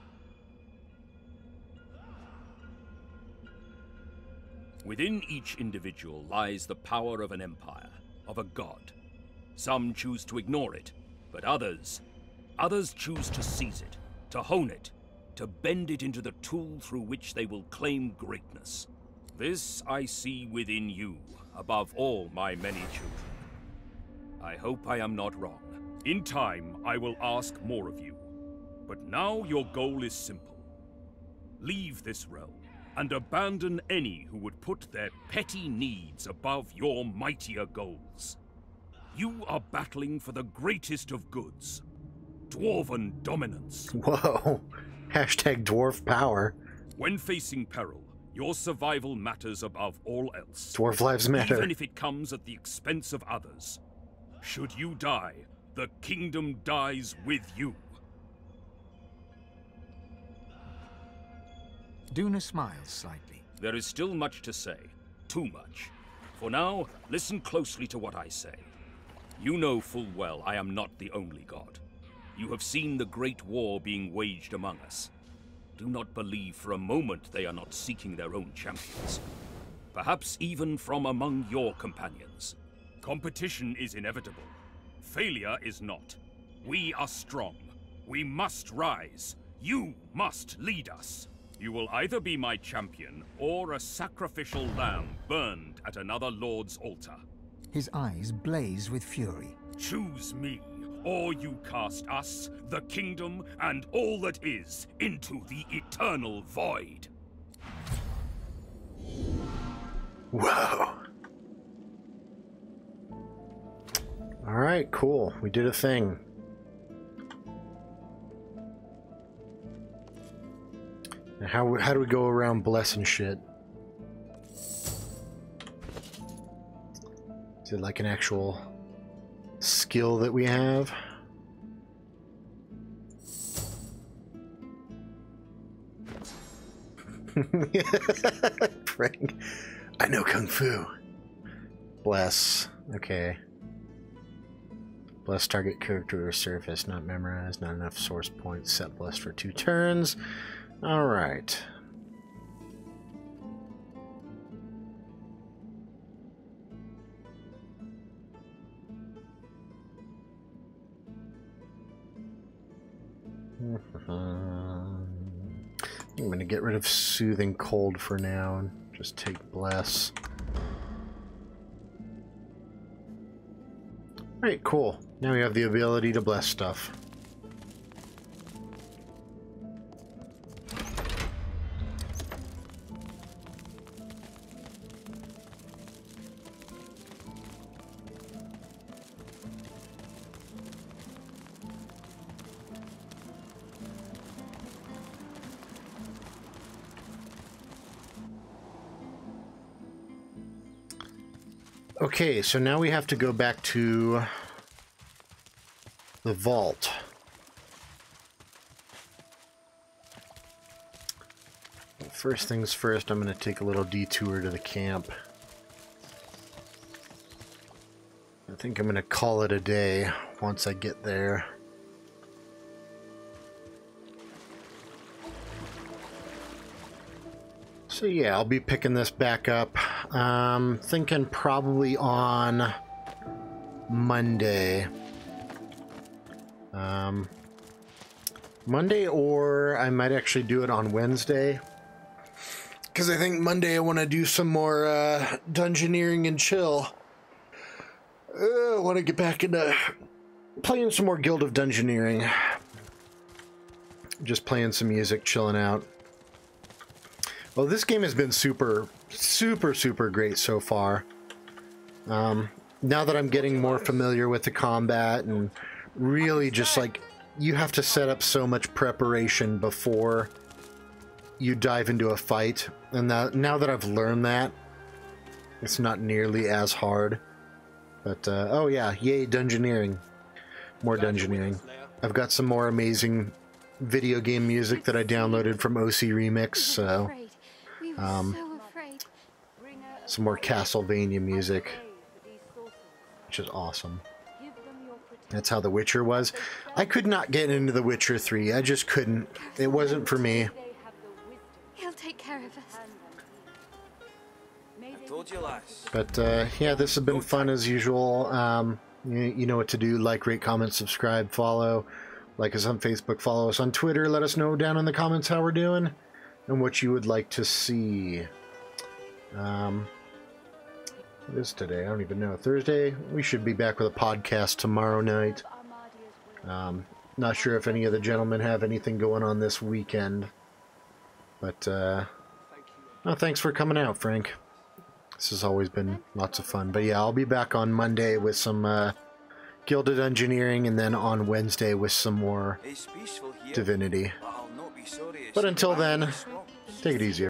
Within each individual lies the power of an empire, of a god. Some choose to ignore it, but others choose to seize it, to hone it, to bend it into the tool through which they will claim greatness. This I see within you, above all my many children. I hope I am not wrong. In time, I will ask more of you. But now your goal is simple. Leave this realm, and abandon any who would put their petty needs above your mightier goals. You are battling for the greatest of goods. Dwarven dominance. Whoa. Hashtag dwarf power. When facing peril, your survival matters above all else. Dwarf lives matter. Even if it comes at the expense of others. Should you die, the kingdom dies with you. Duna smiles slightly. There is still much to say. Too much. For now, listen closely to what I say. You know full well I am not the only god. You have seen the great war being waged among us. Do not believe for a moment they are not seeking their own champions. Perhaps even from among your companions. Competition is inevitable. Failure is not. We are strong. We must rise. You must lead us. You will either be my champion or a sacrificial lamb burned at another lord's altar. His eyes blaze with fury. Choose me, or you cast us, the kingdom, and all that is, into the eternal void. Whoa. Alright, cool. We did a thing. Now how do we go around blessing shit? Is it like an actual skill that we have? Frank, I know Kung Fu. Bless. Okay. Bless target character or surface, not memorized, not enough source points, set bless for 2 turns. Alright. I'm going to get rid of Soothing Cold for now and just take Bless. Alright, cool. Now we have the ability to bless stuff. Okay, so now we have to go back to the vault. First things first, I'm going to take a little detour to the camp. I think I'm going to call it a day once I get there. So yeah, I'll be picking this back up. Thinking probably on Monday. Monday, or I might actually do it on Wednesday. Because I think Monday I want to do some more dungeoneering and chill. I want to get back into playing some more Guild of Dungeoneering. Just playing some music, chilling out. Well, this game has been super great so far. Now that I'm getting more familiar with the combat and really just like, you have to set up so much preparation before you dive into a fight. And now that I've learned that, it's not nearly as hard. But, oh yeah, yay, dungeoneering. More dungeoneering. I've got some more amazing video game music that I downloaded from OC Remix, so... some more Castlevania music, which is awesome. That's how The Witcher was. I could not get into The Witcher 3. I just couldn't. It wasn't for me. He'll take care of us. I told you last. But, yeah, this has been fun as usual. You know what to do. Like, rate, comment, subscribe, follow. Like us on Facebook, follow us on Twitter. Let us know down in the comments how we're doing and what you would like to see. What is today? I don't even know. Thursday? We should be back with a podcast tomorrow night. Not sure if any of the gentlemen have anything going on this weekend. But, no, thanks for coming out, Frank. This has always been lots of fun. But yeah, I'll be back on Monday with some Gilded Engineering, and then on Wednesday with some more Divinity. But until then, take it easy.